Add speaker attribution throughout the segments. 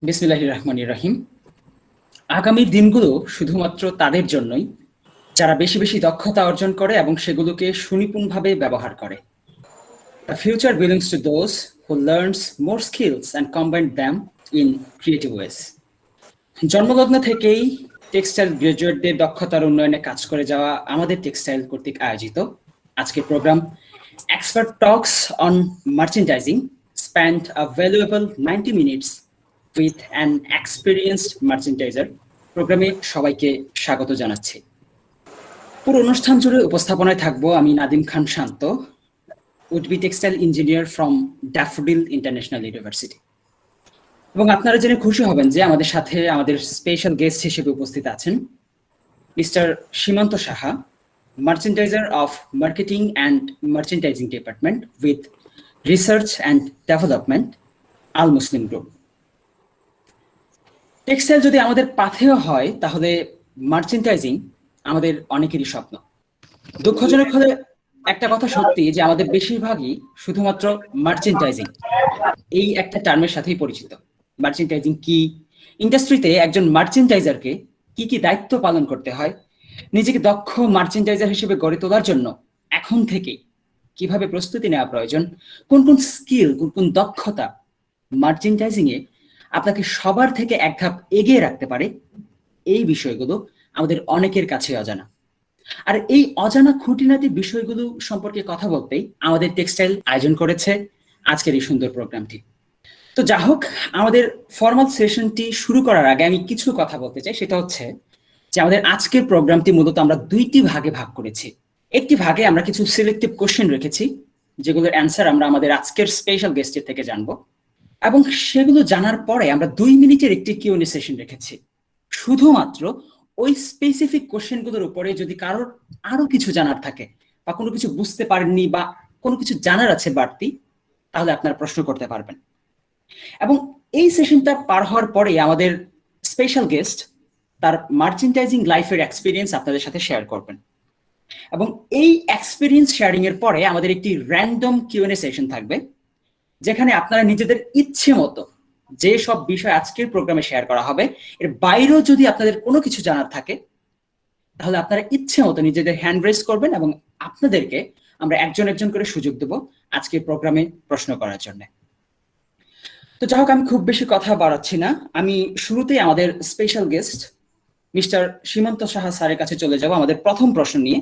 Speaker 1: বিসমিল্লাহির রহমানির রহিম। আগামী দিনগুলো শুধুমাত্র তাদের জন্যই যারা বেশি বেশি দক্ষতা অর্জন করে এবং সেগুলোকে সুনিপুণভাবে ব্যবহার করে। The future belongs to those who learns more skills and combine them in creative ways. জন্মলগ্ন থেকেই টেক্সটাইল গ্রাজুয়েটদের দক্ষতার উন্নয়নে কাজ করে যাওয়া আমাদের টেক্সটাইল কর্তৃক আয়োজিত আজকের program expert talks on merchandising spent a valuable 90 minutes with an experienced merchandiser প্রোগ্রামে সবাইকে স্বাগত জানাচ্ছি। পুরো অনুষ্ঠান জুড়ে উপস্থাপনায় থাকবো আমি নাদিম খান শান্ত, would be textile engineer from Daffodil International University। এবং আপনারা জেনে খুশি হবেন যে আমাদের সাথে আমাদের স্পেশাল গেস্ট হিসেবে উপস্থিত আছেন মিস্টার সীমান্ত Saha, merchandiser of marketing and merchandising department with research and development, Al Muslim group. Textile যদি আমাদের পাথেয় হয় তাহলে মার্চেন্ডাইজিং আমাদের অনেকেরই স্বপ্ন। দুঃখজনক হলে একটা কথা সত্যি যে আমাদের বেশিরভাগই শুধুমাত্র মার্চেন্ডাইজিং এই একটা টার্মের সাথেই পরিচিত। মার্চেন্ডাইজিং কি, ইন্ডাস্ট্রিতে একজন মার্চেন্ডাইজারকে কি কি দায়িত্ব পালন করতে হয়, নিজেকে দক্ষ মার্চেন্ডাইজার হিসেবে গড়ে তোলার জন্য এখন থেকেই কিভাবে প্রস্তুতি নেওয়া প্রয়োজন, কোন কোন স্কিল, কোন কোন দক্ষতা মার্চেন্ডাইজিং এ আপনাকে সবার থেকে এক ধাপ এগিয়ে রাখতে পারে, এই বিষয়গুলো আমাদের অনেকের কাছে অজানা। আর এই অজানা খুঁটিনাটি বিষয়গুলো সম্পর্কে কথা বলতেই আমাদের টেক্সটাইল আয়োজন করেছে আজকের এই সুন্দর প্রোগ্রামটি। তো যা হোক, আমাদের ফর্মাল সেশনটি শুরু করার আগে আমি কিছু কথা বলতে চাই। সেটা হচ্ছে যে আমাদের আজকের প্রোগ্রামটি মূলত আমরা দুইটি ভাগে ভাগ করেছি। একটি ভাগে আমরা কিছু সিলেক্টিভ কোশ্চেন রেখেছি যেগুলোর অ্যান্সার আমরা আমাদের আজকের স্পেশাল গেস্টের থেকে জানবো, এবং সেগুলো জানার পরে আমরা 2 মিনিটের একটি কিউএনএ সেশন রেখেছি শুধুমাত্র ওই স্পেসিফিক কোশ্চেনগুলোর উপরে যদি কারোর আরো কিছু জানার থাকে বা কোনো কিছু বুঝতে পারেননি বা কোনো কিছু জানার আছে বাড়তি, তাহলে আপনারা প্রশ্ন করতে পারবেন। এবং এই সেশনটা পার হওয়ার পরে আমাদের স্পেশাল গেস্ট তার মার্চেন্ডাইজিং লাইফের এক্সপিরিয়েন্স আপনাদের সাথে শেয়ার করবেন, এবং এই এক্সপিরিয়েন্স শেয়ারিং এর পরে আমাদের একটি র্যান্ডম কিউএনএ সেশন থাকবে যেখানে আপনারা নিজেদের ইচ্ছে মতো যে সব বিষয় আজকের প্রোগ্রামে শেয়ার করা হবে এর বাইরেও যদি আপনাদের কোনো কিছু জানার থাকে তাহলে আপনারা ইচ্ছে মতো নিজেদের হ্যান্ড রেজ করবেন এবং আপনাদেরকে আমরা একজন একজন করে সুযোগ দেব আজকের প্রোগ্রামে প্রশ্ন করার জন্য। তো যাই হোক, আমি খুব বেশি কথা বাড়াচ্ছি না, আমি শুরুতেই আমাদের স্পেশাল গেস্ট মিস্টার সীমান্ত সাহা স্যারের কাছে চলে যাব আমাদের প্রথম প্রশ্ন নিয়ে।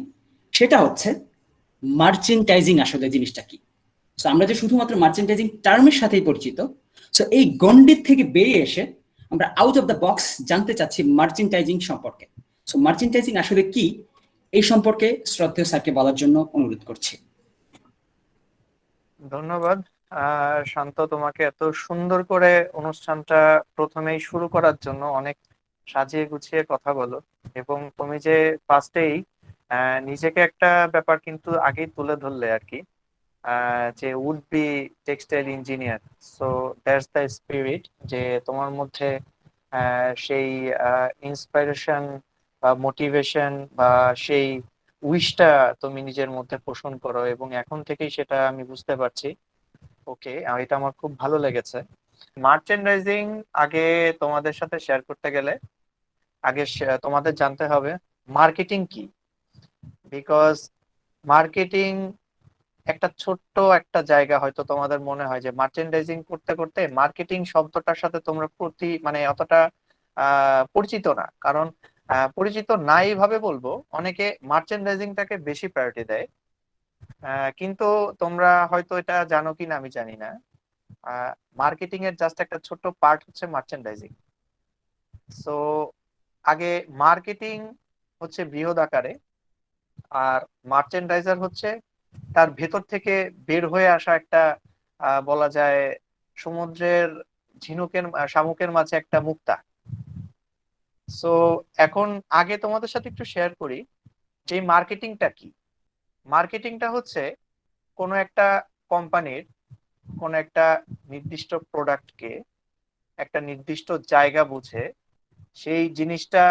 Speaker 1: সেটা হচ্ছে মার্চেন্ডাইজিং আসলে জিনিসটা কি। সো আমরা যে শুধুমাত্র মার্চেন্ডাইজিং টার্মের সাথেই পরিচিত, সো এই গণ্ডির থেকে বেরিয়ে এসে আমরা আউট অফ দ্য বক্স জানতে চাচ্ছি মার্চেন্ডাইজিং সম্পর্কে। সো মার্চেন্ডাইজিং আসলে কি, এই সম্পর্কে শ্রদ্ধেয় স্যারকে বলার জন্য অনুরোধ করছি।
Speaker 2: ধন্যবাদ শান্ত, তোমাকে এত সুন্দর করে অনুষ্ঠানটা প্রথমেই শুরু করার জন্য। অনেক সাজিয়ে গুছিয়ে কথা বলো, এবং তুমি যে ফার্স্টেই নিজেকে একটা ব্যাপার কিন্তু আগেই তুলে ধরলে আর কি, যে would be textile engineer. So that's the spirit, যে তোমার মধ্যে সেই ইন্সপিরেশন বা মোটিভেশন বা সেই উইশটা তুমি নিজের মধ্যে পোষণ করো, এবং এখন থেকেই সেটা আমি বুঝতে পারছি। ওকে, এটা আমার খুব ভালো লেগেছে। মার্চেন্ডাইজিং আগে তোমাদের সাথে শেয়ার করতে গেলে আগে তোমাদের জানতে হবে মার্কেটিং কি। বিকজ মার্কেটিং একটা ছোট্ট একটা জায়গা, হয়তো তোমাদের মনে হয় যে মার্চেন্ডাইজিং করতে করতে মার্কেটিং শব্দটার সাথে তোমরা মানে অতটা পরিচিত না। কারণ পরিচিত নাই ভাবে বলবো, অনেকে মার্চেন্ডাইজিংটাকে বেশি প্রায়োরিটি দেয়। কিন্তু তোমরা হয়তো এটা জানো কিনা আমি জানি না, মার্কেটিং এর জাস্ট একটা ছোট্ট পার্ট হচ্ছে মার্চেন্ডাইজিং। সো আগে মার্কেটিং হচ্ছে বৃহৎ আকারে, আর মার্চেন্ডাইজার হচ্ছে তার ভেতর থেকে বের হয়ে আসা একটা বলা যায় সমুদ্রের ঝিনুকের শামুকের মাঝে একটা মুক্তা। সো এখন আগে তোমাদের সাথে একটু শেয়ার করি যে মার্কেটিংটা কি। মার্কেটিংটা হচ্ছে কোনো একটা কোম্পানির কোনো একটা নির্দিষ্ট প্রোডাক্টকে একটা নির্দিষ্ট জায়গা বুঝে সেই জিনিসটা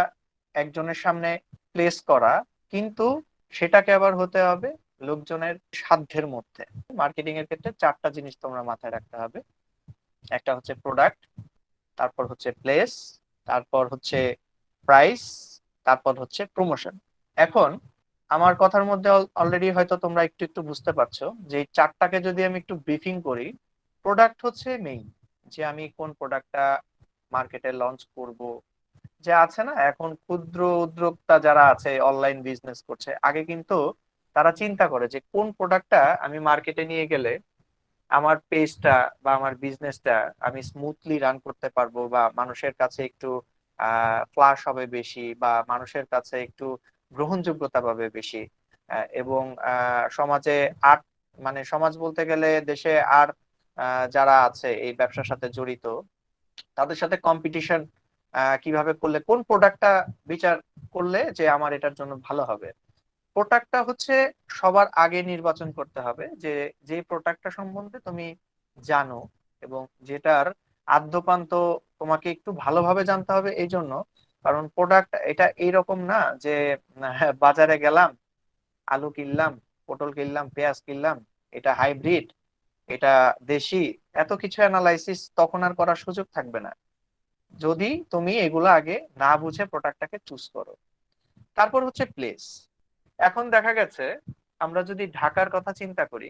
Speaker 2: একজনের সামনে প্লেস করা, কিন্তু সেটাকে আবার হতে হবে লোকজনের সাধ্যের মধ্যে। মার্কেটিং এর ক্ষেত্রে চারটা জিনিস তোমরা মাথায় রাখতে হবে। একটা হচ্ছে প্রোডাক্ট, তারপর হচ্ছে প্লেস, তারপর হচ্ছে প্রাইস, তারপর হচ্ছে প্রমোশন। এখন আমার কথার মধ্যে অলরেডি হয়তো তোমরা একটু একটু বুঝতে পারছো যে এই চারটাকে যদি আমি একটু ব্রিফিং করি, প্রোডাক্ট হচ্ছে মেইন, যে আমি কোন প্রোডাক্টটা মার্কেটে লঞ্চ করব। যে আছে না, এখন ক্ষুদ্র উদ্যোক্তা যারা আছে অনলাইন বিজনেস করছে, আগে কিন্তু তারা চিন্তা করে যে কোন প্রোডাক্টটা আমি মার্কেটে নিয়ে গেলে আমার পেজটা বা আমার বিজনেসটা আমি স্মুথলি রান করতে পারবো, বা মানুষের কাছে একটু ফ্লাশ হবে বেশি, বা মানুষের কাছে একটু গ্রহণযোগ্যতা পাবে বেশি। এবং সমাজে আর, মানে সমাজ বলতে গেলে দেশে আর যারা আছে এই ব্যবসার সাথে জড়িত, তাদের সাথে কম্পিটিশন কিভাবে করলে, কোন প্রোডাক্টটা বিচার করলে যে আমার এটার জন্য ভালো হবে। প্রোডাক্টটা হচ্ছে সবার আগে নির্বাচন করতে হবে, যে যে প্রোডাক্টটা সম্বন্ধে তুমি জানো, এবং যেটার আদ্যপান্ত তোমাকে একটু ভালোভাবে জানতে হবে। এই জন্য, কারণ প্রোডাক্ট এটা এইরকম না যে বাজারে গেলাম, আলু কিনলাম, পটল কিনলাম, পেঁয়াজ কিনলাম, এটা হাইব্রিড, এটা দেশি, এত কিছু অ্যানালাইসিস তখন আর করার সুযোগ থাকবে না, যদি তুমি এগুলো আগে না বুঝে প্রোডাক্টটাকে চুজ করো। তারপর হচ্ছে প্লেস। এখন দেখা গেছে, আমরা যদি ঢাকার কথা চিন্তা করি,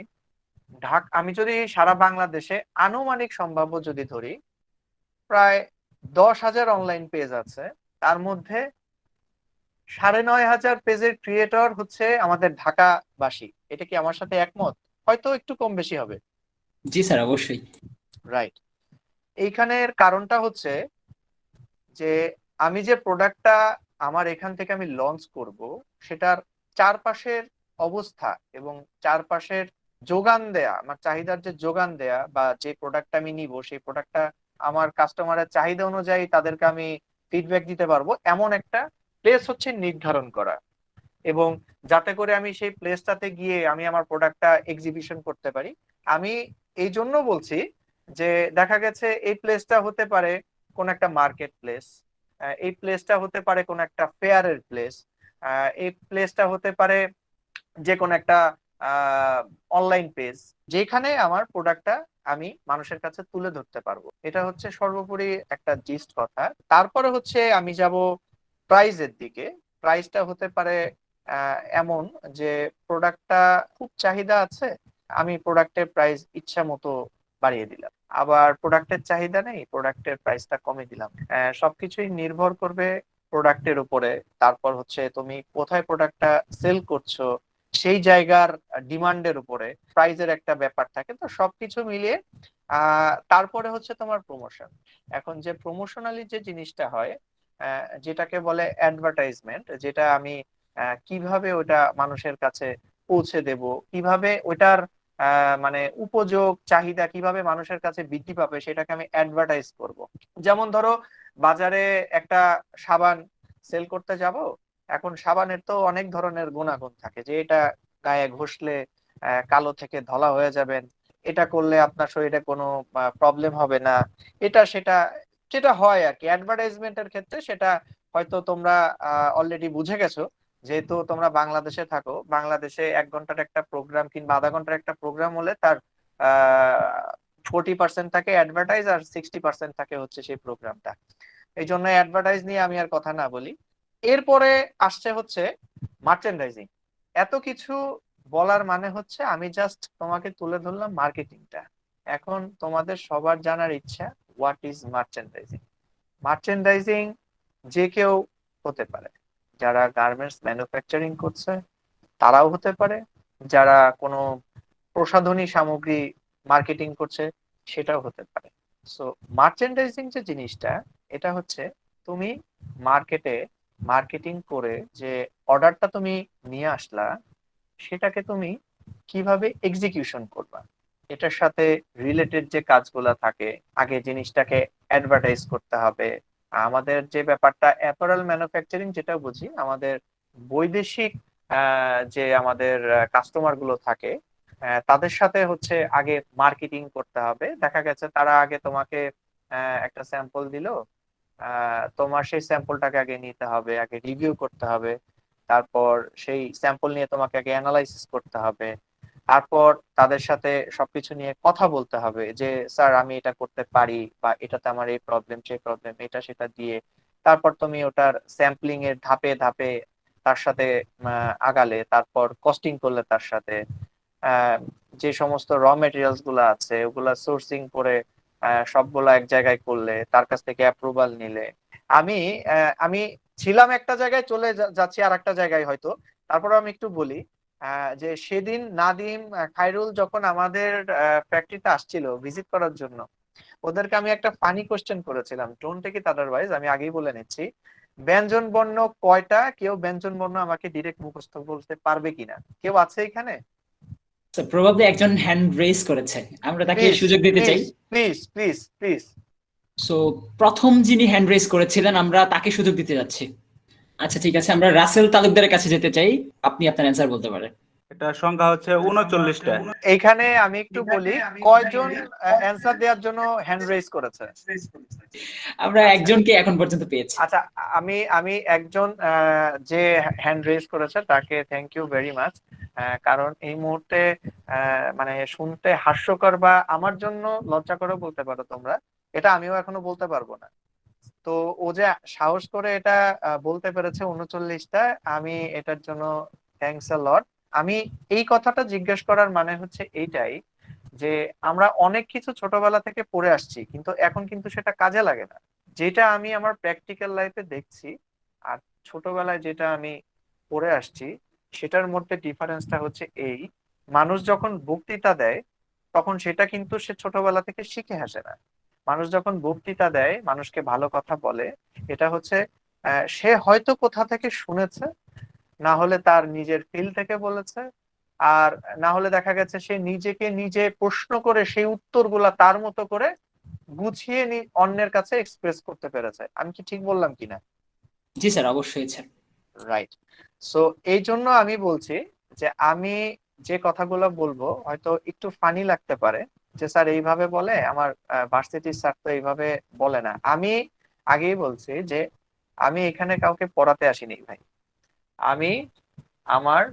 Speaker 2: আমি যদি সারা বাংলাদেশে আনুমানিক সম্ভাব্য যদি ধরি, প্রায় 10,000 অনলাইন পেজ আছে, তার মধ্যে 9,500 পেজের ক্রিয়েটর হচ্ছে আমাদের ঢাকাবাসী। এটা কি আমার সাথে একমত? হয়তো একটু কম বেশি হবে।
Speaker 1: জি স্যার, অবশ্যই।
Speaker 2: রাইট। এইখানের কারণটা হচ্ছে যে আমি যে প্রোডাক্টটা আমার এখান থেকে আমি লঞ্চ করব, সেটার চারপাশের অবস্থা এবং চারপাশের যোগান দেয়া, আমার চাহিদার যে যোগান দেয়া, বা যে প্রোডাক্টটা আমি নিব সেই প্রোডাক্টটা আমার কাস্টমারের চাহিদা অনুযায়ী তাদেরকে আমি ফিডব্যাক দিতে পারবো, এমন একটা প্লেস হচ্ছে নির্ধারণ করা। এবং যাতে করে আমি সেই প্লেসটাতে গিয়ে আমি আমার প্রোডাক্টটা এক্সিবিশন করতে পারি। আমি এই জন্য বলছি যে দেখা গেছে এই প্লেসটা হতে পারে কোন একটা মার্কেট প্লেস, এই প্লেসটা হতে পারে কোন একটা ফেয়ারের প্লেস, এই প্লেসটা হতে পারে যে কোন একটা অনলাইন পেজ, যেখানে আমার প্রোডাক্টটা আমি মানুষের কাছে তুলে ধরতে পারবো। এটা হচ্ছে সর্বোপরি একটা জিস্ট কথা। তারপরে হচ্ছে আমি যাব প্রাইজের দিকে। প্রাইসটা হতে পারে এমন যে প্রোডাক্টটা খুব চাহিদা আছে, আমি প্রোডাক্টের প্রাইস ইচ্ছা মতো বাড়িয়ে দিলাম, আবার প্রোডাক্টের চাহিদা নেই, প্রোডাক্টের প্রাইসটা কমে দিলাম। সবকিছুই নির্ভর করবে প্রোডাক্টের উপরে। তারপর হচ্ছে তুমি কোথায় প্রোডাক্টটা সেল করছো, সেই জায়গার ডিমান্ডের উপরে প্রাইজের একটা ব্যাপার থাকে। তো সবকিছু মিলিয়ে তারপরে হচ্ছে তোমার প্রমোশন। এখন যে প্রমোশনালি যে জিনিসটা হয়, যেটাকে বলে অ্যাডভার্টাইজমেন্ট, যেটা আমি কিভাবে ওটা মানুষের কাছে পৌঁছে দেব, কিভাবে ওটার মানে উপযোগ চাহিদা কিভাবে মানুষের কাছে বৃদ্ধি পাবে, সেটাকে আমি অ্যাডভার্টাইজ করব। যেমন ধরো, বাজারে একটা সাবান সেল করতে যাব, এখন সাবানের তো অনেক ধরনের গুণাগুণ থাকে, যে এটা গায়ে ঘষলে কালো থেকে ধলা হয়ে যাবেন, এটা করলে আপনার শরীরে কোনো প্রবলেম হবে না, এটা সেটা, যেটা হয় আর কি অ্যাডভার্টাইজমেন্টের ক্ষেত্রে, সেটা হয়তো তোমরা অলরেডি বুঝে গেছো। যেহেতু তোমরা বাংলাদেশে থাকো, বাংলাদেশে 1 ঘন্টার একটা প্রোগ্রাম কিংবা আধা ঘন্টার একটা প্রোগ্রাম হলে তার 40% থাকে অ্যাডভার্টাইজ, আর 60% থাকে হচ্ছে সেই প্রোগ্রামটা। এই জন্য অ্যাডভার্টাইজ নিয়ে আমি আর কথা না বলি। এরপরে আসছে হচ্ছে মার্চেন্ডাইজিং। এত কিছু বলার মানে হচ্ছে আমি জাস্ট তোমাকে তুলে ধরলাম মার্কেটিংটা। এখন তোমাদের সবার জানার ইচ্ছা, হোয়াট ইজ মার্চেন্ডাইজিং। মার্চেন্ডাইজিং যে কেউ হতে পারে, যারা গার্মেন্টস ম্যানুফ্যাকচারিং করছে তারাও হতে পারে, যারা কোনো প্রসাধনী সামগ্রী মার্কেটিং করছে সেটাও হতে পারে। সো মার্চেন্ডাইজিং যে জিনিসটা, এটা হচ্ছে তুমি মার্কেটে মার্কেটিং করে যে অর্ডারটা তুমি নিয়ে আসলা, সেটাকে তুমি কিভাবে এক্সিকিউশন করবা, এটার সাথে রিলেটেড যে কাজগুলা থাকে। আগে জিনিসটাকে অ্যাডভার্টাইজ করতে হবে। আমাদের যে ব্যাপারটা অ্যাপারেল ম্যানুফ্যাকচারিং যেটা বুঝি, আমাদের বৈদেশিক যে আমাদের কাস্টমার গুলো থাকে, তাদের সাথে হচ্ছে আগে মার্কেটিং করতে হবে। দেখা গেছে তারা আগে তোমাকে একটা স্যাম্পল দিল, তোমার সেই স্যাম্পলটাকে আগে নিতে হবে, আগে রিভিউ করতে হবে, তারপর সেই স্যাম্পল নিয়ে তোমাকে আগে অ্যানালাইসিস করতে হবে। তারপর তাদের সাথে সবকিছু নিয়ে কথা বলতে হবে যে স্যার আমি এটা করতে পারি, বা এটাতে আমার এই প্রবলেম সেই প্রবলেম, এটা সেটা দিয়ে তারপর তুমি ওটার স্যাম্পলিং এর ধাপে ধাপে তার সাথে আগালে, তারপর কস্টিং করলে তার সাথে, আহ, যে সমস্ত র মেটেরিয়ালস গুলো আছে ওগুলা সোর্সিং করে সবগুলা এক জায়গায় করলে, তার কাছ থেকে অ্যাপ্রুভাল নিলে। আমি আমি ছিলাম একটা জায়গায়, চলে যাচ্ছি আর একটা জায়গায় হয়তো। তারপরে আমি একটু বলি যে সেদিন নাদিম খায়রুল যখন আমাদের ফ্যাক্টরিতে আসছিল ভিজিট করার জন্য, ওদেরকে আমি একটা ফানি কোশ্চেন করেছিলাম, ডোন্ট টেক ইট আদারওয়াইজ, আমি আগেই বলে নিচ্ছি। ব্যঞ্জন বর্ণ কয়টা, কেউ ব্যঞ্জন বর্ণ আমাকে ডিরেক্ট মুখস্থ বলতে পারবে কিনা? কেউ আছে এখানে?
Speaker 1: প্রবাবলি একজন হ্যান্ড রেজ করেছে, আমরা তাকে
Speaker 2: প্লিজ
Speaker 1: সুযোগ দিতে
Speaker 2: প্লিজ
Speaker 1: চাই।
Speaker 2: Please please please.
Speaker 1: সো প্রথম যিনি হ্যান্ড রেজ করেছিলেন আমরা তাকে সুযোগ দিতে যাচ্ছি। আচ্ছা ঠিক আছে, আমরা রাসেল তালুকদারের কাছে যেতে চাই, আপনি আপনার অ্যান্সার বলতে পারেন।
Speaker 3: এটার সংখ্যা হচ্ছে 39টা।
Speaker 2: এইখানে আমি একটু বলি, কয়জন অ্যান্সার দেওয়ার জন্য হ্যান্ড রেজ করেছে?
Speaker 1: আমরা একজনকে এখন পর্যন্ত পেয়েছি।
Speaker 2: আচ্ছা, আমি আমি একজন যে হ্যান্ড রেজ করেছে তাকে থ্যাংক ইউ ভেরি মাচ। কারণ এই মুহূর্তে মানে শুনতে হাস্যকর বা আমার জন্য লজ্জাকরও বলতে পারো তোমরা, এটা আমিও এখনো বলতে পারবো না। তো ও যে সাহস করে এটা বলতে পেরেছে 39টা, আমি এটার জন্য থ্যাঙ্কস আ লট। আমি এই কথাটা জিজ্ঞেস করার মানে হচ্ছে এইটাই যে আমরা অনেক কিছু ছোটবেলা থেকে পড়ে আসছি, কিন্তু এখন কিন্তু সেটা কাজে লাগে না। যেটা আমি আমার প্র্যাকটিক্যাল লাইফে দেখছি আর ছোটবেলায় যেটা আমি পড়ে আসছি, সেটার মধ্যে ডিফারেন্সটা হচ্ছে এই: মানুষ যখন বক্তৃতা দেয় তখন সেটা কিন্তু সে ছোটবেলা থেকে শিখে আসে না। মানুষ যখন বক্তৃতা দেয়, মানুষকে ভালো কথা বলে, এটা হচ্ছে সে হয়তো কোথা থেকে শুনেছে, না হলে তার নিজের ফিল থেকে বলেছে, আর না হলে দেখা গেছে সে নিজেকে নিজে প্রশ্ন করে সেই উত্তরগুলা তার মতো করে গুছিয়ে অন্যের কাছে এক্সপ্রেস করতে পেরেছে। আমি কি ঠিক বললাম কিনা?
Speaker 1: জি স্যার, অবশ্যই স্যার।
Speaker 2: রাইট। সো এই জন্য আমি বলছি যে আমি যে কথাগুলো বলবো হয়তো একটু ফানি লাগতে পারে, যে স্যার এইভাবে বলে, আমার ভার্সিটির স্যার তো এইভাবে বলে না। আমি আগেই বলছি যে আমি এখানে কাউকে পড়াতে আসিনি ভাই। আমি আমার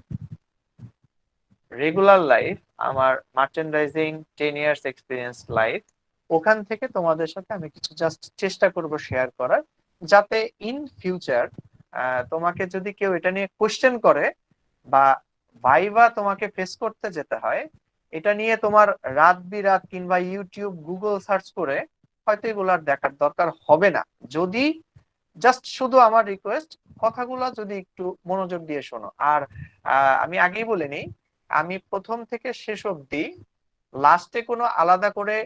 Speaker 2: রেগুলার লাইফ, আমার মার্চেন্ডাইজিং 10 ইয়ার্স এক্সপিরিয়েন্স লাইফ, ওখান থেকে তোমাদের সাথে আমি কিছু জাস্ট চেষ্টা করব শেয়ার করার, যাতে ইন ফিউচার তোমাকে যদি কেউ এটা নিয়ে কোশ্চেন করে বা ভাইবা তোমাকে ফেস করতে যেতে হয়, এটা নিয়ে তোমার রাত বিরাত কিংবা ইউটিউব গুগল সার্চ করে হয়তো এগুলার দেখার দরকার হবে না। যদি জাস্ট শুধু আমার রিকোয়েস্ট, কথাগুলো যদি একটু মনোযোগ দিয়ে শোনো। আর আমি আগেই বলে নিই, আমি প্রথম থেকে শেষ অবধি লাস্টে কোনো আলাদা করে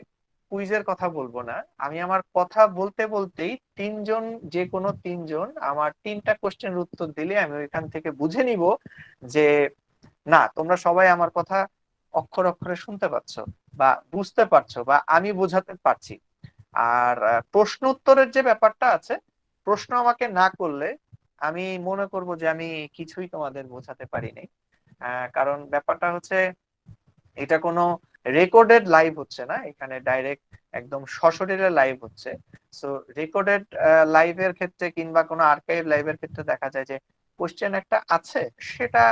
Speaker 2: কুইজের কথা বলবো না। আমি আমার কথা বলতে বলতেই তিনজন, যে কোনো তিনজন আমার 3টা কোশ্চেনের উত্তর দিলে আমি ওইখান থেকে বুঝে নিব যে না, তোমরা সবাই আমার কথা অক্ষর অক্ষরে শুনতে পাচ্ছ বা বুঝতে পারছো বা আমি বোঝাতে পারছি। আর প্রশ্ন উত্তরের যে ব্যাপারটা আছে, প্রশ্ন আমাকে না করলে আমি মনে করব যে আমি কিছুই তোমাদের বোঝাতে পারিনি। কারণ ব্যাপারটা হচ্ছে এটা কোনো রেকর্ডেড লাইভ হচ্ছে না, এখানে ডাইরেক্ট একদম সশরীরে লাইভ হচ্ছে। সো রেকর্ডেড লাইভের ক্ষেত্রে কিংবা কোনো আর্কাইভ লাইভের ক্ষেত্রে দেখা যায় যে কোশ্চেন একটা আছে, সেটা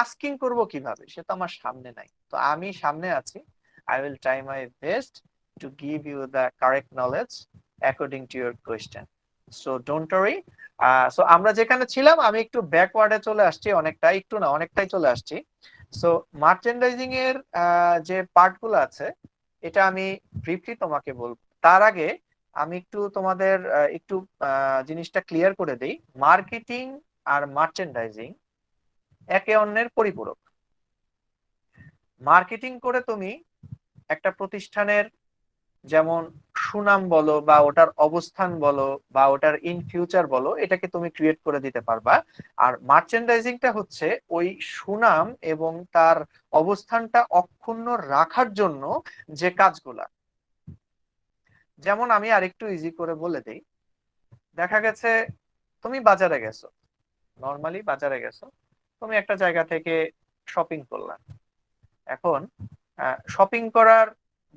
Speaker 2: আস্কিং করব কিভাবে, সে তো আমার সামনে নাই। তো আমি সামনে আছি, I will try my best to give you the correct knowledge according to your question. So don't worry. So আমরা যেখানে ছিলাম, আমি একটু ব্যাকওয়ার্ডে চলে আসছি, অনেকটাই, একটু না অনেকটাই চলে আসছি। সো মার্চেন্ডাইজিং এর যে পার্ট গুলো আছে, এটা আমি ব্রিফলি তোমাকে বলবো। তার আগে আমি একটু তোমাদের একটু জিনিসটা ক্লিয়ার করে দেই। মার্কেটিং আর মার্চেন্ডাইজিং একে অন্যের পরিপূরক। মার্কেটিং করে তুমি একটা প্রতিষ্ঠানের যেমন সুনাম বলো বা ওটার অবস্থান বলো বা ওটার ইন ফিউচার বলো, এটাকে তুমি ক্রিয়েট করে দিতে পারবা। আর মার্চেন্ডাইজিংটা হচ্ছে ওই সুনাম এবং তার অবস্থানটা অক্ষুণ্ণ রাখার জন্য যে কাজগুলা। যেমন আমি আরেকটু ইজি করে বলে দিই, দেখা গেছে তুমি বাজারে গেছো, নর্মালি বাজারে গেছো, তুমি একটা জায়গা থেকে শপিং করলা। এখন শপিং করার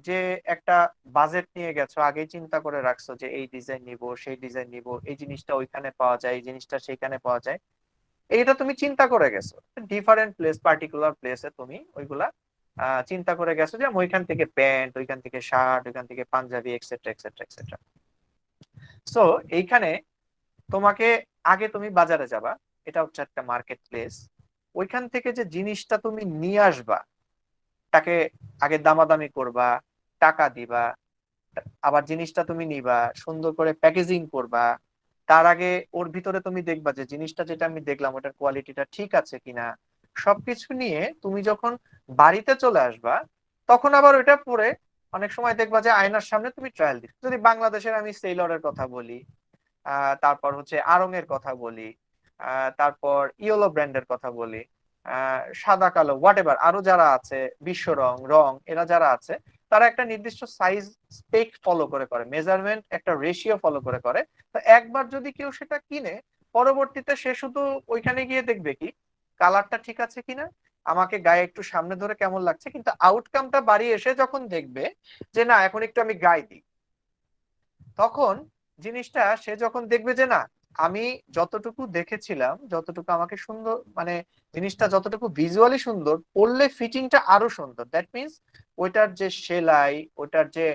Speaker 2: যে একটা বাজেট নিয়ে গেছো, আগেই চিন্তা করে রাখছো যে এই ডিজাইন নিব, সেই ডিজাইন নিব, এই জিনিসটা ওইখানে পাওয়া যায়, এই জিনিসটা সেইখানে পাওয়া যায়, এইটা তুমি চিন্তা করে গেছো। ডিফারেন্ট প্লেস, পার্টিকুলার প্লেসে তুমি ওইগুলা চিন্তা করে গেছো যে আমি ওইখান থেকে প্যান্ট, ওইখান থেকে শার্ট, ওইখান থেকে panjabi, etcetera etcetera etcetera. So এইখানে তোমাকে আগে তুমি বাজারে যাবা, এটা হচ্ছে একটা মার্কেট প্লেস। ওইখান থেকে যে জিনিসটা তুমি নিয়ে আসবা, তাকে আগে দামাদামি করবা, টাকা দিবা, আবার জিনিসটা তুমি নিবা, সুন্দর করে প্যাকেজিং করবা। তার আগে ওর ভিতরে তুমি দেখবা যে জিনিসটা যেটা আমি দেখলাম ওটার কোয়ালিটিটা ঠিক আছে কিনা। সবকিছু নিয়ে তুমি যখন বাড়িতে চলে আসবা, তখন আবার ওইটা পরে অনেক সময় দেখবা যে আয়নার সামনে তুমি ট্রায়াল দিচ্ছ। যদি বাংলাদেশের আমি সেইলরের কথা বলি, তারপর হচ্ছে আড়ং এর কথা বলি, তারপর ইয়েলো ব্র্যান্ডের কথা বলি, সাদা কালো হোয়াট এভার আরো যারা আছে, বিশ্ব রং রং, এরা যারা আছে, তারা একটা নির্দিষ্ট সাইজ স্পেক ফলো করে মেজারমেন্ট, একটা রেশিও ফলো করে। তো একবার যদি কেউ সেটা কিনে, পরবর্তীতে সে শুধু ওইখানে গিয়ে দেখবে কি কালারটা ঠিক আছে কিনা, আমাকে গায়ে একটু সামনে ধরে কেমন লাগছে, কিন্তু আউটকামটা বাড়ি এসে যখন দেখবে যে না এখন একটু আমি গায়ে দিই, তখন জিনিসটা সে যখন দেখবে যে না আমি যতটুকু দেখেছিলাম, যতটুকু আমাকে সুন্দর মানে জিনিসটা যতটুকু ভিজুয়ালি সুন্দর, পরলে ফিটিংটা আরো সুন্দর, দ্যাট মিনস ওইটার যে সেলাই, ওইটার যে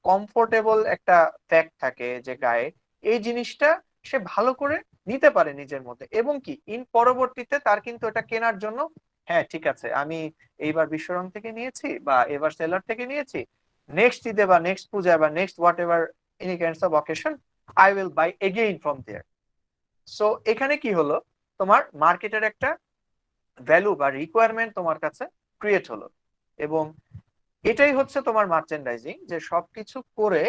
Speaker 2: কমফোর্টেবল একটা ফ্যাক্ট থাকে যে গায়ে, এই জিনিসটা সে ভালো করে নিতে পারে নিজের মধ্যে। এবং কি ইন পরবর্তীতে তার কিন্তু এটা কেনার জন্য, হ্যাঁ ঠিক আছে আমি এইবার বিশ্বরং থেকে নিয়েছি বা এবার সেলার থেকে নিয়েছি, নেক্সট ঈদে বা নেক্সট পূজায় বা next what ever any kinds of occasion I will buy again from there. So এখানে কি হলো, তোমার মার্কেটের একটা ভ্যালু বা রিকোয়ারমেন্ট তোমার কাছে ক্রিয়েট হলো। এবং এটাই হচ্ছে তোমার মার্চেন্ডাইজিং, যে সবকিছু করে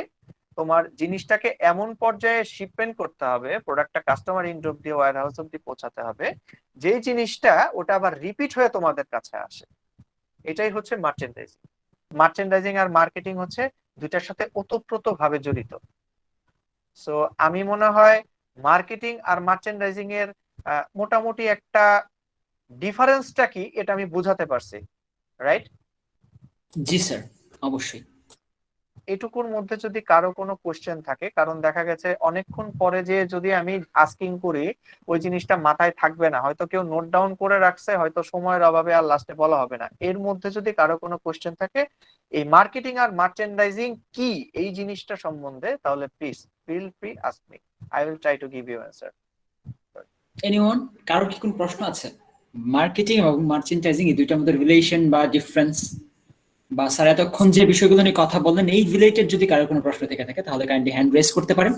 Speaker 2: তোমার জিনিসটাকে এমন পর্যায়ে শিপমেন্ট করতে হবে, প্রোডাক্টটা কাস্টমার ইন্ড অব্দি ওয়্যার হাউস অব্দি পৌঁছাতে হবে, যে জিনিসটা ওটা আবার রিপিট হয়ে তোমাদের কাছে আসে। এটাই হচ্ছে মার্চেন্ডাইজিং। মার্চেন্ডাইজিং আর মার্কেটিং হচ্ছে দুইটার সাথে ওতপ্রোত ভাবে জড়িত। সো আমি মনে হয় মার্কেটিং আর মার্চেন্ডাইজিং এর মোটামুটি একটা ডিফারেন্সটা কি এটা আমি বুঝাতে পারছি, রাইট?
Speaker 1: জি স্যার, অবশ্যই।
Speaker 2: এটুকুর মধ্যে যদি কারো কোনো কোশ্চেন থাকে, কারণ দেখা গেছে অনেকক্ষণ পরে যে যদি আমি আস্কিং করি ওই জিনিসটা মাথায় থাকবে না, হয়তো কেউ নোট ডাউন করে রাখছে, হয়তো সময়ের অভাবে আর লাস্টে বলা হবে না। এর মধ্যে যদি কারো কোনো কোশ্চেন থাকে এই মার্কেটিং আর মার্চেন্ডাইজিং কি এই জিনিসটা সম্বন্ধে, তাহলে please feel free ask me, I will try to give you answer.
Speaker 1: Anyone, কারোর কি কোনো প্রশ্ন আছে? মার্কেটিং এবং মার্চেন্ডাইজিং এই দুইটার মধ্যে রিলেশন বা ডিফারেন্স, বা স্যার এতক্ষণ যে বিষয়গুলো নিয়ে কথা বললেন এই রিলেটেড যদি কারোর কোনো প্রশ্ন থেকে থাকে তাহলে কাইন্ডলি হ্যান্ড রেজ করতে পারেন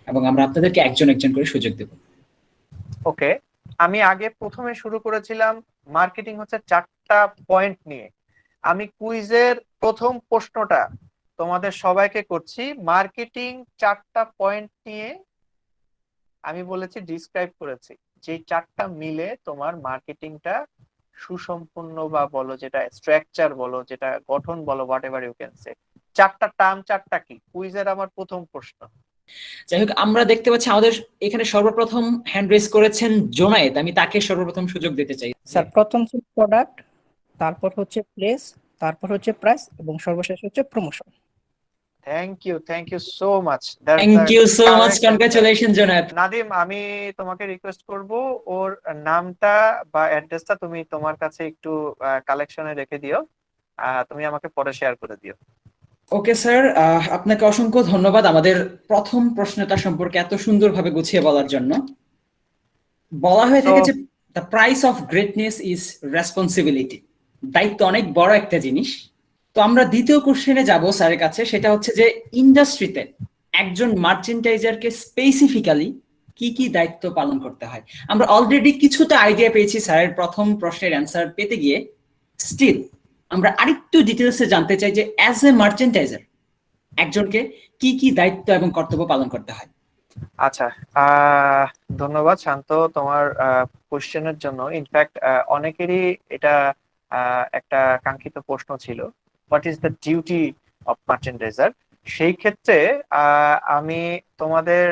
Speaker 1: এবং আমরা আপনাদেরকে একজন একজন করে সুযোগ দেব।
Speaker 2: ওকে, আমি আগে প্রথমে শুরু করেছিলাম মার্কেটিং হচ্ছে 4টা পয়েন্ট নিয়ে। আমি কুইজের প্রথম প্রশ্নটা তোমাদের সবাইকে করছি, মার্কেটিং 4টা পয়েন্ট নিয়ে আমি বলেছি, ডিসক্রাইব করেছি, যে 4টা মিলে তোমার মার্কেটিংটা সুসম্পূর্ণ, বা বলো যেটা স্ট্রাকচার বলো, যেটা গঠন বলো, whatever you can say. 4টা টার্ম, 4টা কি কুইজের আমার প্রথম প্রশ্ন।
Speaker 1: যাই হোক, আমরা দেখতে পাচ্ছি আমাদের এখানে সর্বপ্রথম হ্যান্ড রেজ করেছেন জোনায়েদ, আমি তাকে সর্বপ্রথম সুযোগ দিতে চাই।
Speaker 4: স্যার প্রথম ছিল প্রোডাক্ট, তারপর হচ্ছে প্লেস, তারপর হচ্ছে প্রাইস এবং সর্বশেষ হচ্ছে promotion.
Speaker 2: Thank you so much,
Speaker 1: thank you so much, congratulation Junaid.
Speaker 2: Nadim, আমি তোমাকে রিকোয়েস্ট করব ওর নামটা বা অ্যাড্রেসটা তুমি তোমার কাছে একটু কালেকশনে রেখে দিও, তুমি আমাকে পরে শেয়ার করে দিও।
Speaker 1: ওকে স্যার, আপনাকে অসংখ্য ধন্যবাদ আমাদের প্রথম প্রশ্নটা সম্পর্কে এত সুন্দরভাবে গুছিয়ে বলার জন্য। বলা হয়ে থাকে যে the price of greatness is responsibility, দায়িত্ব অনেক বড় একটা জিনিস। তো আমরা দ্বিতীয় কোশ্চেনে যাব স্যারের কাছে, সেটা হচ্ছে যে ইন্ডাস্ট্রিতে একজন মার্চেন্ডাইজারকে স্পেসিফিক্যালি কি কি দায়িত্ব পালন করতে হয়। আমরা অলরেডি কিছুটা আইডিয়া পেয়েছি স্যারের প্রথম প্রশ্নের অ্যান্সার পেতে গিয়ে, স্টিল আমরা আরেকটু ডিটেলসে জানতে চাই যে অ্যাজ এ মার্চেন্ডাইজার একজনকে কি কি দায়িত্ব এবং কর্তব্য পালন করতে হয়।
Speaker 2: আচ্ছা, ধন্যবাদ শান্ত তোমার কোশ্চেনের জন্য। ইনফ্যাক্ট অনেকেরই এটা একটা কাঙ্ক্ষিত প্রশ্ন ছিল, what is the duty of merchandiser. সেই ক্ষেত্রে আমি তোমাদের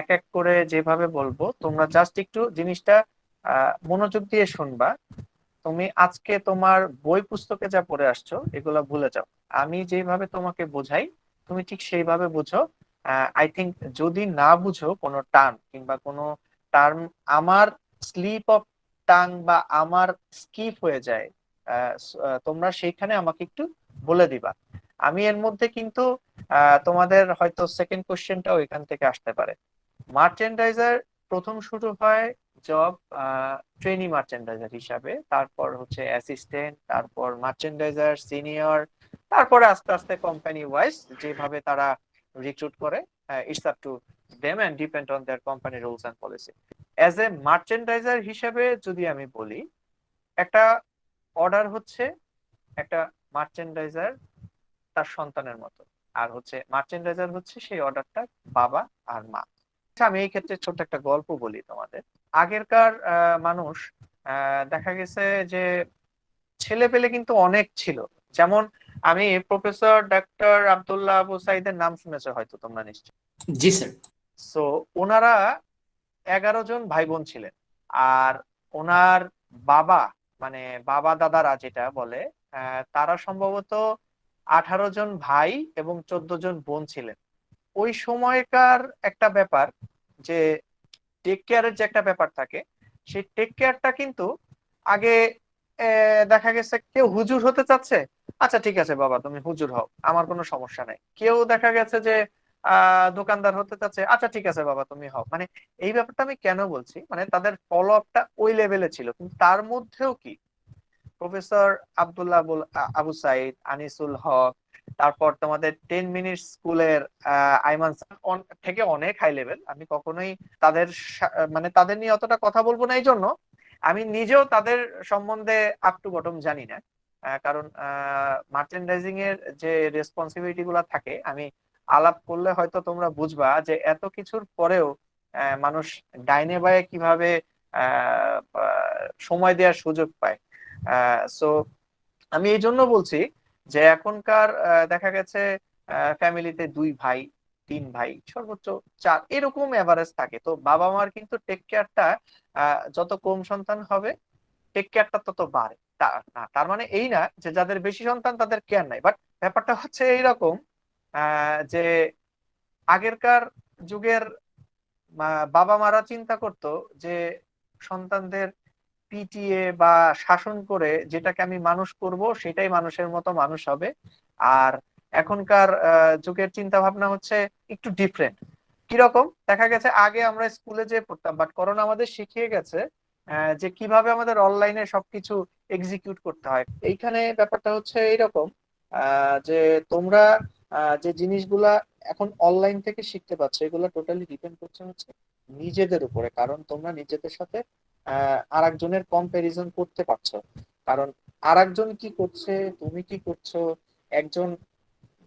Speaker 2: এক এক করে যেভাবে বলবো, তোমরা জাস্ট একটু জিনিসটা মনোযোগ দিয়ে শুনবা। তুমি আজকে তোমার বই পুস্তকে যা পড়ে আসছো এগুলা ভুলে যাও, আমি যেভাবে তোমাকে বোঝাই তুমি ঠিক সেইভাবে বুঝো। আই থিঙ্ক যদি না বুঝো কোনো টার্ম কিংবা কোনো টার্ম আমার স্লিপ অফ টাং বা আমার স্কিপ হয়ে যায়, তোমরা সেইখানে আমাকে একটু বলে দিবা। আমি এর মধ্যে কিন্তু তোমাদের হয়তো সেকেন্ড কোশ্চেনটাও এখান থেকে আসতে পারে। মার্চেন্ডাইজার প্রথম শুরু হয় জব ট্রেনি মার্চেন্ডাইজার হিসাবে, তারপর হচ্ছে অ্যাসিস্ট্যান্ট, তারপর মার্চেন্ডাইজার সিনিয়র, তারপরে আস্তে আস্তে কোম্পানি ওয়াইজ যেভাবে তারা রিক্রুট করে, it's up to them and depend on their company rules and policy. As a merchandiser হিসাবে যদি আমি বলি, একটা অর্ডার হচ্ছে একটা মার্চেন্ডাইজার তার সন্তানের মতো, আর হচ্ছে মার্চেন্ডাইজার হচ্ছে সেই অর্ডারটার বাবা আর মা। আচ্ছা, আমি এই ক্ষেত্রে ছোট্ট একটা গল্প বলি তোমাদের। আগেরকার মানুষ দেখা গেছে যে ছেলে পেলে কিন্তু অনেক ছিল। যেমন আমি প্রফেসর ডক্টর আব্দুল্লাহ আবু সাইদের নাম শুনেছো হয়তো তোমরা নিশ্চয়।
Speaker 1: জি স্যার।
Speaker 2: সো ওনারা 11 জন ভাই বোন ছিলেন। আর ওনার বাবা, মানে বাবা দাদারা যেটা বলে, তারা সম্ভবত 18 জন ভাই এবং 14 জন বোন ছিলেন। ওই সময়কার একটা ব্যাপার যে টেক কেয়ারের যে একটা ব্যাপার থাকে, সেই টেক কেয়ারটা কিন্তু আগে দেখা গেছে কেউ হুজুর হতে চাচ্ছে, আচ্ছা ঠিক আছে বাবা তুমি হুজুর হও, আমার কোনো সমস্যা নাই। কেউ দেখা গেছে যে দোকানদার হতে চাচ্ছে, আচ্ছা ঠিক আছে বাবা তুমি হও। মানে এই ব্যাপারটা আমি কেন বলছি, মানে তাদের ফলো আপটা ওই লেভেলে ছিল। কিন্তু তার মধ্যেও কি প্রফেসর আব্দুল্লাহ আবু সাইদ, আনিসুল হক, তারপর তোমাদের 10 মিনিট স্কুলের আইমান থেকে অনেক হাই লেভেল। আমি কখনোই তাদের মানে তাদের নিয়ে অতটা কথা বলবো না, এই জন্য আমি নিজেও তাদের সম্বন্ধে আপ টু বটম জানি না। কারণ মার্চেন্ডাইজিং এর যে রেসপন্সিবিলিটি গুলা থাকে, আমি আলাপ করলে হয়তো তোমরা বুঝবা যে এত কিছুর পরেও মানুষ ডাইনে বায়ে কিভাবে সময় দেওয়ার সুযোগ পায়। সো আমি এই জন্য বলছি যে এখনকার দেখা গেছে ফ্যামিলিতে 2 ভাই, 3 ভাই, সর্বোচ্চ 4 এরকম এভারেজ থাকে। তো বাবা মার কিন্তু টেক কেয়ারটা যত কম সন্তান হবে টেক কেয়ারটা তত বাড়ে। তার মানে এই না যে যাদের বেশি সন্তান তাদের কেয়ার নাই, বাট ব্যাপারটা হচ্ছে এইরকম যে আগেরকার যুগের বাবা মারা চিন্তা করতো যে সন্তানদের পিটিএ বা শাসন করে যেটাকে আমি মানুষ করব সেটাই মানুষের মতো মানুষ হবে। আর এখনকার যুগের চিন্তা ভাবনা হচ্ছে একটু ডিফারেন্ট। কিরকম দেখা গেছে, আগে আমরা স্কুলে যে পড়তাম, বাট করোনা আমাদের শিখিয়ে গেছে যে কিভাবে আমাদের অনলাইনে সবকিছু এক্সিকিউট করতে হয়। এইখানে ব্যাপারটা হচ্ছে এইরকম যে তোমরা যে জিনিসগুলা এখন অনলাইন থেকে শিখতে পাচ্ছ, এগুলো টোটালি ডিপেন্ড করছে হচ্ছে নিজেদের উপরে। কারণ তোমরা নিজেদের সাথে আরেকজনের কম্পারিজন করতে পারছো। কারণ আরেকজন কি করছে, তুমি কি করছো। একজন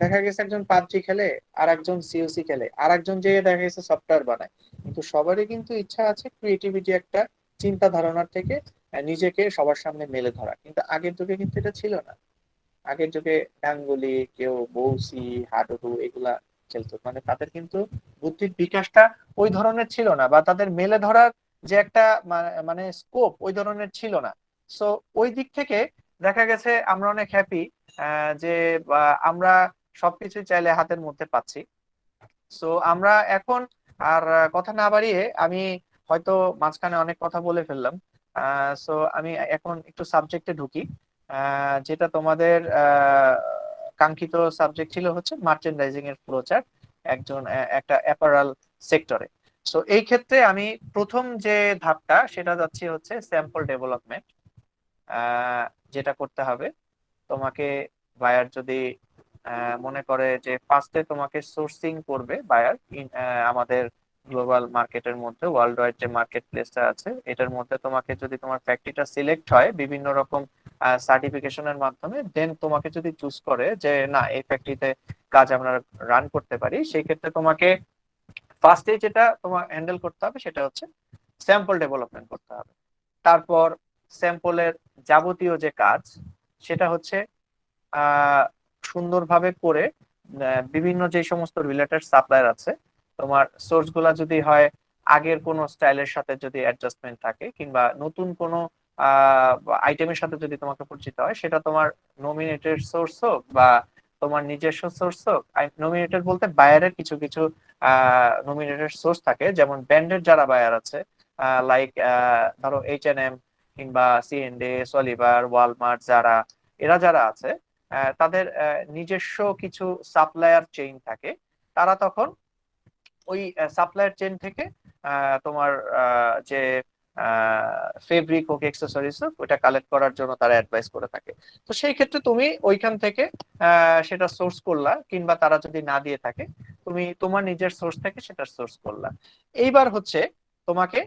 Speaker 2: দেখা গেছে একজন পাবজি খেলে, আর একজন সিওসি খেলে, আর একজন যে দেখা গেছে সফটওয়্যার বানায়। কিন্তু সবারই কিন্তু ইচ্ছা আছে ক্রিয়েটিভিটি একটা চিন্তা ধারণার থেকে নিজেকে সবার সামনে মেলে ধরা। কিন্তু আগের যুগে কিন্তু এটা ছিল না। আগের যুগে ডাঙ্গুলি, কেউ বউসি, হাডুডু এগুলা খেলতো। মানে তাদের কিন্তু বুদ্ধির বিকাশটা ওই ধরনের ছিল না, বা তাদের মেলে ধরার যে একটা মানে স্কোপ ওই ধরনের ছিল না। সো ওই দিক থেকে দেখা গেছে আমরা অনেক হ্যাপি যে আমরা সবকিছু চাইলে হাতের মধ্যে পাচ্ছি। সো আমরা এখন আর কথা না বাড়িয়ে, আমি হয়তো মাঝখানে অনেক কথা বলে ফেললাম। সো আমি এখন একটু সাবজেক্টে ঢুকি। যেটা তোমাদের কাঙ্ক্ষিত সাবজেক্ট ছিল হচ্ছে মার্চেন্ডাইজিং এর ফ্লোচার্ট একজন একটা অ্যাপারাল সেক্টরে। সো এই ক্ষেত্রে আমি প্রথম যে ধাপটা সেটা যাচ্ছি হচ্ছে স্যাম্পল ডেভেলপমেন্ট। যেটা করতে হবে তোমাকে, বায়ার যদি মনে করে যে ফার্স্টে তোমাকে সোর্সিং করবে বায়ার আমাদের গ্লোবাল মার্কেটের মধ্যে, ওয়ার্ল্ড ওয়াইড যে মার্কেট প্লেসটা আছে এটার মধ্যে, তোমাকে যদি তোমার ফ্যাক্টরিটা সিলেক্ট হয় বিভিন্ন রকম সার্টিফিকেশনের মাধ্যমে, দেন তোমাকে যদি চুজ করে যে না এই ফ্যাক্টরিতে কাজ আমরা রান করতে পারি, সেই ক্ষেত্রে তোমাকে ফার্স্টে যেটা তোমার হ্যান্ডেল করতে হবে সেটা হচ্ছে স্যাম্পল ডেভেলপমেন্ট করতে হবে। তারপর স্যাম্পলের যাবতীয় যে কাজ সেটা হচ্ছে সুন্দরভাবে করে বিভিন্ন যে সমস্ত রিলেটেড সাপ্লায়ার আছে, তোমার সোর্স গুলা যদি হয় আগের কোনো স্টাইলের সাথে যদি অ্যাডজাস্টমেন্ট থাকে, কিংবা নতুন কোনো আইটেমের সাথে যদি তোমাকে পরিচিত হয়, সেটা তোমার নমিনেটেড সোর্স হোক বা তোমার নিজস্ব সোর্স হোক। নমিনেটেড বলতে বায়ারের কিছু কিছু নমিনেটেড সোর্স থাকে, যেমন ব্র্যান্ডের যারা বায়ার আছে লাইক ধরো H&M কিংবা সিএনডে, সলিভার, ওয়ালমার্ট, যারা এরা যারা আছে তাদের নিজস্ব কিছু সাপ্লায়ার চেইন থাকে। তারা তখন ওই সাপ্লায়ার চেইন থেকে তোমার যে ফেব্রিক হোক, এক্সেসরিজ হোক, ওটা কালেক্ট করার জন্য তারা অ্যাডভাইস করে থাকে। তো সেই ক্ষেত্রে তুমি ওইখান থেকে সেটা সোর্স করলা, কিংবা তারা যদি না দিয়ে থাকে তুমি তোমার নিজের সোর্স থেকে সেটা সোর্স করলা। এইবার হচ্ছে তোমাকে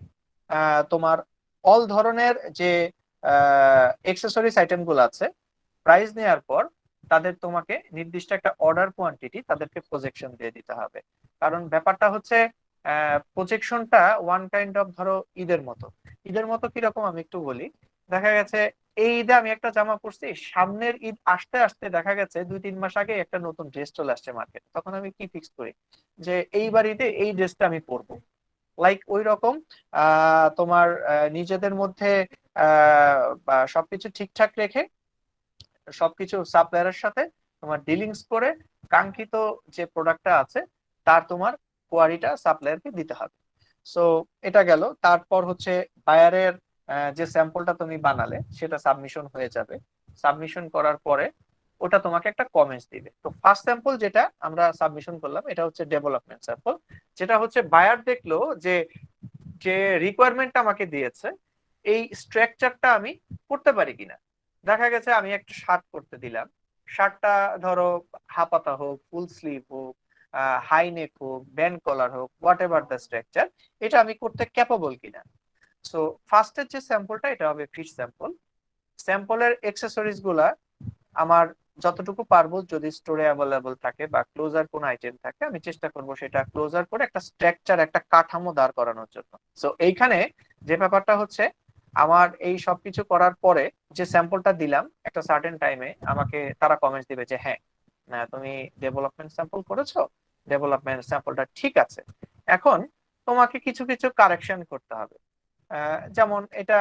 Speaker 2: তোমার অল ধরনের যে এক্সেসরিজ আইটেম গুলো আছে প্রাইস নেওয়ার পর তাদের তোমাকে নির্দিষ্ট একটা অর্ডার কোয়ান্টিটি তাদেরকে প্রজেকশন দিয়ে দিতে হবে। কারণ ব্যাপারটা হচ্ছে প্রজেকশনটা ওয়ান কাইন্ড অফ, ধরো ঈদের মতো। ঈদের মতো কিরকম আমি একটু বলি। দেখা গেছে এই ঈদে আমি একটা জামা পরছি, সামনের ঈদ আসতে আসতে দেখা গেছে 2-3 মাস আগে একটা নতুন ড্রেস চলে আসছে মার্কেট, তখন আমি কি ফিক্স করি যে এইবার ঈদে এই ড্রেসটা আমি পরবো। লাইক ওই রকম তোমার নিজেদের মধ্যে সবকিছু ঠিকঠাক রেখে সবকিছু সাপ্লায়ারের সাথে তোমার ডিলিংস করে কাঙ্ক্ষিত যে প্রোডাক্টটা আছে তার তোমার কোয়ালিটা সাপ্লায়ারকে দিতে হবে। সো এটা গেল। তারপর হচ্ছে বায়ারের যে স্যাম্পলটা তুমি বানালে সেটা সাবমিশন হয়ে যাবে। সাবমিশন করার পরে ওটা তোমাকে একটা কমেন্টস দিবে। তো ফার্স্ট স্যাম্পল যেটা আমরা সাবমিশন করলাম এটা হচ্ছে ডেভেলপমেন্ট স্যাম্পল, যেটা হচ্ছে বায়ার দেখলো যে যে রিকোয়ারমেন্টটা আমাকে দিয়েছে এই স্ট্রাকচারটা আমি করতে পারি কিনা। দেখা গেছে আমি একটা শার্ট করতে দিলাম, শার্টটা ধরো হাফাতা হোক, ফুল স্লিভ হোক, হাই নেক হোক, ব্যান্ড কলার হোক, হোয়াট এভার দ্য স্ট্রাকচার, এটা আমি করতে ক্যাপাবল কিনা। সো ফার্স্টের যে স্যাম্পলটা এটা হবে ফিশ স্যাম্পল। স্যাম্পলের এক্সেসরিজ গুলা আমার যতটুকু পারবো যদি স্টোরে অ্যাভেলেবল থাকে বা ক্লোজার কোন আইটেম থাকে আমি চেষ্টা করব সেটা ক্লোজার করে একটা স্ট্রাকচার, একটা কাঠামো দাঁড় করানোর জন্য। সো এইখানে যে ব্যাপারটা হচ্ছে আমার এই সবকিছু করার পরে যে স্যাম্পলটা দিলাম একটা সার্টেন টাইমে আমাকে তারা কমেন্টস দিবে যে হ্যাঁ তুমি ডেভেলপমেন্ট স্যাম্পল করেছো, ডেভেলপমেন্ট স্যাম্পলটা ঠিক আছে, এখন তোমাকে কিছু কিছু কারেকশন করতে হবে। যেমন এটা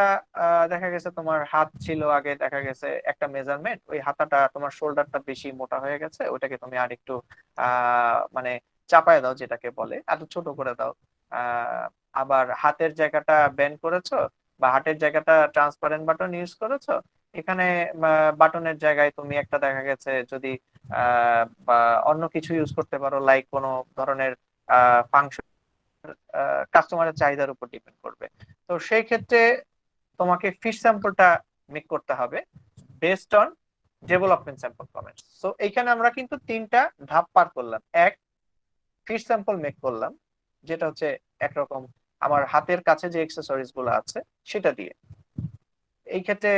Speaker 2: দেখা গেছে তোমার হাত ছিল আগে, দেখা গেছে একটা মেজারমেন্ট, ওই হাতাটা তোমার শোল্ডারটা বেশি মোটা হয়ে গেছে, ওটাকে তুমি আর একটু মানে চাপায় দাও, যেটাকে বলে আর ছোট করে দাও। আবার হাতের জায়গাটা বেন্ড করেছো বা হাতের জায়গাটা ট্রান্সপারেন্ট বাটন ইউজ করেছো, এখানে বাটনের জায়গায় তুমি একটা দেখা গেছে যদি বা অন্য কিছু ইউজ করতে পারো, লাইক কোনো ধরনের ফাংশন কাস্টমারের চাহিদার উপর ডিপেন্ড করবে। তো সেই ক্ষেত্রে তোমাকে ফিশ স্যাম্পলটা মেক করতে হবে based on development sample comments. So এইখানে আমরা কিন্তু 3টা ধাপ পার করলাম। এক, ফিশ স্যাম্পল মেক করলাম, যেটা হচ্ছে একরকম আমার হাতের কাছে যে অ্যাকসেসরিজ গুলো আছে সেটা দিয়ে। এই ক্ষেত্রে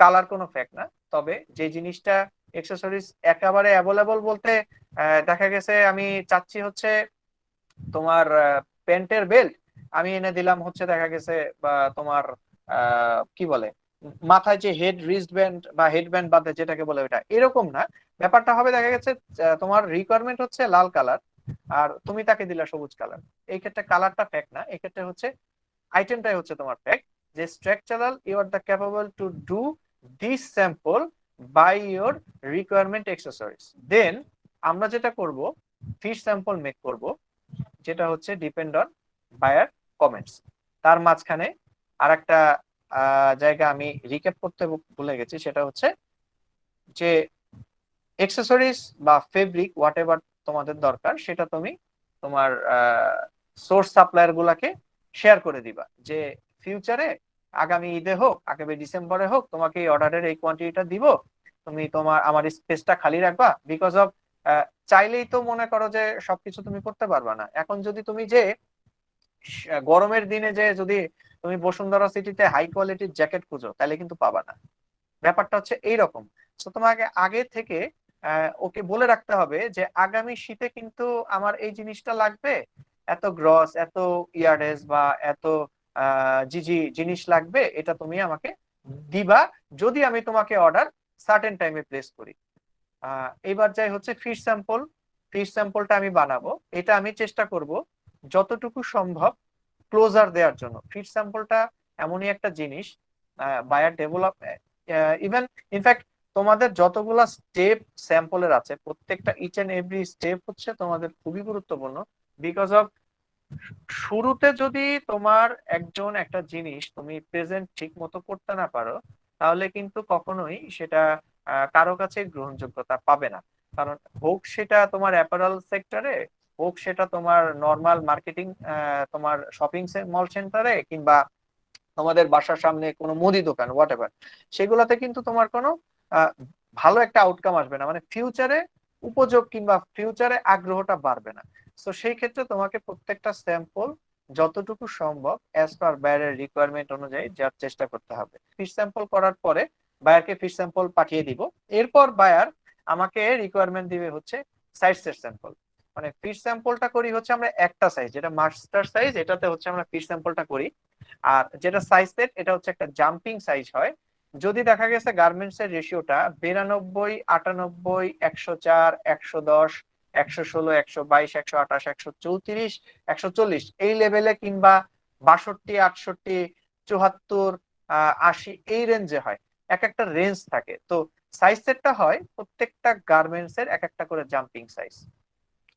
Speaker 2: কালার কোনো ফ্যাক্ট না, তবে যে জিনিসটা অ্যাকসেসরিজ একেবারে অ্যাভেলেবল বলতে দেখা গেছে আমি চাচ্ছি হচ্ছে তোমার প্যান্টের বেল্ট আমি এনে দিলাম হচ্ছে দেখা গেছে বা তোমার কি বলে মাথায় যে হেড রিস্ট ব্যান্ড বা হেড ব্যান্ড বাঁধে যেটাকে বলে, ওটা এরকম না। ব্যাপারটা হবে দেখা গেছে তোমার রিকোয়ারমেন্ট হচ্ছে লাল কালার আর তুমি তাকে দিলা সবুজ কালার। এই ক্ষেত্রে কালারটা ফ্যাক্ট না, এই ক্ষেত্রে হচ্ছে আইটেমটাই হচ্ছে তোমার ফ্যাক্ট, যে structural you are the capable to do this sample by your requirement accessories. Then আমরা যেটা করব ফিশ স্যাম্পল মেক করব, যেটা হচ্ছে ডিপেন্ড অন বায়ার কমেন্টস। তার মাঝখানে আর একটা জায়গা আমি রিক্যাপ করতে ভুলে গেছি, সেটা হচ্ছে যে অ্যাকসেসরিজ বা ফেব্রিক হোয়াট এভার তোমাদের দরকার সেটা তুমি তোমার সোর্স সাপ্লায়ার গুলাকে শেয়ার করে দিবা, যে ফিউচারে আগামী ঈদে হোক আগামী ডিসেম্বরে হোক তোমাকে এই অর্ডারের এই কোয়ান্টিটিটা দিব, তুমি তোমার আমার স্পেসটা খালি রাখবা। বিকজ অফ চাইলেই তো মনে করো যে সবকিছু তুমি করতে পারবা না। এখন যদি তুমি যে গরমের দিনে যে যদি তুমি বসুন্ধরা সিটিতে হাই কোয়ালিটির জ্যাকেট খুঁজো তাহলে কিন্তু পাবা না। ব্যাপারটা হচ্ছে এইরকম। তো তোমাকে আগে থেকে ওকে বলে রাখতে হবে যে আগামী শীতে কিন্তু আমার এই জিনিসটা লাগবে, এত গ্রস, এত ইয়ারডেস বা এত জিজি জিনিস লাগবে, এটা তুমি আমাকে দিবা যদি আমি তোমাকে অর্ডার সার্টেন টাইমে প্লেস করি। এবার যাই হচ্ছে ফিশ স্যাম্পল। ফিশ স্যাম্পলটা আমি বানাবো, এটা আমি চেষ্টা করব যতটুকু সম্ভব ক্লোজার দেওয়ার জন্য। ফিশ স্যাম্পলটা এমনই একটা জিনিস বায়ার ডেভেলপ ইভেন ইনফ্যাক্ট তোমাদের যতগুলা স্টেপ স্যাম্পলের আছে প্রত্যেকটা ইচ এন্ড এভরি স্টেপ হচ্ছে তোমাদের খুবই গুরুত্বপূর্ণ। বিকজ অফ শুরুতে যদি তোমার একটা জিনিস তুমি প্রেজেন্ট ঠিক মতো করতে না পারো, তাহলে কিন্তু কখনোই সেটা কারো কাছে গ্রহণযোগ্যতা পাবে না। কারণ হোক সেটা তোমার অ্যাপারেল সেক্টরে, হোক সেটা তোমার নর্মাল মার্কেটিং, তোমার শপিং মল সেন্টারে, কিংবা তোমাদের বাসার সামনে কোনো মুদি দোকান, হোয়াট এভার, সেগুলোতে কিন্তু তোমার কোনো আহ, ভালো একটা আউটকাম আসবে না, মানে ফিউচারে উপযোগ কিংবা ফিউচারে আগ্রহটা বাড়বে না। তো সেই ক্ষেত্রে তোমাকে প্রত্যেকটা স্যাম্পল যতটুকু সম্ভব অ্যাজ পার বায়ারের রিকোয়ারমেন্ট অনুযায়ী যার চেষ্টা করতে হবে। ফিশ স্যাম্পল করার পরে বায়ারকে ফিশ স্যাম্পল পাঠিয়ে দিব। এরপর বায়ার আমাকে রিকোয়ারমেন্ট দিবে হচ্ছে সাইজের স্যাম্পল। মানে ফিশ স্যাম্পলটা করি হচ্ছে আমরা একটা সাইজ, যেটা মাস্টার সাইজ, এটাতে হচ্ছে আমরা ফিশ স্যাম্পলটা করি। আর যেটা সাইজ সেট, এটা হচ্ছে একটা জাম্পিং সাইজ হয়। যদি দেখা গেছে গার্মেন্টস এর রেশিওটা 92, 98, 104, 110, 116, 122, 128, 134, 140 এই লেভেলে, কিংবা 62, 68, 74, 80 এই রেঞ্জে হয়। এক একটা রেঞ্জ থাকে। তো সাইজ সেটটা হয় প্রত্যেকটা গার্মেন্টস এর এক একটা করে জাম্পিং সাইজ।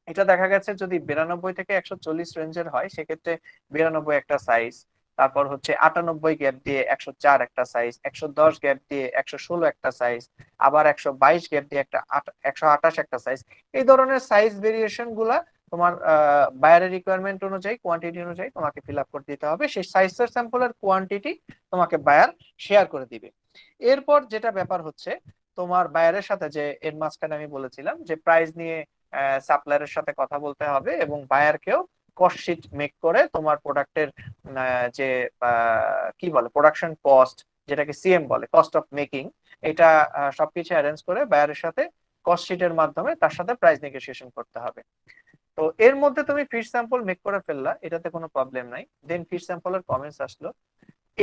Speaker 2: এটা দেখা গেছে যদি 92 থেকে 140 রেঞ্জের হয়, সেক্ষেত্রে 92 একটা সাইজ, তারপর হচ্ছে 98 গ্যাপ দিয়ে 104 একটা সাইজ, 110 গ্যাপ দিয়ে 116 একটা সাইজ, আবার 122 গ্যাপ দিয়ে 128 একটা সাইজ। এই ধরনের সাইজ ভেরিয়েশন গুলা তোমার বায়ারের রিকোয়ারমেন্ট অনুযায়ী, কোয়ান্টিটি অনুযায়ী তোমাকে ফিল আপ করে দিতে হবে। সেই সাইজের স্যাম্পলের কোয়ান্টিটি তোমাকে বায়ার শেয়ার করে দিবে। এরপর যেটা ব্যাপার হচ্ছে, তোমার বায়ারের সাথে যে এর মাঝখানে আমি বলেছিলাম যে প্রাইস নিয়ে সাপ্লায়ারের সাথে কথা বলতে হবে, এবং বায়ারকেও কস্ট শিট মেক করে তোমার প্রোডাক্টের যে কি বলে প্রোডাকশন কস্ট, যেটাকে সিএম বলে, কস্ট অফ মেকিং, এটা সবকিছু অ্যারেঞ্জ করে বায়ারের সাথে কস্ট শিটের মাধ্যমে তার সাথে প্রাইস নেগোসিয়েশন করতে হবে। তো এর মধ্যে তুমি ফিশ স্যাম্পল মেক করে ফেললা, এটাতে কোনো প্রবলেম নাই। দেন ফিশ স্যাম্পলের কমেন্টস আসলো,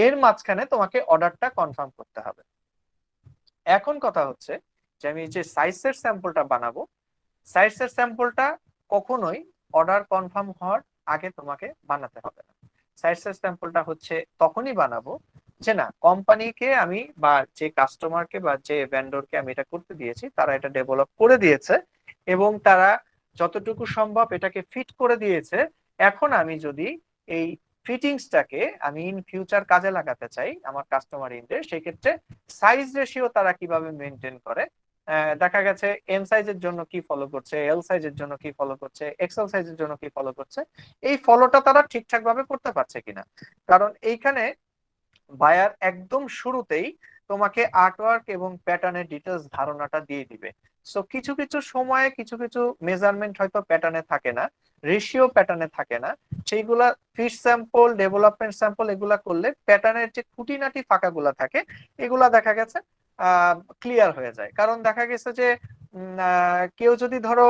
Speaker 2: এর মাঝখানে তোমাকে অর্ডারটা কনফার্ম করতে হবে। এখন কথা হচ্ছে যে আমি যে সাইজের স্যাম্পলটা বানাবো, সাইজের স্যাম্পলটা কখনোই অর্ডার কনফার্ম হওয়ার আগে তোমাকে বানাতে হবে না। সাইজের স্যাম্পলটা হচ্ছে তখনই বানাবো যে না, কোম্পানিকে আমি বা যে কাস্টমারকে বা যে ভেন্ডরকে আমি এটা করতে দিয়েছি, তারা এটা ডেভেলপ করে দিয়েছে এবং তারা যতটুকু সম্ভব এটাকে ফিট করে দিয়েছে। এখন আমি যদি এই ফিটিংসটাকে আমি ইন ফিউচার কাজে লাগাতে চাই আমার কাস্টমার ইন্ডে, সেক্ষেত্রে সাইজ রেশিও তারা কিভাবে মেনটেন করে, দেখা গেছে এম সাইজের জন্য কি ফলো করছে, এল সাইজের জন্য কি ফলো করছে, এক্সেল সাইজের জন্য কি ফলো করছে, এই ফলোটা তারা ঠিকঠাক ভাবে করতে পারছে কিনা। কারণ এইখানে বায়ার একদম শুরুতেই তোমাকে আর্টওয়ার্ক এবং প্যাটার্নের ডিটেলস ধারণাটা দিয়ে দিবে। সো কিছু কিছু সময়ে কিছু কিছু মেজারমেন্ট হয়তো প্যাটার্নে থাকে না, রেশিও প্যাটার্নে থাকে না, সেইগুলা ফিশ স্যাম্পল, ডেভেলপমেন্ট স্যাম্পল এগুলা করলে প্যাটার্নের যে খুঁটিনাটি ফাঁকাগুলা থাকে এগুলা দেখা গেছে ক্লিয়ার হয়ে যায়। কারণ দেখা গেছে যে কেউ যদি ধরো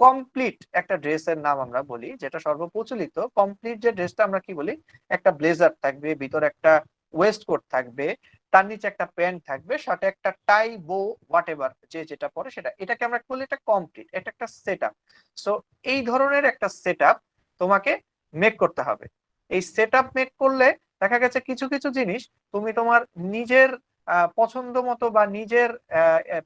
Speaker 2: কমপ্লিট একটা ড্রেসের নাম আমরা বলি, যেটা সর্বপ্রচলিত কমপ্লিট যে ড্রেসটা আমরা কি বলি, একটা ব্লেজার থাকবে, ভিতরে একটা ওয়েস্ট কোট থাকবে, তার নিচে একটা প্যান্ট থাকবে, সাথে একটা টাই বো হোয়াট এভার যে যেটা পরে সেটা, এটাকে আমরা বলি এটা কমপ্লিট, এটা একটা সেট আপ। সো এই ধরনের একটা সেট আপ তোমাকে মেক করতে হবে। এই সেট আপ মেক করলে দেখা গেছে কিছু কিছু জিনিস তুমি তোমার নিজের পছন্দ মতো বা নিজের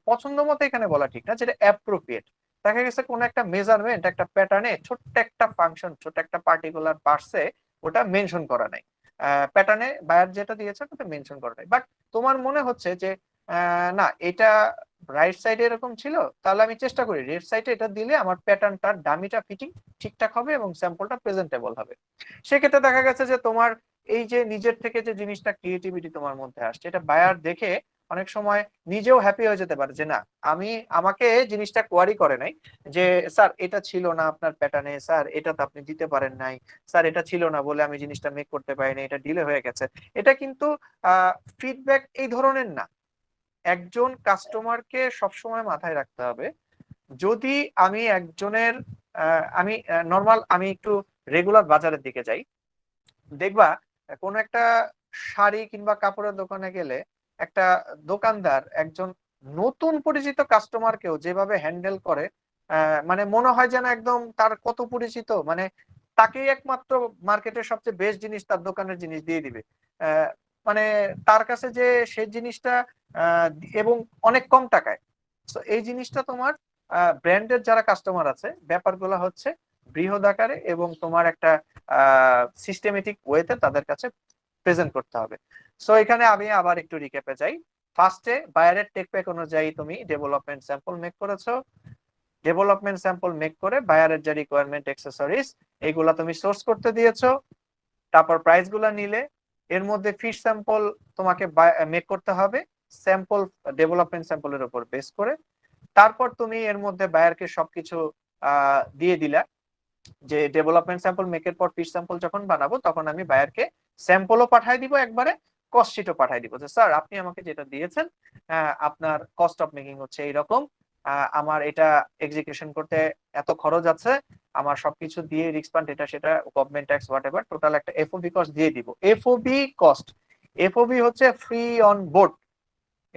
Speaker 2: পছন্দ মতো এখানে বলা ঠিক না, যেটা অ্যাপ্রোপ্রিয়েট। দেখা গেছে কোন একটা মেজারমেন্ট একটা প্যাটার্নে ছোট্ট একটা ফাংশন, ছোট একটা পার্টিকুলার পার্টসে ওটা মেনশন করা নাই, প্যাটার্নে বায়ার যেটা দিয়েছে ওটা মেনশন করা নাই, বাট তোমার মনে হচ্ছে যে না এটা রাইট সাইডে এরকম ছিল, তাহলে আমি চেষ্টা করি লেফট সাইডে এটা দিলে আমার প্যাটার্নটা ডামিটা ফিটিং ঠিকঠাক হবে এবং স্যাম্পলটা প্রেজেন্টেবল হবে। সেক্ষেত্রে দেখা গেছে যে তোমার এই যে নিজের থেকে যে জিনিসটা ক্রিয়েটিভিটি তোমার মধ্যে আসছে, এটা বায়ার দেখে অনেক সময় নিজেও হ্যাপি হয়ে যেতে পারে যে না, আমাকে জিনিসটা কোয়ারি করে নাই যে স্যার এটা ছিল না আপনার প্যাটার্নে, স্যার এটা তো আপনি দিতে পারেন নাই, স্যার এটা ছিল না বলে আমি জিনিসটা মেক করতে পারিনি, এটা ডিলে হয়ে গেছে। এটা কিন্তু ফিডব্যাক এই ধরনের না। একজন কাস্টমারকে সবসময় মাথায় রাখতে হবে, যদি আমি একজনের আমি নর্মাল আমি একটু রেগুলার বাজারের দিকে যাই, দেখবা কোন একটা শাড়ি কিংবা কাপড়ের দোকানে গেলে একটা দোকানদার একজন নতুন পরিচিত কাস্টমারকেও যেভাবে হ্যান্ডেল করে, মানে মনে হয় যেন একদম তার কত পরিচিত, মানে তাকেই একমাত্র মার্কেটের সবচেয়ে বেস্ট জিনিস তার দোকানের জিনিস দিয়ে দিবে। মানে তার কাছে যে সেই জিনিসটা এবং অনেক কম টাকায়। তো এই জিনিসটা তোমার ব্র্যান্ডের যারা কাস্টমার আছে, ব্যাপারগুলো হচ্ছে বৃহৎ আকারে এবং তোমার একটা সিস্টেমেটিক ওয়েতে তাদের কাছে প্রেজেন্ট করতে হবে। সো এখানে আমি আবার একটু রিক্যাপে যাই। ফার্স্টে বায়ারের টেক প্যাক অনুযায়ী তুমি ডেভেলপমেন্ট স্যাম্পল মেক করেছো, ডেভেলপমেন্ট স্যাম্পল মেক করে বায়ারের যে রিকোয়ারমেন্ট অ্যাক্সেসরিজ এইগুলা তুমি সোর্স করতে দিয়েছো, তারপর প্রাইস গুলা নিলে, এর মধ্যে ফিশ স্যাম্পল তোমাকে মেক করতে হবে স্যাম্পল ডেভেলপমেন্ট স্যাম্পলের উপর বেস করে। তারপর তুমি এর মধ্যে বায়ারকে সবকিছু দিয়ে দিলা যে ডেভেলপমেন্ট স্যাম্পল মেকের পর ফিশ স্যাম্পল যখন বানাবো তখন আমি বায়ারকে স্যাম্পলও পাঠাই দিব, একবারে কস্ট শিটও পাঠাই দিব যে স্যার আপনি আমাকে যেটা দিয়েছেন আপনার কস্ট অফ মেকিং হচ্ছে এইরকম, আমার এটা এক্সিকিউশন করতে এত খরচ আছে, আমার সবকিছু দিয়ে রিস্ক ফান্ড এটা সেটা government tax what ever total একটা এফওবি কস্ট দিয়ে দিব। এফওবি কস্ট, এফওবি হচ্ছে ফ্রি অন বোর্ড,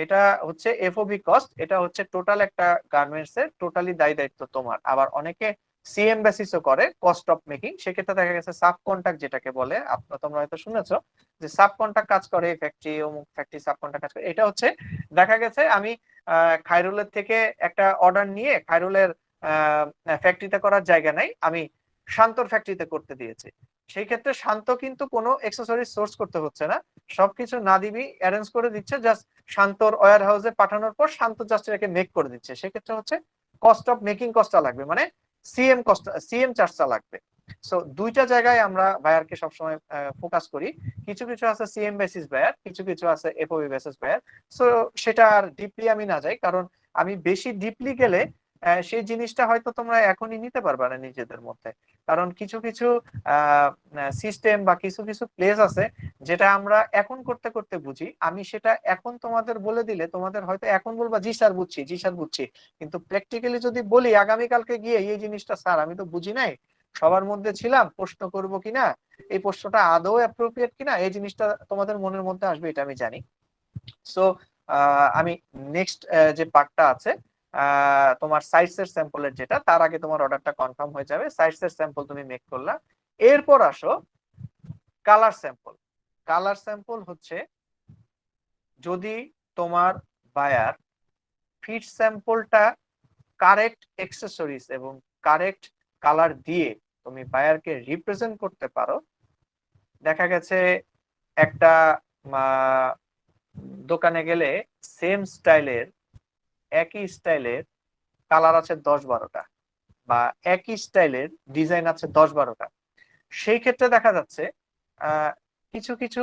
Speaker 2: এটা হচ্ছে এফওবি কস্ট, এটা হচ্ছে টোটাল একটা গার্মেন্টস এর টোটালি দায় দায়িত্ব তোমার। আবার অনেকে সিএম বেসিসও করে কস্ট অফ মেকিং, সেক্ষেত্রে দেখা গেছে সাব কন্ট্রাক্ট যেটাকে বলে, তোমরা হয়তো শুনেছো যে সাব কন্ট্রাক্ট কাজ করে ফ্যাক্টরি, অমুক ফ্যাক্টরি সাব কন্ট্রাক্ট কাজ করে। এটা হচ্ছে দেখা গেছে আমি খায়রুলের থেকে একটা অর্ডার নিয়ে খায়রুলের ফ্যাক্টরিতে করার জায়গা নাই, আমি শান্তর ফ্যাক্টরিতে করতে দিয়েছি, সেই ক্ষেত্রে শান্ত কিন্তু কোনো অ্যাকসেসরিজ সোর্স করতে হচ্ছে না, সবকিছু নাদিবি অ্যারেঞ্জ করে দিচ্ছে, জাস্ট শান্তর ওয়্যার হাউসে পাঠানোর পর শান্ত জাস্ট এটাকে মেক করে দিচ্ছে। সেক্ষেত্রে হচ্ছে কস্ট অফ মেকিং কস্টটা লাগবে, মানে সিএম কস্ট, সিএম চার্জটা লাগবে। সো দুইটা জায়গায় আমরা বায়ারকে সবসময় ফোকাস করি, কিছু কিছু আছে সিএম বেসিস বায়ার, কিছু কিছু আছে এফওবি বেসিস বায়ার। সো সেটা আর ডিপলি আমি না যাই, কারণ আমি বেশি ডিপলি গেলে সেই জিনিসটা হয়তো তোমরা এখনই নিতে পারবে না নিজেদের মধ্যে, কারণ কিছু কিছু সিস্টেম বা কিছু কিছু প্লেস আছে যেটা আমরা এখন করতে করতে বুঝি, আমি সেটা এখন তোমাদের বলে দিলে তোমাদের হয়তো এখন বলবা জি স্যার বুঝছি, জি স্যার বুঝছি, কিন্তু প্র্যাকটিক্যালি যদি বলি আগামীকালকে গিয়ে এই জিনিসটা স্যার আমি তো বুঝি নাই, সবার মধ্যে ছিলাম, প্রশ্ন করব কিনা, এই প্রশ্নটা আদৌ অ্যাপ্রোপ্রিয়েট কিনা, এই জিনিসটা তোমাদের মনের মধ্যে আসবে, এটা আমি জানি। সো আমি নেক্সট যে পার্টটা আছে তোমার সাইটস এর স্যাম্পলের যেটা, তার আগে তোমার অর্ডারটা কনফার্ম হয়ে যাবে, সাইটস এর স্যাম্পল তুমি মেক করলা। এরপর আসো কালার স্যাম্পল। কালার স্যাম্পল হচ্ছে যদি তোমার বায়ার ফিট স্যাম্পলটা কারেক্ট অ্যাকসেসরিজ এবং কারেক্ট কালার দিয়ে তুমি বায়ারকে রিপ্রেজেন্ট করতে পারো, দেখা গেছে একটা দোকানে গেলে সেম স্টাইলের একই স্টাইলের কালার আছে 10-12টা বা একই স্টাইলের ডিজাইন আছে 10-12টা, সেই ক্ষেত্রে দেখা যাচ্ছে কিছু কিছু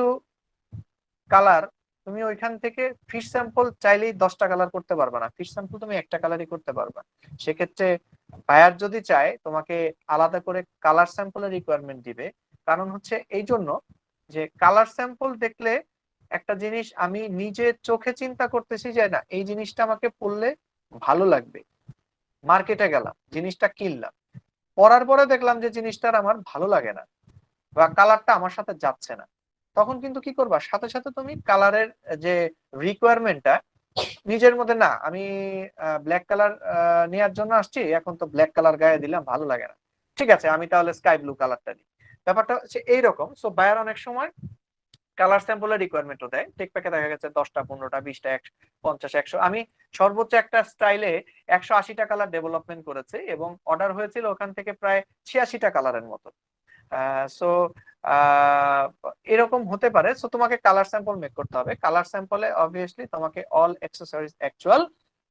Speaker 2: কালার তুমি ওইখান থেকে ফিশ স্যাম্পল চাইলেই 10টা কালার করতে পারবে না, ফিশ স্যাম্পল তুমি একটা কালারই করতে পারবে। সেক্ষেত্রে বায়ার যদি চায় তোমাকে আলাদা করে কালার স্যাম্পলের রিকোয়ারমেন্ট দিবে, কারণ হচ্ছে এই জন্য যে কালার স্যাম্পল দেখলে একটা জিনিস আমি নিজে চোখে চিন্তা করতেছি যে না এই জিনিসটা আমাকে পড়লে ভালো লাগবে, মার্কেটে গেলাম জিনিসটা কিনলাম, পরার পরে দেখলাম যে জিনিসটার আমার ভালো লাগে না বা কালারটা আমার সাথে যাচ্ছে না, তখন কিন্তু কি করবা সাথে সাথে তুমি কালারের যে রিকোয়ারমেন্টটা নিজের মধ্যে, না আমি ব্ল্যাক কালার নেওয়ার জন্য আসছি, এখন তো ব্ল্যাক কালার গায়ে দিলাম ভালো লাগে না, ঠিক আছে আমি তাহলে স্কাই ব্লু কালারটা নিই, ব্যাপারটা হচ্ছে এইরকম। সো বায়ার অনেক সময় কালার স্যাম্পলের রিকোয়ারমেন্টও দেয়, টেক প্যাকে দেখা গেছে 10টা 15টা 20টা 50 100, আমি সর্বোচ্চ একটা স্টাইলে 180টা কালার ডেভেলপমেন্ট করেছে এবং অর্ডার হয়েছিল ওখান থেকে প্রায় 86টা কালারের মতো। সো এরকম হতে পারে। সো তোমাকে কালার স্যাম্পল মেক করতে হবে, কালার স্যাম্পলে অবভিয়াসলি তোমাকে অল অ্যাকসেসরিজ অ্যাকচুয়াল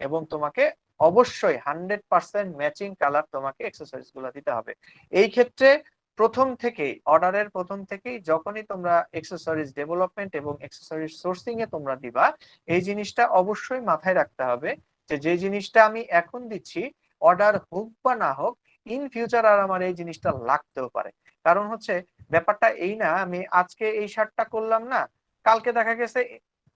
Speaker 2: এবং তোমাকে অবশ্যই 100% ম্যাচিং কালার তোমাকে অ্যাকসেসরিজ গুলো দিতে হবে। এই ক্ষেত্রে প্রথম থেকেই অর্ডারের প্রথম থেকেই যখনই তোমরা অ্যাকসেসরিজ ডেভেলপমেন্ট এবং অ্যাকসেসরিজ সোর্সিং এ তোমরা দিবা, এই জিনিসটা অবশ্যই মাথায় রাখতে হবে যে জিনিসটা আমি এখন দিচ্ছি অর্ডার হোক বা না হোক ইন ফিউচার আর আমার এই জিনিসটা লাগতেও পারে। কারণ হচ্ছে ব্যাপারটা এই না আমি আজকে এই শার্টটা করলাম না, কালকে দেখা গেছে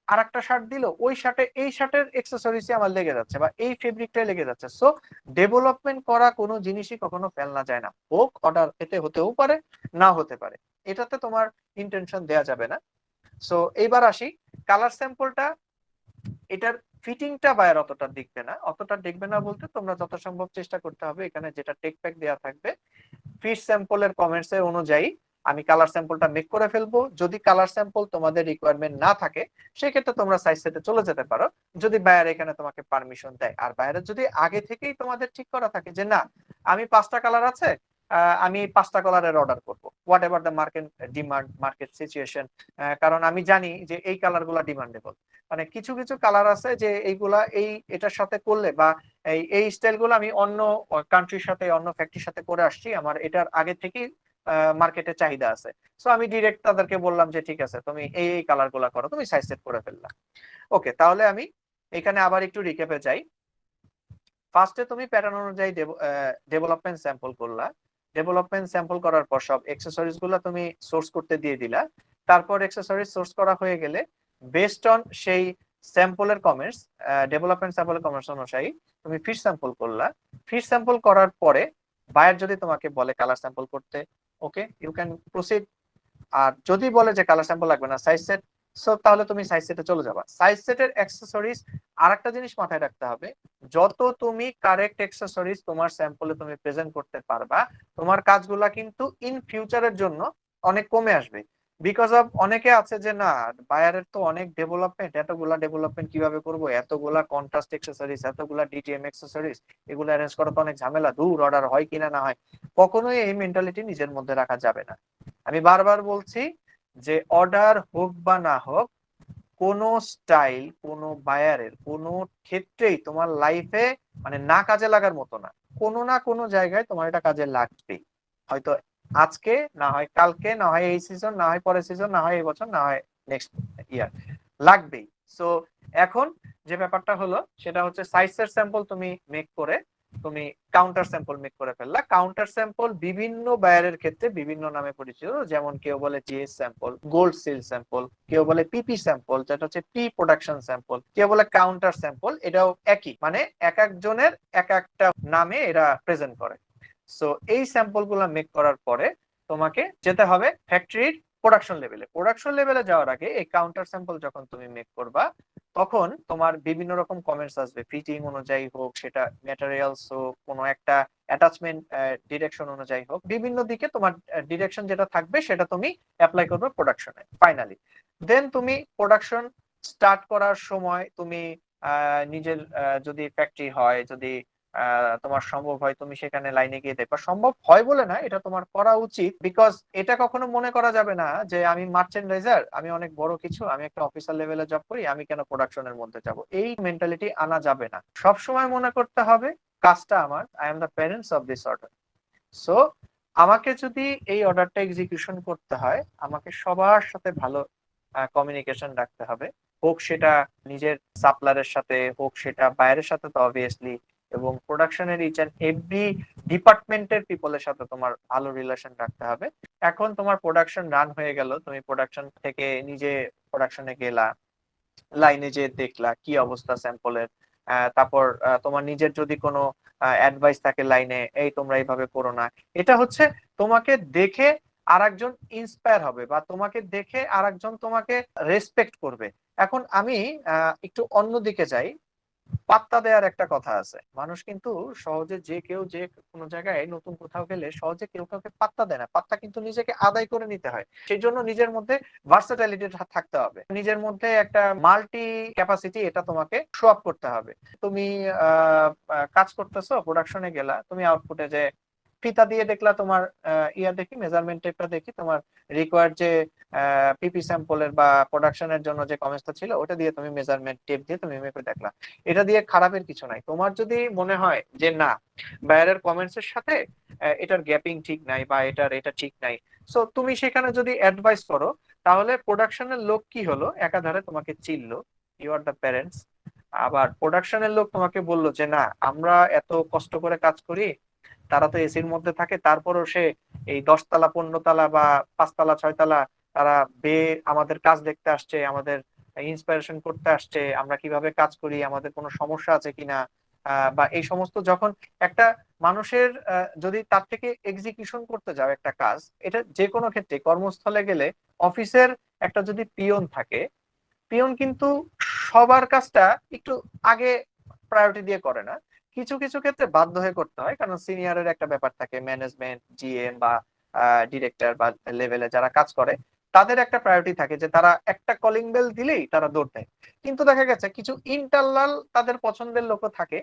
Speaker 2: আর একটা শার্ট দিল, ওই শার্টে এই শার্টের অ্যাকসেসরিজ আমার লেগে যাচ্ছে বা এই ফেব্রিকটাই লেগে যাচ্ছে। সো ডেভেলপমেন্ট করা কোনো জিনিসই কখনো ফেলনা যায় না, হোক অর্ডার এতে হতেও পারে না হতে পারে, এটাতে তোমার ইন্টেনশন দেয়া যাবে না। সো এইবার আসি কালার স্যাম্পলটা, এটার ফিটিংটা বায়ার অতটা দেখবে না বলতে তোমরা যত সম্ভব চেষ্টা করতে হবে এখানে যেটা টেক প্যাক দেওয়া থাকবে ফিশ স্যাম্পলের কমেন্টস এর অনুযায়ী আমি কালার স্যাম্পলটা মেক করে ফেলবো। যদি কালার স্যাম্পল তোমাদের রিকোয়ারমেন্ট না থাকে সেক্ষেত্রে তোমরা সাইজ সেটে চলে যেতে পারো, যদি বায়ার এখানে তোমাকে পারমিশন দেয়। আর বায়ারের যদি আগে থেকেই তোমাদের ঠিক করা থাকে যে না আমি 5টা কালার আছে আমি 5টা কালারের অর্ডার করবো, what ever the market demand, market situation. কারণ আমি জানি যে এই কালার গুলা ডিমান্ডেবল। মানে কিছু কিছু কালার আছে যে এইগুলা এটার সাথে করলে, বা এই স্টাইল গুলো আমি অন্য কান্ট্রির সাথে, অন্য ফ্যাক্টরির সাথে করে আসছি, আমার এটার আগে থেকেই মার্কেটে চাহিদা আছে। সো আমি ডিরেক্ট তাদেরকে বললাম যে ঠিক আছে, তুমি এই কালার গুলা করো, তুমি সাইজ সেট করে ফেললাম। ওকে, তাহলে আমি এখানে আবার একটু রিক্যাপে যাই। ফার্স্টে তুমি প্যাটার্ন অনুযায়ী ডেভেলপমেন্ট স্যাম্পল করলা। ডেভেলপমেন্ট স্যাম্পল করার পর সব অ্যাক্সেসরিজ গুলো তুমি সোর্স করতে দিয়ে দিলা। তারপর অ্যাক্সেসরিজ সোর্স করা হয়ে গেলে বেসড অন সেই স্যাম্পলের কমেন্টস, ডেভেলপমেন্ট স্যাম্পলের কমেন্টস অনুযায়ী তুমি ফিট স্যাম্পল করলা। ফিট স্যাম্পল করার পরে বায়ার যদি তোমাকে বলে কালার স্যাম্পল করতে, ওকে, ইউ ক্যান প্রসিড। আর যদি বলে যে কালার স্যাম্পল লাগবে না, সাইজ সেট, সো তাহলে তুমি সাইজ সেটে চলে যাবা। সাইজ সেটের অ্যাক্সেসরিজ আরেকটা জিনিস মাথায় রাখতে হবে, যত তুমি কারেক্ট অ্যাক্সেসরিজ তোমার স্যাম্পলে তুমি প্রেজেন্ট করতে পারবা, তোমার কাজগুলা কিন্তু ইন ফিউচারের জন্য অনেক কমে আসবে। বিকজ অফ অনেকে আছে যে না, বায়ারের তো অনেক ডেভেলপমেন্ট, এতগুলা ডেভেলপমেন্ট কিভাবে করব, এতগুলা কন্ট্রাস্ট অ্যাক্সেসরিজ, এতগুলা ডিটিএম অ্যাক্সেসরিজ, এগুলো অ্যারেঞ্জ করা তো অনেক ঝামেলা, দূর অর্ডার হয় কিনা না হয়। কখনোই এই মেন্টালিটি নিজের মধ্যে রাখা যাবে না। আমি বারবার বলছি যে অর্ডার হোক বা না হোক, কোন স্টাইল কোন বায়ারের কোন ক্ষেত্রেই তোমার লাইফে মানে না কাজে লাগার মতো না। কোনো না কোনো জায়গায় তোমার এটা কাজে লাগবে, হয়তো আজকে, না হয় কালকে, না হয় এই সিজন, না হয় পরের সিজন, না হয় এই বছর, না হয় নেক্সট ইয়ার, লাগবেই। সো এখন যে ব্যাপারটা হলো সেটা হচ্ছে সাইজের স্যাম্পল তুমি মেক করে তুমি কাউন্টার স্যাম্পল মেক করে ফেললা। কাউন্টার স্যাম্পল বিভিন্ন বায়ারের ক্ষেত্রে বিভিন্ন নামে পরিচিত, যেমন কেউ বলে GS sample, gold seal sample, কেউ বলে পিপি স্যাম্পল যেটা হচ্ছে প্রি প্রোডাকশন স্যাম্পল, কেউ বলে কাউন্টার স্যাম্পল। এটাও একই, মানে এক একজনের এক একটা নামে এরা প্রেজেন্ট করে। সো এই স্যাম্পল গুলা মেক করার পরে তোমাকে যেতে হবে ফ্যাক্টরির প্রোডাকশন লেভেলে। প্রোডাকশন লেভেলে যাওয়ার আগে এই কাউন্টার স্যাম্পল যখন তুমি মেক করবা, তখন তোমার বিভিন্ন রকম কমেন্টস আসবে, ফিটিং অনুযায়ী হোক, সেটা ম্যাটেরিয়ালস হোক, কোনো একটা অ্যাটাচমেন্ট ডিরেকশন অনুযায়ী হোক, বিভিন্ন দিকে তোমার ডিরেকশন যেটা থাকবে সেটা তুমি অ্যাপ্লাই করবে প্রোডাকশনে। ফাইনালি দেন তুমি প্রোডাকশন স্টার্ট করার সময় তুমি নিজের যদি ফ্যাক্টরি হয়, যদি তোমার সম্ভব হয়, তুমি সেখানে লাইনে গিয়ে দেখবা। সম্ভব হয় বলে না, এটা তোমার করা উচিত। বিকজ এটা কখনো মনে করা যাবে না যে আমি মার্চেন্ডাইজার, আমি অনেক বড় কিছু, আমি একটা অফিসার লেভেলে জব করি, আমি কেন প্রোডাকশনের মধ্যে যাব, এই মেন্টালিটি আনা যাবে না। সব সময় মনে করতে হবে কাজটা আমার, I am the parents of this order. So আমাকে যদি এই অর্ডারটা এক্সিকিউশন করতে হয়, আমাকে সবার সাথে ভালো কমিউনিকেশন রাখতে হবে, হোক সেটা নিজের সাপ্লায়ারের সাথে, হোক সেটা বাইরের সাথে, তো অবভিয়াসলি, এবং প্রোডাকশনের ইচ এন্ড এভরি ডিপার্টমেন্টের পিপলের সাথে তোমার ভালো রিলেশন রাখতে হবে। এখন তোমার প্রোডাকশন রান হয়ে গেল, তুমি প্রোডাকশন থেকে নিজে প্রোডাকশনে গেলা, লাইনে যে দেখলা কি অবস্থা স্যাম্পলের, তারপর তোমার নিজের যদি কোনো অ্যাডভাইস থাকে লাইনে, এই তোমরা এইভাবে করো না, এটা হচ্ছে তোমাকে দেখে আরেকজন ইন্সপায়ার হবে, বা তোমাকে দেখে আরেকজন তোমাকে রেসপেক্ট করবে। এখন আমি একটু অন্যদিকে যাই। পাত্তা দেওয়ার একটা কথা আছে, মানুষ কিন্তু সহজে, যে কেউ যে কোনো জায়গায় নতুন কোথাও গেলে সহজে কেউ কাউকে পাত্তা দেয় না। পাত্তা কিন্তু নিজেকে আদায় করে নিতে হয়। সেই জন্য নিজের মধ্যে ভার্সেটাইলিটি থাকতে হবে, নিজের মধ্যে একটা মাল্টি ক্যাপাসিটি, এটা তোমাকে শো আপ করতে হবে। তুমি কাজ করতেছো, প্রোডাকশনে গেলা, তুমি আউটপুটে যে ফিতা দিয়ে দেখলা, তোমার ইয়া দেখি, মেজারমেন্ট টেপটা দেখি, তোমার রিকোয়ার্ড যে পিপি স্যাম্পলের বা প্রোডাকশনের জন্য যে কমেন্টসটা ছিল, ওটা দিয়ে তুমি মেজারমেন্ট টেপ দিয়ে তুমি মেপে দেখলা। এটা দিয়ে খারাপের কিছু নাই। তোমার যদি মনে হয় যে না, বাইরের কমেন্টস এর সাথে এটার গ্যাপিং ঠিক নাই, বা এটা ঠিক নাই, সো তুমি সেখানে যদি অ্যাডভাইস করো, তাহলে প্রোডাকশনের লোক কি হলো, একাধারে তোমাকে চিনলো, ইউ আর দ্য প্যারেন্টস। আবার প্রোডাকশনের লোক তোমাকে বললো যে না, আমরা এত কষ্ট করে কাজ করি, তারা তো এসির মধ্যে থাকে, তারপরও সে এই 10 তলা 15 তলা বা 5 তলা 6 তলা তারা আমাদের কাজ দেখতে আসছে, আমাদের ইন্সপিরেশন করতে আসছে, আমরা কিভাবে কাজ করি, আমাদের কোনো সমস্যা আছে কিনা, বা এই সমস্ত যখন একটা মানুষের যদি তার থেকে এক্সিকিউশন করতে যাও একটা কাজ, এটা যে কোনো ক্ষেত্রে, কর্মস্থলে গেলে, অফিসের একটা যদি পিয়ন থাকে, পিয়ন কিন্তু সবার কাজটা একটু আগে প্রায়োরিটি দিয়ে করে না, কিছু কিছু ক্ষেত্রে বাধ্য হয়ে করতে হয়, কারণ সিনিয়রের একটা ব্যাপার থাকে, ম্যানেজমেন্ট, জিএম বা ডিরেক্টর বা লেভেলে যারা কাজ করে, তাদের একটা প্রায়োরিটি থাকে যে তারা একটা কলিং বেল দিলেই তারা দৌড় দেয়। কিন্তু দেখা গেছে কিছু ইন্টারনাল তাদের পছন্দের লোক থাকে,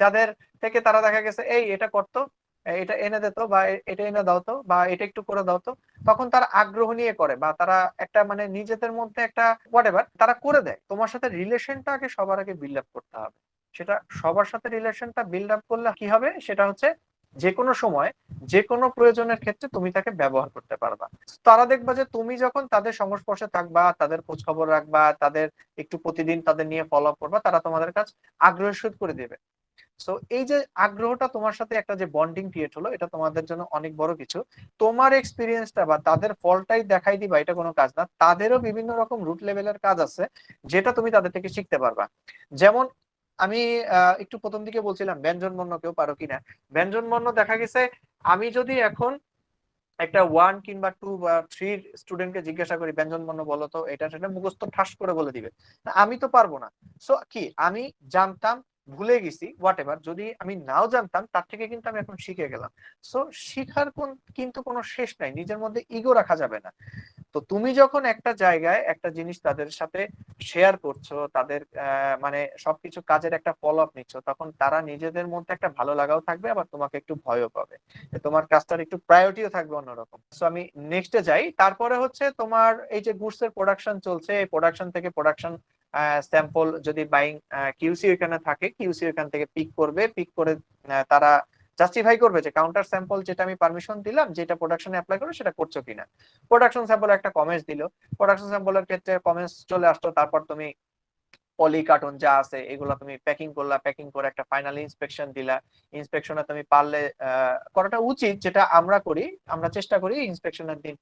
Speaker 2: যাদের থেকে তারা দেখা গেছে এই এটা করতো, এটা এনে দে তো, বা এটা এনে দাও তো, বা এটা একটু করে দাও তো, তখন তারা আগ্রহ নিয়ে করে, বা তারা একটা মানে নিজেদের মধ্যে একটা হোয়াটএভার তারা করে দেয়। তোমার সাথে রিলেশনটা আগে সবার আগে বিল্ড আপ করতে হবে। সেটা সবার সাথে রিলেশনটা বিল্ড আপ করলে কি হবে, সেটা হচ্ছে যে কোনো সময় যে কোনো প্রয়োজনের ক্ষেত্রে তুমি তাকে ব্যবহার করতে পারবা। তারা দেখবা যে তুমি যখন তাদের সংস্পর্শে থাকবা, তাদের খোঁজ খবর রাখবা, তাদের একটু প্রতিদিন তাদের নিয়ে ফলো আপ করবা, তারা তোমাদের কাছে আগ্রহের সহিত করে দেবে। সো এই যে আগ্রহটা তোমার সাথে একটা যে বন্ডিং ক্রিয়েট হলো, এটা তোমাদের জন্য অনেক বড় কিছু। তোমার এক্সপিরিয়েন্সটা বা তাদের ফলটাই দেখাই দিবা এটা কোনো কাজ না, তাদেরও বিভিন্ন রকম রুট লেভেলের কাজ আছে যেটা তুমি তাদের থেকে শিখতে পারবা। যেমন আমি একটু প্রথম দিকে বলছিলাম ব্যঞ্জন বর্ণ কেউ পারো কিনা। ব্যঞ্জন বর্ণ দেখা গেছে আমি যদি এখন একটা 1 কিংবা 2 বা 3 স্টুডেন্টকে জিজ্ঞাসা করি ব্যঞ্জন বর্ণ বলো তো, এটা সেটা মুখস্থ ঠাস করে বলে দিবে, আমি তো পারবো না। সো কি আমি জানতাম, ভুলে গেছি, হোয়াটএভার, যদি আমি নাও জানতাম তার থেকে কিন্তু আমি এখন শিখে গেলাম। সো শিখার কিন্তু কোনো শেষ নাই, নিজের মধ্যে ইগো রাখা যাবে না। তো তুমি যখন একটা জায়গায় একটা জিনিস তাদের সাথে শেয়ার করছো, তাদের মানে সবকিছু কাজের একটা ফলো আপ নিচ্ছ, তখন তারা নিজেদের মধ্যে একটা ভালো লাগাও থাকবে, আবার তোমাকে একটু ভয়ও পাবে, তোমার কাজটার একটু প্রায়োরিটিও থাকবে অন্যরকম। সো আমি নেক্সটে যাই। তারপরে হচ্ছে তোমার এই যে গুডস এর প্রোডাকশন চলছে, এই প্রোডাকশন থেকে প্রোডাকশন স্যাম্পল যদি বাইং কিউসি এখানে থাকে, কিউসি এখান থেকে পিক করবে, পিক করে তারা জাস্টিফাই করবে যে কাউন্টার স্যাম্পল যেটা আমি পারমিশন দিলাম যেটা প্রোডাকশনে অ্যাপ্লাই করবে সেটা করছো কিনা। প্রোডাকশন স্যাম্পল একটা কমেন্টস দিল, প্রোডাকশন স্যাম্পলের ক্ষেত্রে কমেন্টস চলে আসলো, তারপর তুমি পলি কার্টুন যা আছে এগুলো তুমি প্যাকিং করলা, প্যাকিং করে একটা ফাইনাল ইন্সপেকশন দিলা। ইন্সপেকশনে তুমি পারলে করাটা উচিত, যেটা আমরা করি, আমরা চেষ্টা করি ইন্সপেকশনের দিন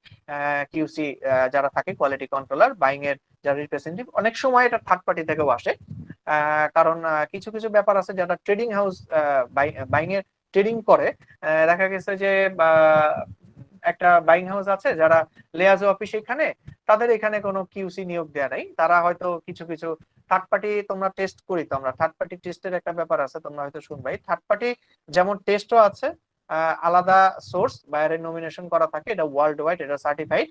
Speaker 2: কিউসি যারা থাকে, কোয়ালিটি কন্ট্রোলার, বাইং এর যারা রিপ্রেজেন্টেটিভ, অনেক সময় এটা থার্ড পার্টি থেকেও আসে, কারণ কিছু কিছু ব্যাপার আছে যারা ট্রেডিং হাউস বাইং এর ট্রেডিং করে, দেখা গেছে যে একটা বাইং হাউস আছে যারা লেয়াজো অফিস এখানে, তাদের এখানে কোনো কিউসি নিয়োগ দেয়া নাই, তারা হয়তো কিছু কিছু থার্ড পার্টি, তোমরা টেস্ট করি তো আমরা, থার্ড পার্টি টেস্টের একটা ব্যাপার আছে, তোমরা হয়তো শুনবাই। থার্ড পার্টি যেমন টেস্টও আছে, আলাদা সোর্স বাইরের নমিনেশন করা থাকে, এটা ওয়ার্ল্ড ওয়াইড, এটা সার্টিফাইড,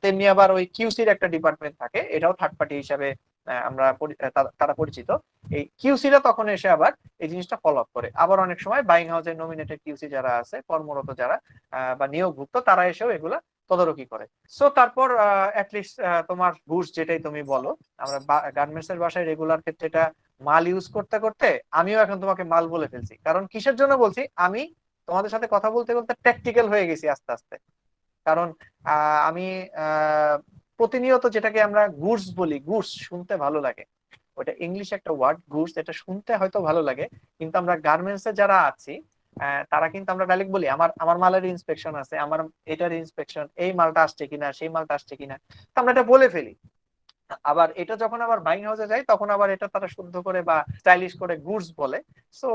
Speaker 2: তেমনি আবার ওই কিউসির একটা ডিপার্টমেন্ট থাকে, এটাও থার্ড পার্টি হিসাবে আমরা তারা পরিচিত। এই কিউসিরা তখন এসে আবার এই জিনিসটা ফলো আপ করে। আবার অনেক সময় বাইং হাউসের নমিনেটেড কিউসি যারা আছে, কর্মরত যারা বা নিয়োগভুক্ত, তারা এসেও এগুলা তদারকি করে। সো তারপর অ্যাটলিস্ট তোমার গুডস যেটাই তুমি বলো, আমরা গার্মেন্টস এর ভাষায় রেগুলার ক্ষেত্রে এটা মাল ইউজ করতে করতে আমিও এখন তোমাকে মাল বলে ফেলছি। কারণ কিসের জন্য বলছি, আমি তোমাদের সাথে কথা বলতে বলতে প্র্যাকটিক্যাল হয়ে গেছি আস্তে আস্তে। কারণ আমি প্রতিনিয়ত যেটাকে আমরা গুডস বলি, গুডস শুনতে ভালো লাগে, ওটা ইংলিশ একটা ওয়ার্ড গুডস, এটা শুনতে হয়তো ভালো লাগে, কিন্তু আমরা গার্মেন্টস এ যারা আছি তারা কিন্তু আমরা ডাইরেক্ট বলি আমার আমার মালের ইন্সপেকশন আছে, আমার এটার ইন্সপেকশন, এই মালটা আসছে কিনা, সেই মালটা আসছে কিনা, তো আমরা এটা বলে ফেলি। আবার এটা যখন আবার বাইং হাউসে যাই তখন আবার এটা তারা শুদ্ধ করে বা স্টাইলিশ করে গুডস বলে। সো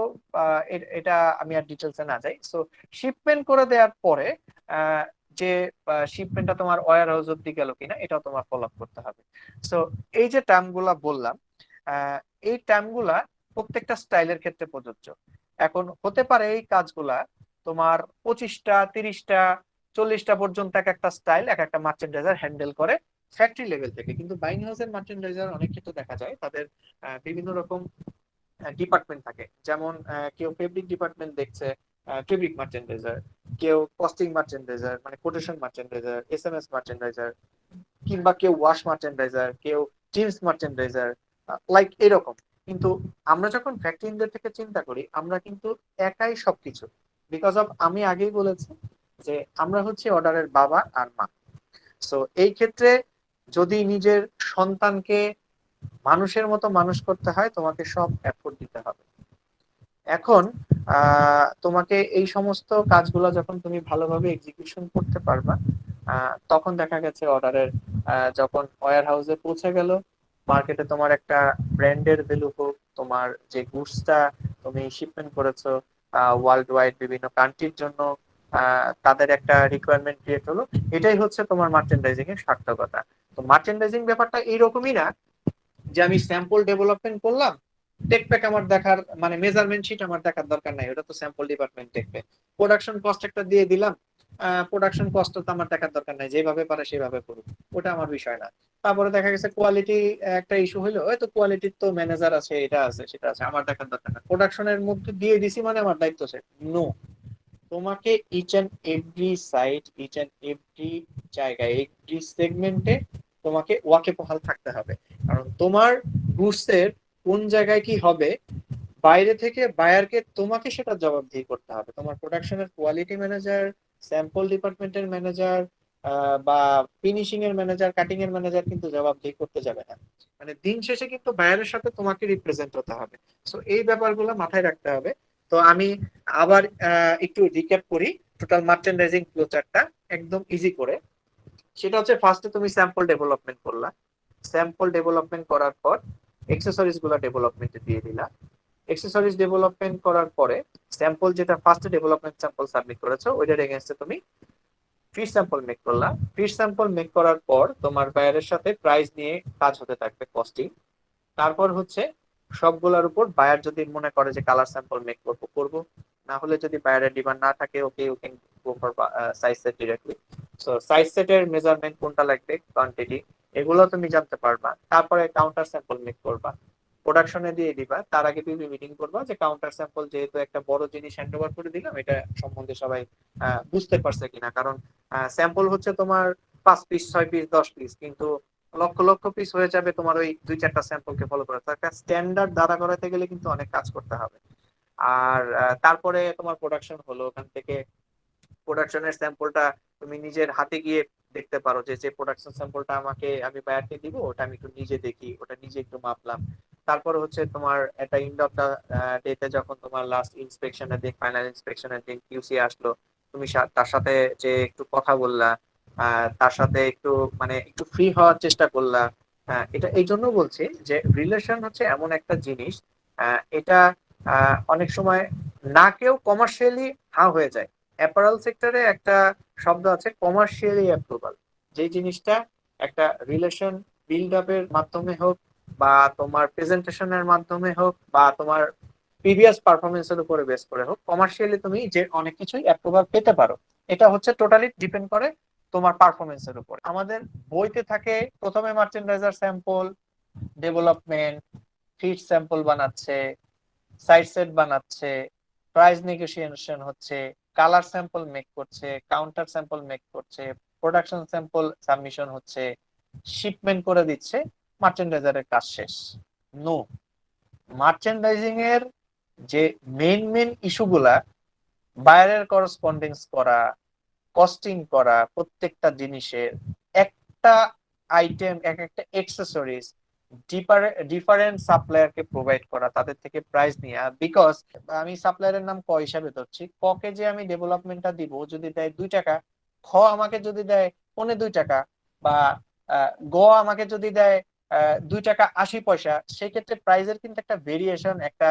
Speaker 2: এটা আমি আর ডিটেলসে না যাই। সো শিপমেন্ট করে দেওয়ার পরে যে শিপমেন্টটা তোমার ওয়্যার হাউস অব্দি গেল কিনা এটাও তোমার ফলো আপ করতে হবে। সো এই যে টার্ম গুলা বললাম, এই টার্ম গুলা প্রত্যেকটা স্টাইলের ক্ষেত্রে প্রযোজ্য। এখন হতে পারে এই কাজগুলা তোমার 25টা 30টা 40টা পর্যন্ত এক একটা স্টাইল এক একটা মার্চেন্ডাইজার হ্যান্ডেল করে ফ্যাক্টরি লেভেল থেকে, কিন্তু বাইং হাউসের মার্চেন্ডাইজার অনেক ক্ষেত্রে দেখা যায় তাদের বিভিন্ন রকম ডিপার্টমেন্ট থাকে। যেমন কেউ ফেব্রিক ডিপার্টমেন্ট দেখছে, ফেব্রিক মার্চেন্ডাইজার, কেউ কস্টিং মার্চেন্ডাইজার মানে কোটেশন মার্চেন্ডাইজার, এসএমএস মার্চেন্ডাইজার, কিংবা কেউ ওয়াশ মার্চেন্ডাইজার, কেউ টিমস মার্চেন্ডাইজার, লাইক এরকম। কিন্তু আমরা যখন ফ্যাক্টরি ইন্ডিয়া থেকে চিন্তা করি, আমরা কিন্তু একাই সবকিছু, বিকজ অফ আমি আগেই বলেছি যে আমরা হচ্ছে অর্ডারের বাবা আর মা। সো এই ক্ষেত্রে যদি নিজের সন্তানকে মানুষের মতো মানুষ করতে হয়, তোমাকে সব এফোর্ট দিতে হবে। এখন তোমাকে এই সমস্ত কাজগুলো যখন তুমি ভালোভাবে এক্সিকিউশন করতে পারবা, তখন দেখা গেছে অর্ডারের যখন ওয়্যার হাউসে পৌঁছে গেল, মার্কেটে তোমার একটা ব্র্যান্ডের ভ্যালু হোক, তোমার যে গুডসটা তুমি শিপমেন্ট করেছো ওয়ার্ল্ড ওয়াইড বিভিন্ন কান্ট্রির জন্য, তাদের একটা রিকোয়ারমেন্ট ক্রিয়েট হলো, এটাই হচ্ছে তোমার মার্চেন্ডাইজিং এর সার্থকতা। তো মার্চেন্ডাইজিং ব্যাপারটা এইরকমই না যে আমি স্যাম্পল ডেভেলপমেন্ট করলাম, টেক প্যাক আমার দেখার মানে মেজারমেন্ট শিট আমার দেখার দরকার নাই, ওটা তো স্যাম্পল ডিপার্টমেন্ট দেখবে। প্রোডাকশন কস্ট একটা দিয়ে দিলাম, প্রোডাকশন কস্ট তো আমার দেখার দরকার নাই, যেভাবে পারে সেভাবে করুক, ওটা আমার বিষয় না। তারপরে দেখা গেছে কোয়ালিটি একটা ইস্যু হইলো, হয়তো কোয়ালিটির তো ম্যানেজার আছে, এটা আছে সেটা আছে, আমার দেখার দরকার না, প্রোডাকশনের মধ্যে দিয়ে দিছি মানে আমার দায়িত্ব সে নো। তোমাকে each and every site, each and every জায়গায়, এভরি সেগমেন্টে তোমাকে ওয়াকেবহাল থাকতে হবে। কারণ তোমার গুডসের কোন জায়গায় কি হবে, বাইরে থেকে বায়ারকে তোমাকে সেটা জবাবদিহি করতে হবে। তোমার প্রোডাকশনের কোয়ালিটি ম্যানেজার, স্যাম্পল ডিপার্টমেন্টের ম্যানেজার বা ফিনিশিং এর ম্যানেজার, কাটিং এর ম্যানেজার কিন্তু জবাবদিহি করতে যাবে না। মানে দিন শেষে কিন্তু বায়ারের সাথে তোমাকে রিপ্রেজেন্ট হতে হবে। সো এই ব্যাপারগুলো মাথায় রাখতে হবে। তো আমি আবার একটু রিক্যাপ করি টোটাল মার্চেন্ডাইজিং ফ্লোচার্টটা একদম ইজি করে। সেটা হচ্ছে ফার্স্টে তুমি স্যাম্পল ডেভেলপমেন্ট করলা, স্যাম্পল ডেভেলপমেন্ট করার পর এক্সেসরিজ গুলা ডেভেলপমেন্টে দিয়ে দিলা। এক্সেসরিজ ডেভেলপমেন্ট করার পরে স্যাম্পল যেটা ফার্স্ট ডেভেলপমেন্ট স্যাম্পল সাবমিট করেছো ওইটার এগেইনস্টে তুমি ফিশ স্যাম্পল মেক করলা। ফিশ স্যাম্পল মেক করার পর তোমার বায়ারের সাথে প্রাইস নিয়ে কাজ হতে থাকবে, কস্টিং। তারপর হচ্ছে সবগুলোর উপর বায়ার যদি মনে করে যে কালার স্যাম্পল মেক করব করব, না হলে যদি বায়ারের ডিমান্ড না থাকে okay you can go for size set directly. So size সেটের মেজারমেন্ট কোনটা লাগবে, কোয়ান্টিটি, এগুলো তুমি জানতে পারবা। তারপরে কাউন্টার স্যাম্পল মেক করবা, প্রোডাকশনে দিয়ে দিবা। তার আগে তুমি মিটিং করবা যে কাউন্টার স্যাম্পল যেহেতু একটা বড় জিনিস হ্যান্ড ওভার করে দিলাম, এটা সম্বন্ধে সবাই বুঝতে পারছে কিনা। কারণ স্যাম্পল হচ্ছে তোমার 5 পিস 6 পিস 10 পিস, কিন্তু লক্ষ লক্ষ পিস হয়ে যাবে তোমার ওই 2-4টা স্যাম্পলকে ফলো করে। তো একটা স্ট্যান্ডার্ড দাঁড়া করাতে গেলে কিন্তু অনেক কাজ করতে হবে। আর তারপরে তোমার প্রোডাকশন হলো, ওখান থেকে প্রোডাকশনের স্যাম্পলটা তুমি নিজের হাতে গিয়ে দেখতে পারো যে যে প্রোডাকশন স্যাম্পলটা আমি বায়ারকে দিব ওটা আমি একটু নিজে দেখি, ওটা নিজে একটু মাপলাম। তারপর হচ্ছে তোমার একটা এন্ড অফ দা ডেতে যখন তোমার লাস্ট ইন্সপেকশনের দিন, ফাইনাল ইন্সপেকশনের দিন কিউসি আসলো, তুমি তার সাথে যে একটু কথা বললা, তার সাথে একটু মানে একটু ফ্রি হওয়ার চেষ্টা করলা। এটা এই জন্য বলছি যে রিলেশন হচ্ছে এমন একটা জিনিস, এটা অনেক সময় না কেউ কমার্শিয়ালি হয়ে যায়। অ্যাপারেল সেক্টরে একটা শব্দ আছে কমার্শিয়ালি অ্যাপ্রুভাল, যে জিনিসটা একটা রিলেশন বিল্ড আপের মাধ্যমে হোক বা তোমার প্রেজেন্টেশনের মাধ্যমে হোক বা তোমার প্রিভিয়াস পারফরমেন্সের উপরে বেস করে হোক, কমার্শিয়ালি তুমি যে অনেক কিছুই অ্যাপ্রুভাল পেতে পারো। এটা হচ্ছে টোটালি ডিপেন্ড করে তোমার পারফরমেন্সের উপর। আমাদের বইতে থাকে প্রথমে merchandiser sample development, fit sample বানাচ্ছে, সাইড সেট বানাচ্ছে, প্রাইস নেগোসিয়েশন হচ্ছে, কালার স্যাম্পল মেক করছে, কাউন্টার স্যাম্পল মেক করছে, প্রোডাকশন স্যাম্পল সাবমিশন হচ্ছে, শিপমেন্ট করে দিচ্ছে, মার্চেন্ডাইজারের কাজ শেষ। নো, মার্চেন্ডাইজিং এর যে মেইন মেইন ইস্যুগুলা, বায়ারের করসপন্ডেন্স করা, কস্টিং করা প্রত্যেকটা জিনিসের, একটা আইটেম এক একটা এক্সেসরিজ ডিফারেন্ট সাপ্লায়ারকে প্রোভাইড করা, তাদের থেকে প্রাইস নিয়ে। বিকজ আমি সাপ্লায়ারের নাম ক হিসাবে ধরছি, ককে যে আমি ডেভেলপমেন্টটা দিব যদি দেয় 2 টাকা, খ আমাকে যদি দেয় 2.25 টাকা, বা গ আমাকে যদি দেয় 2 টাকা 80 পয়সা, সেই ক্ষেত্রে প্রাইসের কিন্তু একটা ভেরিয়েশন, একটা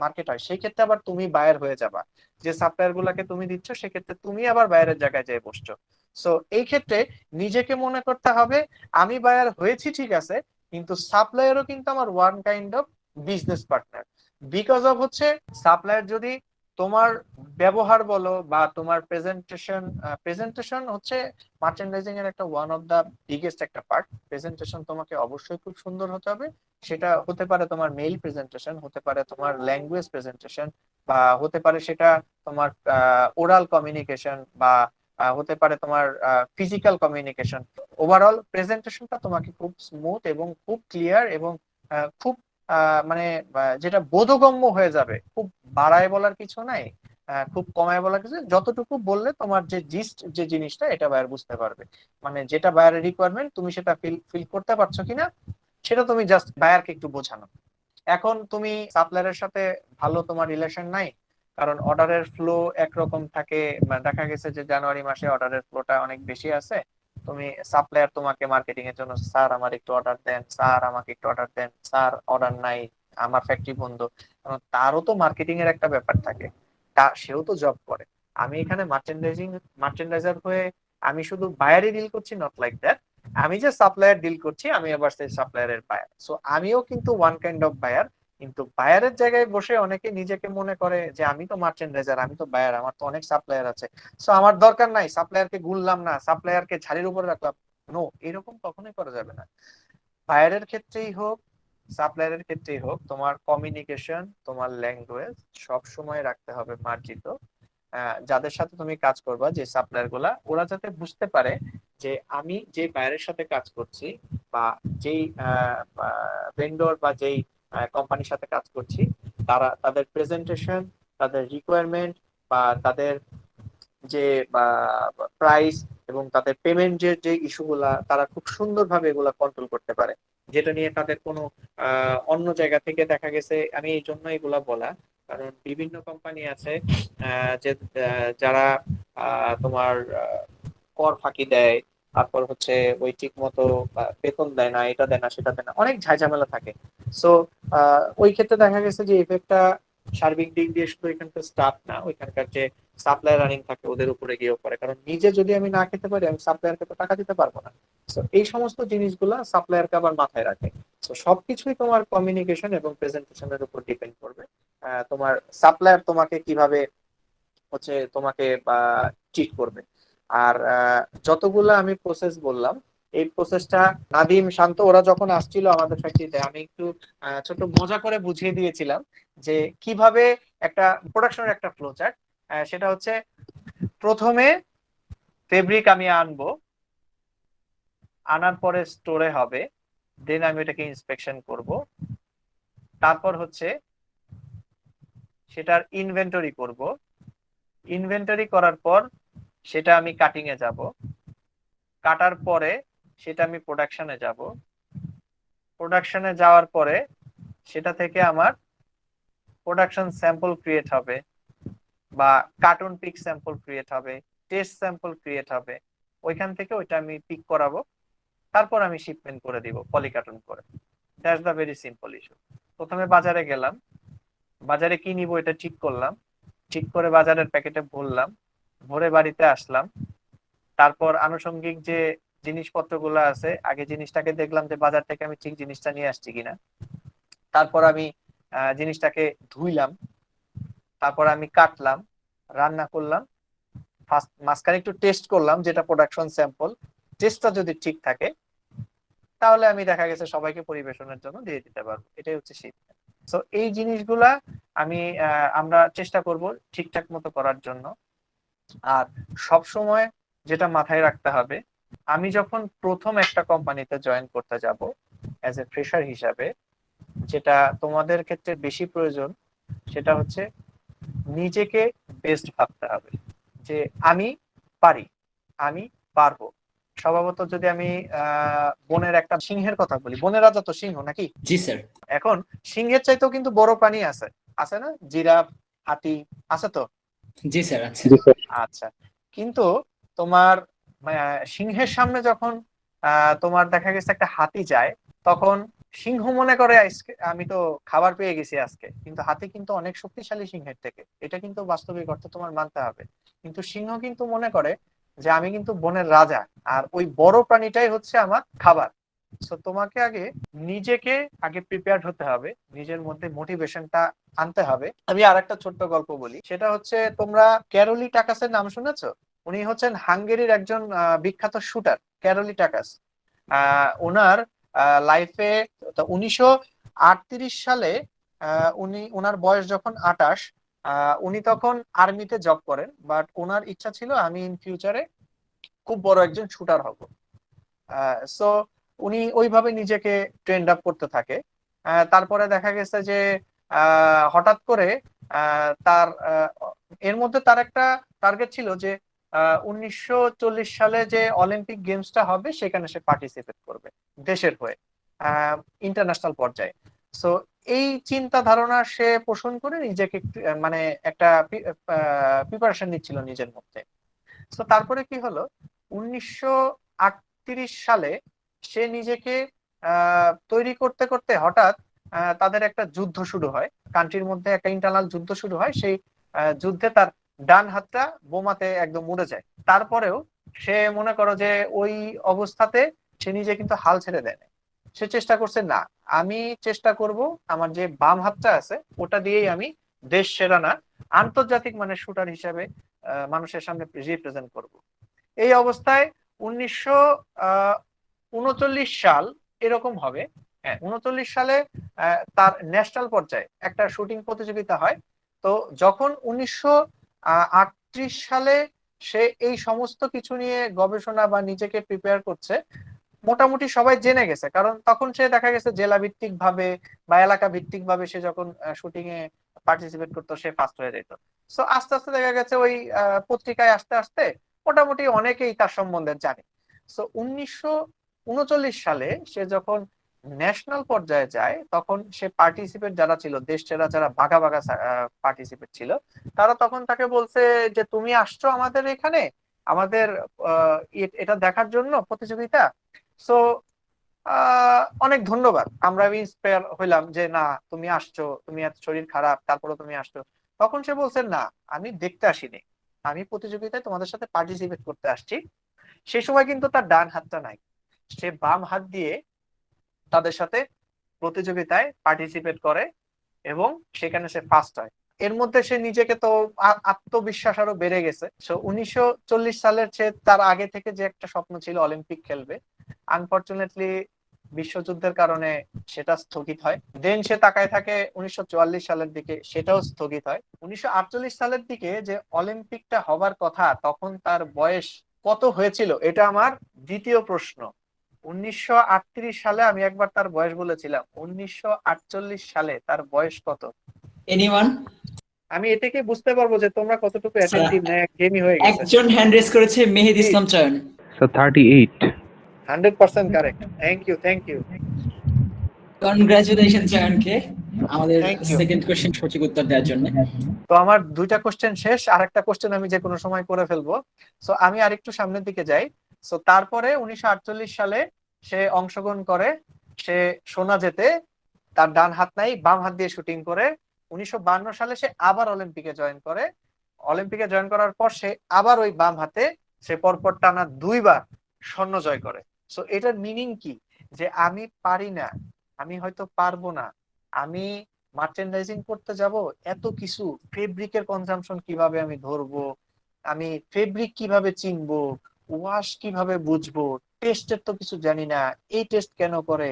Speaker 2: মার্কেট হয়। সেই ক্ষেত্রে আবার তুমি বায়ার হয়ে যাবা, যে সাপ্লায়ার গুলাকে তুমি দিচ্ছ সেক্ষেত্রে তুমি আবার বায়ারের জায়গায় যেয়ে বসছো। সো এই ক্ষেত্রে নিজেকে মনে করতে হবে আমি বায়ার হয়েছি ঠিক আছে, কিন্তু সাপ্লায়ারও কিন্তু আমার one kind of business partner. Because of হচ্ছে সাপ্লায়ার যদি তোমার ব্যবহার বলো বা তোমার প্রেজেন্টেশন, প্রেজেন্টেশন হচ্ছে মার্চেন্ডাইজিং এর একটা ওয়ান অফ দা বিগেস্ট একটা পার্ট। প্রেজেন্টেশন তোমাকে অবশ্যই খুব সুন্দর হতে হবে। সেটা হতে পারে তোমার মেইল প্রেজেন্টেশন, হতে পারে তোমার ল্যাঙ্গুয়েজ প্রেজেন্টেশন, বা হতে পারে সেটা তোমার ওরাল কমিউনিকেশন, বা হতে পারে তোমার ফিজিক্যাল কমিউনিকেশন। ওভারঅল প্রেজেন্টেশনটা তোমাকে খুব স্মুথ এবং খুব ক্লিয়ার এবং খুব মানে যেটা বোধগম্য হয়ে যাবে। খুব বাড়ায় বলার কিছু নাই, খুব কমায় বলার কিছু, যতটুকু বললে তোমার যে জিস্ট যে জিনিসটা এটা বায়ার বুঝতে পারবে। মানে যেটা বায়ারের রিকোয়ারমেন্ট তুমি সেটা ফিল করতে পারছো কিনা সেটা তুমি জাস্ট বায়ারকে একটু বোঝানো। এখন তুমি সাপ্লায়ারের সাথে ভালো তোমার রিলেশন নাই, কারণ অর্ডারের ফ্লো একরকম থাকে। দেখা গেছে যে জানুয়ারি মাসে অর্ডারের ফ্লোটা অনেক বেশি আছে, তুমি সাপ্লায়ার তোমাকে মার্কেটিং এর জন্য, স্যার আমার একটু অর্ডার দেন, স্যার আমাকে একটু অর্ডার দেন, স্যার অর্ডার নাই, আমার ফ্যাক্টরি বন্ধ। কারণ তারও তো মার্কেটিং এর একটা ব্যাপার থাকে, সেও তো জব করে। আমি এখানে মার্চেন্ডাইজার হয়ে আমি শুধু বায়ারই ডিল করছি, নট লাইক দ্যাট। আমি যে সাপ্লায়ার ডিল করছি আমি আবার সেই সাপ্লায়ারের বায়ার। সো আমিও কিন্তু ওয়ান কাইন্ড অফ বায়ার। কিন্তু বায়ারের জায়গায় বসে অনেকে নিজেকে মনে করে যে আমি তো মার্চেন্ডাইজার, আমি তো বায়ার, আমার তো অনেক সাপ্লায়ার আছে, সো আমার দরকার নাই, সাপ্লায়ারকে গুনলাম না, সাপ্লায়ারকে ঝাড়ির উপরে রাখলাম। নো, এরকম কখনোই করা যাবে না। বায়ারের ক্ষেত্রেই হোক, সাপ্লায়ারের ক্ষেত্রেই হোক, তোমার কমিউনিকেশন, তোমার ল্যাঙ্গুয়েজ সব সময় রাখতে হবে মার্জিত। যাদের সাথে তুমি কাজ করবা, যে সাপ্লায়ার গুলা, ওরা যাতে বুঝতে পারে যে আমি যে বায়ারের সাথে কাজ করছি বা যেই ভেন্ডর বা যেই কোম্পানির সাথে কাজ করছি, তারা তাদের প্রেজেন্টেশন, তাদের রিকোয়ারমেন্ট বা তাদের যে প্রাইস এবং তাদের পেমেন্টের যে ইস্যুগুলা, তারা খুব সুন্দরভাবে এগুলা কন্ট্রোল করতে পারে, যেটা নিয়ে তাদের কোনো অন্য জায়গা থেকে দেখা গেছে। আমি এই জন্য এগুলা বলা, কারণ বিভিন্ন কোম্পানি আছে যে যারা তোমার কর ফাঁকি দেয়, তারপর হচ্ছে ওই ঠিক মতো বেতন দেয় না, এটা দেয় না, সেটা দেয় না, অনেক ঝামেলা থাকে। সো ওই ক্ষেত্রে দেখা গেছে যে ইফেক্টটা সার্বিক দিক দিয়ে শুধু এখানকার স্টাফ না, ওইখানকার যে সাপ্লায়ার রানিং থাকে ওদের উপরে গিয়েও পড়ে, কারণ নিজে যদি আমি না খেতে পারি, আমি সাপ্লায়ারকে তো টাকা দিতে পারবো না। তো এই সমস্ত জিনিসগুলা সাপ্লায়ারকে আবার মাথায় রাখে। তো সবকিছুই তোমার কমিউনিকেশন এবং প্রেজেন্টেশনের উপর ডিপেন্ড করবে। তোমার সাপ্লায়ার তোমাকে কিভাবে হচ্ছে তোমাকে ট্রিট করবে। আর যতগুলো আমি প্রসেস বললাম, এই প্রসেসটা নাদিম, শান্ত ওরা যখন আসছিল আমাদের ফ্যাক্টরিতে, আমি একটু ছোট মজা করে বুঝিয়ে দিয়েছিলাম যে কিভাবে একটা প্রোডাকশনের একটা ফ্লো চার্ট। সেটা হচ্ছে, প্রথমে ফেব্রিক আমি আনবো, আনার পরে স্টোরে হবে, দেন আমি এটাকে ইন্সপেকশন করব, তারপর হচ্ছে সেটার ইনভেন্টরি করব, ইনভেন্টরি করার পর সেটা আমি কাটিং এ যাব, কাটার পরে সেটা আমি প্রোডাকশনে যাব, প্রোডাকশনে যাওয়ার পরে সেটা থেকে আমার প্রোডাকশন স্যাম্পল ক্রিয়েট হবে বা কার্টুন পিক স্যাম্পল ক্রিয়েট হবে, টেস্ট স্যাম্পল ক্রিয়েট হবে, ওইখান থেকে ওইটা আমি পিক করাবো, তারপর আমি শিপমেন্ট করে দিব পলিকার্টুন করে। That's the very simple issue. প্রথমে বাজারে গেলাম, বাজারে কি নিব এটা ঠিক করলাম, ঠিক করে বাজারের প্যাকেটে ভরলাম, ভরে বাড়িতে আসলাম, তারপর আনুষঙ্গিক যে জিনিসপত্রগুলো আছে, আগে জিনিসটাকে দেখলাম যে বাজার থেকে আমি ঠিক জিনিসটা নিয়ে আসছি কিনা, তারপর আমি জিনিসটাকে ধুইলাম, তারপর আমি কাটলাম, রান্না করলাম, ফার্স্ট মাঝখানে একটু টেস্ট করলাম, যেটা প্রোডাকশন স্যাম্পল, টেস্টটা যদি ঠিক থাকে তাহলে আমি দেখা গেছে সবাইকে পরিবেশনের জন্য দিয়ে দিতে পারবো। এটাই হচ্ছে শিপমেন্ট। তো এই জিনিসগুলা আমি আমরা চেষ্টা করব ঠিকঠাক মতো করার জন্য। আর সব সময় যেটা মাথায় রাখতে হবে, আমি যখন প্রথম একটা কোম্পানিতে জয়েন করতে যাব অ্যাজ এ ফ্রেশার হিসাবে, যেটা তোমাদের ক্ষেত্রে বেশি প্রয়োজন, সেটা হচ্ছে নিজেকে বেস্ট ভাবতে হবে যে আমি পারি, আমি পারবো। স্বভাবত যদি আমি বনের একটা সিংহের কথা বলি, বনের রাজা তো সিংহ নাকি?
Speaker 1: জি স্যার।
Speaker 2: এখন সিংহের চাইতেও কিন্তু বড় প্রাণী আছে, আছে না? জিরাফ, হাতি আছে তো?
Speaker 1: জি স্যার আছে।
Speaker 2: আচ্ছা, কিন্তু তোমার সিংহের সামনে যখন তোমার দেখা গেছে একটা হাতি যায়, তখন সিংহ মনে করে আমি তো খাবার পেয়ে গেছি আজকে, কিন্তু হাতি কিন্তু অনেক শক্তিশালী সিংহের থেকে, এটা কিন্তু বাস্তবিক অর্থে তোমার মানতে হবে। কিন্তু সিংহ কিন্তু মনে করে যে আমি কিন্তু বনের রাজা, আর ওই বড় প্রাণীটাই হচ্ছে আমার খাবার। তো তোমাকে আগে নিজেকে প্রিপেয়ার্ড হতে হবে, নিজের মধ্যে মোটিভেশনটা আনতে হবে। আমি আর একটা ছোট্ট গল্প বলি, সেটা হচ্ছে, তোমরা ক্যারোলি টাকাসের নাম শুনেছো? উনি হচ্ছেন হাঙ্গেরির একজন বিখ্যাত শুটার, ক্যারোলি টাকাস। ওনার লাইফে 1938 সালে উনি, ওনার বয়স যখন 28, উনি তখন আর্মিতে জব করেন, বাট ওনার ইচ্ছা ছিল আমি ইন ফিউচারে খুব বড় একজন শুটার হব। সো উনি ওইভাবে নিজেকে ট্রেন্ড আপ করতে থাকে। তারপরে দেখা গেছে যে হঠাৎ করে তার এর মধ্যে তার একটা টার্গেট ছিল যে 1940 সালে যে অলিম্পিক গেমসটা হবে সেখানে সে পার্টিসিপেট করবে দেশের হয়ে, ইন্টারন্যাশনাল পর্যায়ে। সো এই চিন্তা ধারণা সে পোষণ করে নিজেকে মানে একটা প্রিপারেশন নিচ্ছিল নিজের মধ্যে। তো তারপরে কি হলো, 1938 সালে সে নিজেকে তৈরি করতে করতে হঠাৎ তাদের একটা যুদ্ধ শুরু হয়, কান্ট্রির মধ্যে একটা ইন্টারনাল যুদ্ধ শুরু হয়। সেই যুদ্ধে তার ডান হাতটা বোমাতে একদম উড়ে যায়। তারপরেও সে মনে করো যে ওই অবস্থাতে সে নিজে কিন্তু হাল ছেড়ে দেয় না। সে চেষ্টা করছে, না আমি চেষ্টা করব আমার যে বাম হাতটা আছে ওটা দিয়েই আমি দেশ সেরা না, আন্তর্জাতিক মানে শুটার হিসেবে মানুষের সামনে রিপ্রেজেন্ট করব। এই অবস্থায় 1939 সাল এরকম হবে, হ্যাঁ 39 সালে তার ন্যাশনাল পর্যায়ে একটা শুটিং প্রতিযোগিতা হয়। তো যখন সালে সে এই সমস্ত কিছু নিয়ে গবেষণা বা নিজেকে প্রিপেয়ার করছে, মোটামুটি সবাই জেনে গেছে, কারণ তখন সে দেখা গেছে জেলা ভিত্তিক ভাবে বা এলাকা ভিত্তিক ভাবে সে যখন শুটিং এ পার্টিসিপেট করতো সে ফার্স্ট হয়ে যেত। সো আস্তে আস্তে দেখা গেছে ওই পত্রিকায় আস্তে আস্তে মোটামুটি অনেকেই তার সম্বন্ধে জানে। সো 1939 সালে সে যখন ন্যাশনাল পর্যায়ে যায়, তখন সে পার্টিসিপেট যারা ছিল, দেশ সেরা যারা বাঘা বাঘা পার্টিসিপেট ছিল, তারা তখন তাকে বলছে যে তুমি আসছো আমাদের এখানে আমাদের এটা দেখার জন্য প্রতিযোগিতা। সো অনেক ধন্যবাদ, আমরা ইন্সপায়ার হইলাম যে না তুমি আসছো, তুমি এত শরীর খারাপ তারপরে তুমি আসছো। তখন সে বলছে না, আমি দেখতে আসিনি, আমি প্রতিযোগিতায় তোমাদের সাথে পার্টিসিপেট করতে আসছি। সেই সময় কিন্তু তার ডান হাতটা নাই, সে বাম হাত দিয়ে তাদের সাথে প্রতিযোগিতায় পার্টিসিপেট করে এবং সেখানে সে ফার্স্ট হয়। এর মধ্যে সে নিজেকে তো আত্মবিশ্বাস আরো বেড়ে গেছে। 1940 সালের সে তার আগে থেকে যে একটা স্বপ্ন ছিল অলিম্পিক খেলবে, আনফরচুনেটলি বিশ্বযুদ্ধের কারণে সেটা স্থগিত হয়। দেন সে তাকায় থাকে 1944 সালের দিকে, সেটাও স্থগিত হয়। 1948 সালের দিকে যে অলিম্পিকটা হবার কথা, তখন তার বয়স কত হয়েছিল এটা আমার দ্বিতীয় প্রশ্ন। 1938 সালে আমি একবার তার বয়স বলেছিলাম, 1948 সালে তার বয়স কত?
Speaker 1: এনিওয়ান?
Speaker 2: আমি এ থেকে বুঝতে পারবো যে তোমরা কতটুকু অ্যাটেন্টিভ না একঘেয়েমি হয়ে গেছে।
Speaker 1: একজন হ্যান্ড রেজ করেছে, মেহেদ ইসলাম চয়ন।
Speaker 5: So 38.
Speaker 2: 100% correct, thank you thank you.
Speaker 1: Congratulation চয়নকে আমাদের
Speaker 2: Thank you.
Speaker 1: সেকেন্ড কোশ্চেন সঠিক উত্তর দেওয়ার জন্য।
Speaker 2: তো আমার দুইটা কোশ্চেন শেষ, আর একটা কোশ্চেন আমি যে কোনো সময় করে ফেলবো। সো আমি আরেকটু সামনের দিকে যাই। সো তারপরে 1948 সালে সে অংশগ্রহণ করে, সে সোনা জেতে, তার ডান হাত নাই, বাম হাত দিয়ে শুটিং করে। 1952 সালে সে আবার অলিম্পিকে জয়েন করে। অলিম্পিকে জয়েন করার পর সে আবার ওই বাম হাতে সে পরপর টানা 2বার স্বর্ণ জয় করে। সো এটার মিনিং কি? যে আমি পারি না, আমি হয়তো পারবো না, আমি মার্চেন্ডাইজিং করতে যাব, এত কিছু ফেব্রিকের কনজাম্পশন কিভাবে আমি ধরবো, আমি ফেব্রিক কিভাবে চিনবো, ওয়াশ কিভাবে বুঝবো, টেস্টের তো কিছু জানি না, এই টেস্ট কেন করে,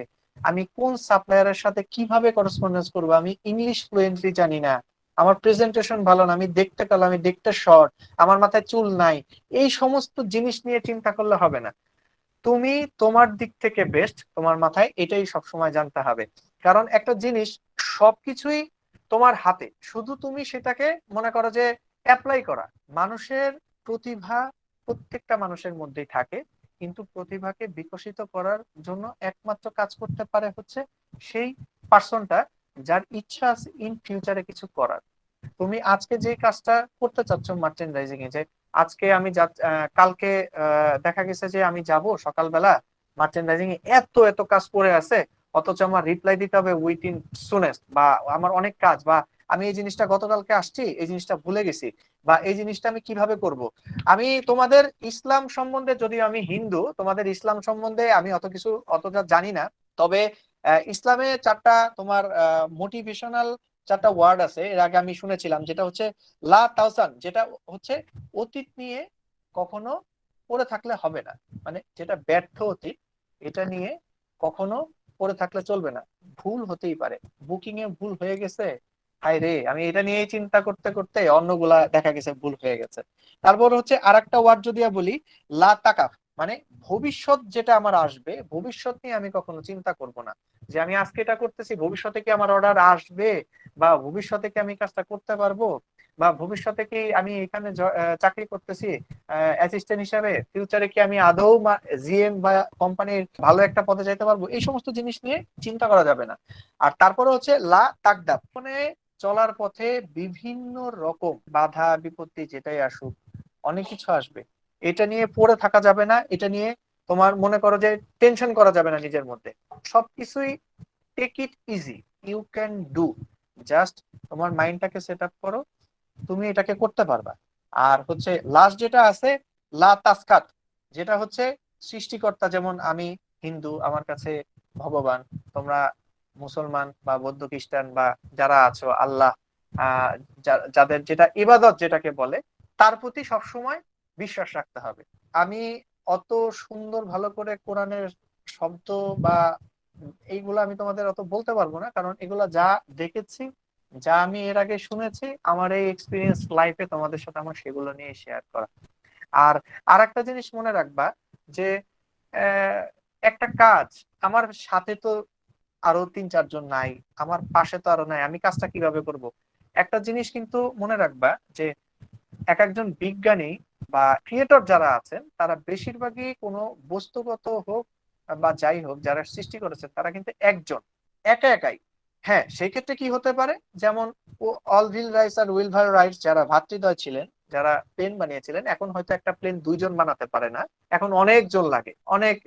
Speaker 2: আমি কোন সাপ্লায়ারের সাথে কিভাবে করসপন্ডেন্স করবো, আমি ইংলিশ ফ্লুয়েন্টলি জানি না, আমার প্রেজেন্টেশন ভালো না, আমি দেখতে কালো, আমি দেখতে শর্ট, আমার মাথায় চুল নাই, এই সমস্ত জিনিস নিয়ে চিন্তা করলে হবে না। তুমি তোমার দিক থেকে বেস্ট, তোমার মাথায় এটাই সবসময় জানতে হবে। কারণ একটা জিনিস সবকিছুই তোমার হাতে, শুধু তুমি সেটাকে মনে করো যে অ্যাপ্লাই করা। মানুষের প্রতিভা প্রত্যেকটা মানুষের মধ্যেই থাকে, কিন্তু প্রতিভাকে বিকশিত করার জন্য একমাত্র কাজ করতে পারে হচ্ছে সেই পার্সনটা যার ইচ্ছা আছে ইন ফিউচারে কিছু করার। তুমি আজকে যে কাজটা করতে চাচ্ছ মার্চেন্ডাইজিং এ, যে আজকে আমি কালকে দেখা গেছে যে আমি যাব সকালবেলা মার্চেন্ডাইজিং এ, এত এত কাজ পড়ে আছে, অথচ আমার রিপ্লাই দিতে হবে উইথিন সুনেস্ট, বা আমার অনেক কাজ, বা আমি এই জিনিসটা গতকালকে আসছি, এই জিনিসটা ভুলে গেছি, বা এই জিনিসটা আমি কিভাবে করব। আমি তোমাদের ইসলাম সম্বন্ধে, যদিও আমি হিন্দু, তোমাদের ইসলাম সম্বন্ধে আমি অত কিছু অতটা জানি না, তবে ইসলামে চারটা তোমার মোটিভেশনাল চারটা ওয়ার্ড আছে, এর আগে আমি শুনেছিলাম, যেটা হচ্ছে লা তাওসান, যেটা হচ্ছে অতীত নিয়ে কখনো পড়ে থাকলে হবে না, মানে যেটা ব্যর্থ অতীত, এটা নিয়ে কখনো পড়ে থাকলে চলবে না। ভুল হতেই পারে, বুকিং এ ভুল হয়ে গেছে, হায় রে, আমি এটা নিয়েই চিন্তা করতে করতে অন্যগুলা দেখা গেছে ভুল হয়ে গেছে। তারপর হচ্ছে আরেকটা ওয়ার্ড যদি বলি, লা তাকাফ, মানে ভবিষ্যৎ যেটা আমার আসবে, ভবিষ্যৎ নিয়ে আমি কখনো চিন্তা করব না, যে আমি আজকে এটা করতেছি, ভবিষ্যতে কি আমার অর্ডার আসবে, বা ভবিষ্যতে কি আমি কাজটা করতে পারবো, বা ভবিষ্যতে কি আমি এখানে চাকরি করতেছি অ্যাসিস্ট্যান্ট হিসাবে, ফিউচারে কি আমি আদৌ জিএম বা কোম্পানির ভালো একটা পদে যাইতে পারবো, এই সমস্ত জিনিস নিয়ে চিন্তা করা যাবে না। আর তারপরে হচ্ছে লা তাকদাব, মানে চলার পথে বিভিন্ন রকম বাধা বিপত্তি যেটাই আসুক, অনেক কিছু আসবে, এটা নিয়ে পড়ে থাকা যাবে না, এটা নিয়ে তোমার মনে করো যে টেনশন করা যাবে না নিজের মধ্যে, সবকিছুই take it easy, you can do, just তোমার মাইন্ডটাকে সেট আপ করো, তুমি এটাকে করতে পারবা। আর হচ্ছে লাস্ট যেটা আছে, লা তাসকাত, যেটা হচ্ছে সৃষ্টিকর্তা, যেমন আমি হিন্দু, আমার কাছে ভগবান, তোমরা মুসলমান বা বৌদ্ধ খ্রিস্টান বা যারা আছো আল্লাহ, যাদের যেটা ইবাদত যেটাকে বলে, তার প্রতি সবসময় বিশ্বাস রাখতে হবে। আমি অত সুন্দর ভালো করে কোরআনের শব্দ বা এইগুলা আমি তোমাদের অত বলতে পারবো না, কারণ এগুলা যা দেখেছি যা আমি এর আগে শুনেছি, আমার এই এক্সপিরিয়েন্স লাইফে তোমাদের সাথে আমার সেগুলো নিয়ে শেয়ার করা। আর আরেকটা জিনিস মনে রাখবা যে আহ, একটা কাজ আমার সাথে তো আরো 3-4 জন নাই, আমার পাশে তো আরো নাই, আমি কাজটা কিভাবে করব? একটা জিনিস কিন্তু মনে রাখবা যে এক একজন বিজ্ঞানী বা ক্রিয়েটর যারা আছেন তারা বেশিরভাগই কোনো বস্তুগত হোক বা যাই হোক যারা সৃষ্টি করেছে তারা কিন্তু একজন, একা একাই। হ্যাঁ, সেই ক্ষেত্রে কি হতে পারে, যেমন ও অলভিল রাইস আর উইলভার রাইস যারা ভ্রাতৃদ্বয় ছিলেন, যারা প্লেন বানিয়েছিলেন, এখন হয়তো একটা প্লেন 2 জন বানাতে পারে না, এখন অনেকজন লাগে, অনেক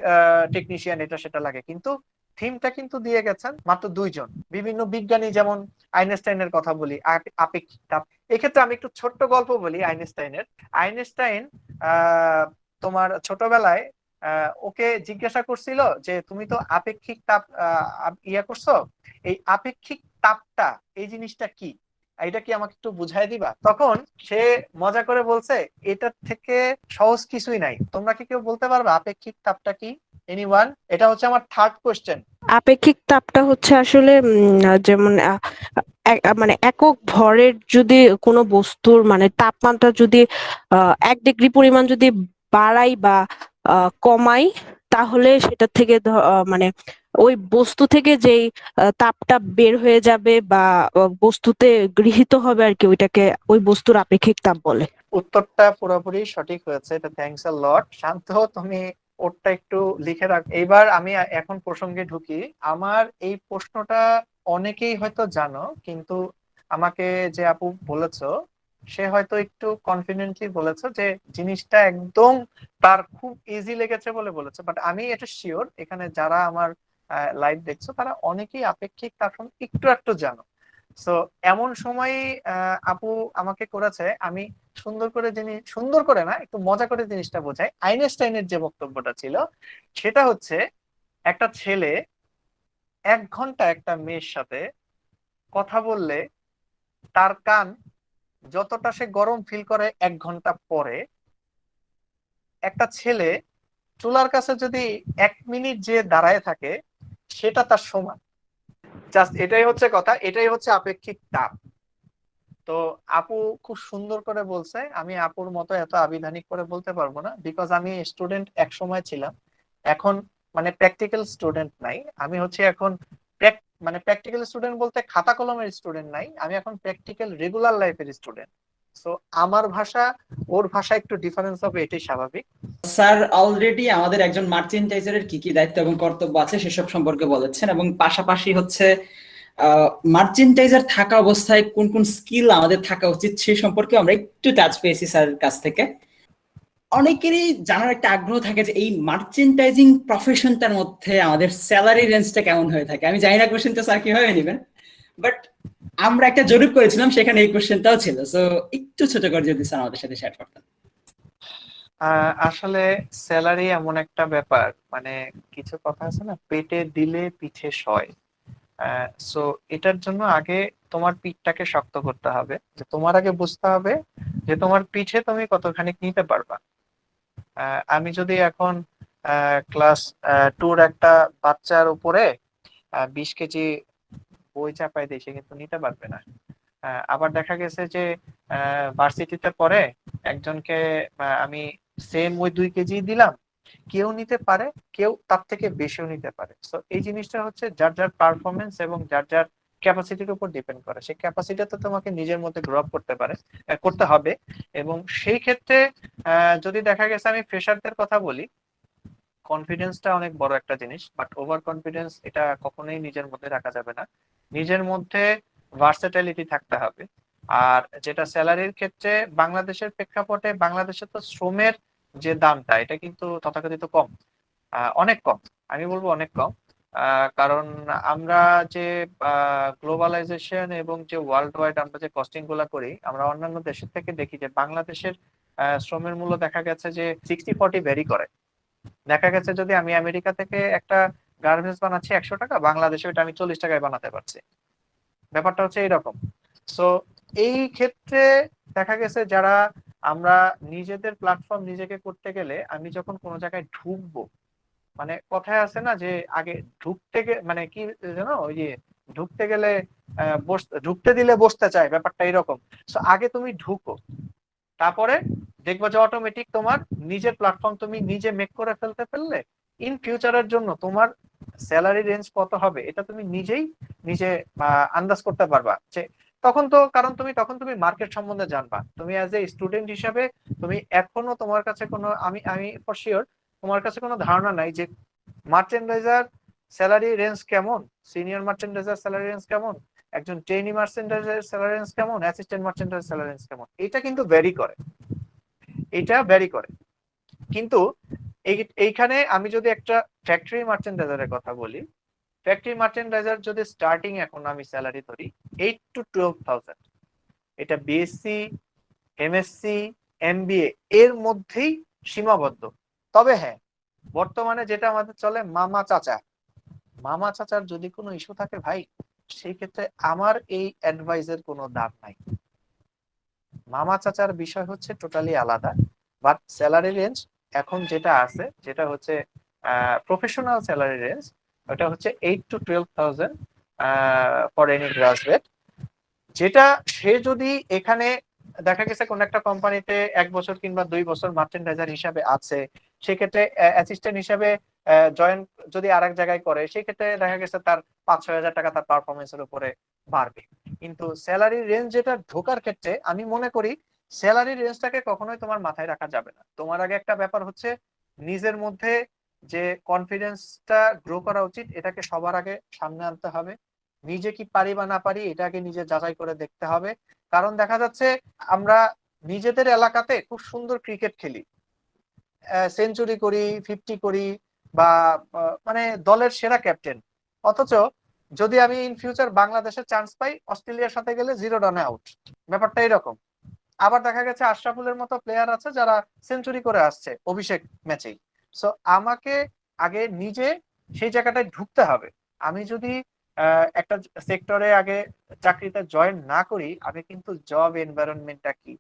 Speaker 2: টেকনিশিয়ান এটা সেটা লাগে, কিন্তু থিমটা কিন্তু দিয়ে গেছেন মাত্র 2 জন। বিভিন্ন বিজ্ঞানী যেমন আইনস্টাইনের কথা বলি, আপেক্ষিক তাপ। এক্ষেত্রে আমি একটু ছোট্ট গল্প বলি আইনস্টাইনের। আইনস্টাইন আহ তোমার ছোটবেলায় ওকে জিজ্ঞাসা করছিল যে তুমি তো আপেক্ষিক তাপ ইয়া করছো, এই আপেক্ষিক তাপটা এই জিনিসটা কি, এটা কি আমাকে একটু বুঝাই দিবা? তখন সে মজা করে বলছে, এটার থেকে সহজ কিছুই নাই, তোমরা কি কেউ বলতে পারবে আপেক্ষিক তাপটা কি? এনিওয়ান? এটা হচ্ছে আমার থার্ড কোশ্চেন।
Speaker 5: আপেক্ষিক তাপটা হচ্ছে আসলে যেমন মানে একক ভরের যদি কোনো বস্তুর মানে তাপমাত্রা যদি 1 ডিগ্রি পরিমাণ যদি বাড়াই বা কমাই, তাহলে সেটা থেকে মানে ওই বস্তু থেকে যেই তাপটা বের হয়ে যাবে বা বস্তুতে গৃহীত হবে আর কি, ওইটাকে ওই বস্তুর আপেক্ষিক তাপ বলে।
Speaker 2: উত্তরটা পুরোপুরি সঠিক হয়েছে, এটা থ্যাঙ্কস আ লট। শান্ত, তুমি ওরটা একটু লিখে রাখ। এইবার আমি এখন প্রসঙ্গে ঢুকি। আমার এই প্রশ্নটা অনেকেই হয়তো জানো, কিন্তু আমাকে যে আপু বলেছো সে হয়তো একটু কনফিডেন্টলি বলেছো যে জিনিসটা একদম তার খুব ইজি লেগেছে বলে বলেছে, বাট আমি এটা শিওর এখানে যারা আমার লাইভ দেখছো তারা অনেকেই আপেক্ষিক তাপ একটু একটু জানো। সো এমন সময় আপু আমাকে করেছে, আমি সুন্দর করে না, একটু মজা করে জিনিসটা বোঝাই। আইনস্টাইনের যে বক্তব্যটা ছিল সেটা হচ্ছে, একটা ছেলে 1 ঘন্টা একটা মেয়ের সাথে কথা বললে তার কান যতটা সে গরম ফিল করে 1 ঘন্টা পরে, একটা ছেলে চুলার কাছে যদি 1 মিনিট যে দাঁড়ায় থাকে সেটা তার সমান। জাস্ট এটাই হচ্ছে কথা, এটাই হচ্ছে আপেক্ষিক তাপ। তো আপু খুব সুন্দর করে বলছে, আমি আপুর মতো এত আবিধানিক করে বলতে পারবো না, বিকজ আমি স্টুডেন্ট এক সময় ছিলাম, এখন মানে প্র্যাকটিক্যাল স্টুডেন্ট নাই। আমি হচ্ছে এখন মানে প্র্যাকটিক্যাল স্টুডেন্ট বলতে খাতা কলমের স্টুডেন্ট নাই, আমি এখন প্র্যাকটিক্যাল রেগুলার লাইফের স্টুডেন্ট। সো আমার ভাষা ওর ভাষা একটু ডিফারেন্স হবে, এটাই স্বাভাবিক।
Speaker 1: স্যার অলরেডি আমাদের একজন মার্চেন্টাইজারের কি কি দায়িত্ব এবং কর্তব্য আছে সেসব সম্পর্কে বলেছেন, এবং পাশাপাশি হচ্ছে মার্চেন্টাইজার থাকা অবস্থায় কোন কোন স্কিল আমাদের থাকা উচিত সে সম্পর্কে আমরা একটু টাচ পেয়েছি স্যারের কাছ থেকে। অনেকেরই জানার একটা আগ্রহ থাকে যে এই মার্চেন্টাইজিং প্রফেশনটার মধ্যে আমাদের স্যালারি রেঞ্জটা কেমন হয়ে থাকে। আমি জানি না কোশ্চেনটা স্যার কিভাবে নেবেন, বাট আমরা একটা জরিপ করেছিলাম, সেখানে এই কোশ্চেনটাও ছিল। সো একটু ছোট করে যদি স্যার আমাদের সাথে শেয়ার করতেন।
Speaker 2: আসলে স্যালারি এমন একটা ব্যাপার, মানে কিছু কথা আছে না, পেটে দিলে পিঠে সয়। সো এটার জন্য আগে তোমার পিঠটাকে শক্ত করতে হবে, যে তোমার আগে বুঝতে হবে যে তোমার পিঠে তুমি কতখানি নিতে পারবা। আমি যদি এখন ক্লাস টুর একটা বাচ্চার উপরে 20 কেজি বই চাপাই দিই, সে কিন্তু নিতে পারবে না। আবার দেখা গেছে যে ভার্সিটিতে পড়ে একজনকে আমি সেম ওই 2 কেজি দিলাম, কেউ নিতে পারে, কেউ তার থেকে বেশিও নিতে পারে। তো এই জিনিসটা হচ্ছে যার যার পারফরমেন্স এবং যার যার ক্যাপাসিটির উপর ডিপেন্ড করে। সেই ক্যাপাসিটিটা তোমাকে নিজের মধ্যে গ্রো আপ করতে হবে। এবং সেই ক্ষেত্রে যদি দেখা গেছে, আমি ফ্রেশারদের কথা বলি, কনফিডেন্সটা অনেক বড় একটা জিনিস, বাট ওভার কনফিডেন্স এটা কখনোই নিজের মধ্যে রাখা যাবে না। নিজের মধ্যে ভার্সেটালিটি থাকতে হবে। আর যেটা স্যালারির ক্ষেত্রে, বাংলাদেশের প্রেক্ষাপটে বাংলাদেশে তো শ্রমের যে দামটা এটা কিন্তু তথাকথিত কম, অনেক কম, আমি বলবো অনেক কম। কারণ আমরা যে গ্লোবালাইজেশন এবং যে ওয়ার্ল্ড ওয়াইড আমরা যে কস্টিং গুলা করি, আমরা অন্যান্য দেশের থেকে দেখি যে বাংলাদেশের শ্রমের মূল্য দেখা গেছে যে 60-40 ভ্যারি করে। দেখা গেছে যদি আমি আমেরিকা থেকে একটা গার্মেন্টস বানাচ্ছি 100 টাকা, বাংলাদেশে ওটা আমি 40 টাকায় বানাতে পারছি। ব্যাপারটা হচ্ছে এইরকম। সো এই ক্ষেত্রে দেখা গেছে যারা আমরা নিজেদের প্ল্যাটফর্ম নিজেকে করতে গেলে, আমি যখন কোনো জায়গায় ঢুকবো, মানে কথায় আছে না যে আগে ঢুকতে মানে কি যেন ওই যে ঢুকতে গেলে ঢুকতে দিলে বসতে চায়, ব্যাপারটা এরকম। সো আগে তুমি ঢুকো, তারপরে দেখবো যে অটোমেটিক তোমার নিজের প্ল্যাটফর্ম তুমি নিজে মেক করে ফেললে ইন ফিউচারের জন্য তোমার স্যালারি রেঞ্জ কত হবে এটা তুমি নিজেই নিজে আন্দাজ করতে পারবা। যে তখন তো, কারণ তখন তুমি মার্কেট সম্বন্ধে জানবা। তুমি অ্যাজ এ স্টুডেন্ট হিসাবে তুমি এখনো তোমার কাছে কোনো, আমি ফর শিওর তোমার কাছে কোনো ধারণা নাই যে মার্চেন্ডাইজার স্যালারি রেঞ্জ কেমন, সিনিয়র মার্চেন্ডাইজার স্যালারি রেঞ্জ কেমন, একজন ট্রেনি মার্চেন্ডাইজার স্যালারি রেঞ্জ কেমন, অ্যাসিস্ট্যান্ট মার্চেন্ডাইজার স্যালারি রেঞ্জ কেমন। এটা কিন্তু ভ্যারি করে, এটা ভ্যারি করে। কিন্তু এইখানে আমি যদি একটা ফ্যাক্টরি মার্চেন্ডাইজারের কথা বলি, ফ্যাক্টরি মার্চেন্ডাইজার যদি স্টার্টিং এখন আমি স্যালারি ধরি 8 to 12,000, এটা বিএসসি, এমএসসি, এমবিএ এর মধ্যেই সীমাবদ্ধ। তবে হ্যাঁ, বর্তমানে যেটা আমাদের চলে মামা চাচার যদি কোনো ইস্যু থাকে ভাই, সেই ক্ষেত্রে আমার এই অ্যাডভাইসের কোনো দাম নাই। মামা চাচার বিষয় হচ্ছে টোটালি আলাদা। বাট স্যালারি রেঞ্জ এখন যেটা আছে, যেটা হচ্ছে প্রফেশনাল স্যালারি রেঞ্জ, ওটা হচ্ছে 8 to 12,000 ফর এনি গ্রাজুয়েট। যেটা সে যদি এখানে দেখা গেছে কোন একটা কোম্পানিতে 1 বছর কিংবা 2 বছর মার্চেন্ডাইজার হিসাবে আছে, সেক্ষেত্রে অ্যাসিস্ট্যান্ট হিসাবে জয়েন যদি আরেক জায়গায় করে, সেক্ষেত্রে দেখা গেছে তার 5-6 হাজার টাকা তার পারফরমেন্সের উপরে বাড়বে। কিন্তু স্যালারি রেঞ্জ যেটা ঢোকার ক্ষেত্রে আমি মনে করি স্যালারি রেঞ্জটাকে কখনোই তোমার মাথায় রাখা যাবে না। তোমার আগে একটা ব্যাপার হচ্ছে নিজের মধ্যে যে কনফিডেন্সটা গ্রো করা উচিত, এটাকে সবার আগে সামনে আনতে হবে। নিজে কি পারি বা না পারি এটাকে নিজে যাচাই করে দেখতে হবে। কারণ দেখা যাচ্ছে আমরা নিজেদের এলাকাতে খুব সুন্দর ক্রিকেট খেলি, সেঞ্চুরি করি, 50 করি, বা মানে দলের সেরা ক্যাপ্টেন, অথচ যদি আমি ইন ফিউচার বাংলাদেশের চান্স পাই, অস্ট্রেলিয়ার সাথে গেলে 0 রানে আউট, ব্যাপারটা এরকম। আবার দেখা গেছে আশরাফুলের মতো প্লেয়ার আছে যারা সেঞ্চুরি করে আসছে অভিষেক ম্যাচেই। সো আমাকে আগে নিজে সেই জায়গাটায় ঢুকতে হবে। আমি যদি একটা সেক্টরে আগে চাকরিতে জয়েন না করি, আমি কিন্তু জব এনভায়রনমেন্টটা কি,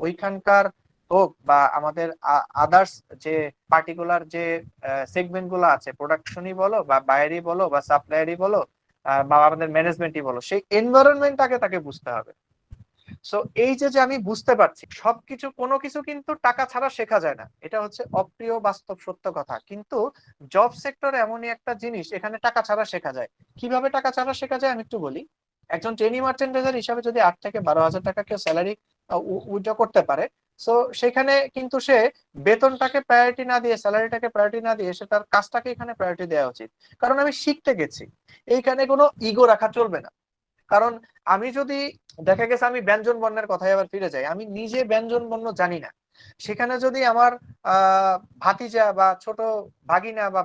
Speaker 2: ওইখানকার হোক বা আমাদের আদার্স যে পার্টিকুলার যে সেগমেন্ট গুলো আছে, প্রোডাকশনই বলো বা বায়ারই বলো বা সাপ্লায়ারই বলো বা আমাদের ম্যানেজমেন্টই বলো, সেই এনভায়রনমেন্টটাকে তাকে বুঝতে হবে। সো এই যে যে আমি বুঝতে পারছি সবকিছু, কোনো কিছু কিন্তু টাকা ছাড়া শেখা যায় না, এটা হচ্ছে অপ্রিয় বাস্তব সত্য কথা। কিন্তু জব সেক্টর এমনই একটা জিনিস, এখানে টাকা ছাড়া শেখা যায়। কিভাবে টাকা ছাড়া শেখা যায় আমি একটু বলি। একজন ট্রেনি মার্চেন্ডাইজার হিসাবে যদি 8 থেকে 12 হাজার টাকা কেউ স্যালারি উইথড্র করতে পারে, সো সেখানে কিন্তু সে বেতনটাকে প্রায়োরিটি না দিয়ে, স্যালারিটাকে প্রায়োরিটি না দিয়ে, সে তার কাজটাকে এখানে প্রায়োরিটি দেওয়া উচিত। কারণ আমি শিখতে গেছি, এইখানে কোনো ইগো রাখা চলবে না। কারণ আমি যদি দেখা গেছে, আমি ব্যঞ্জন বর্ণের কথায় আবার ফিরে যাই, আমি নিজে ব্যঞ্জন বর্ণ জানি না, সেখানে যদি আমার ভাতিজা বা ছোট ভাগিনা বা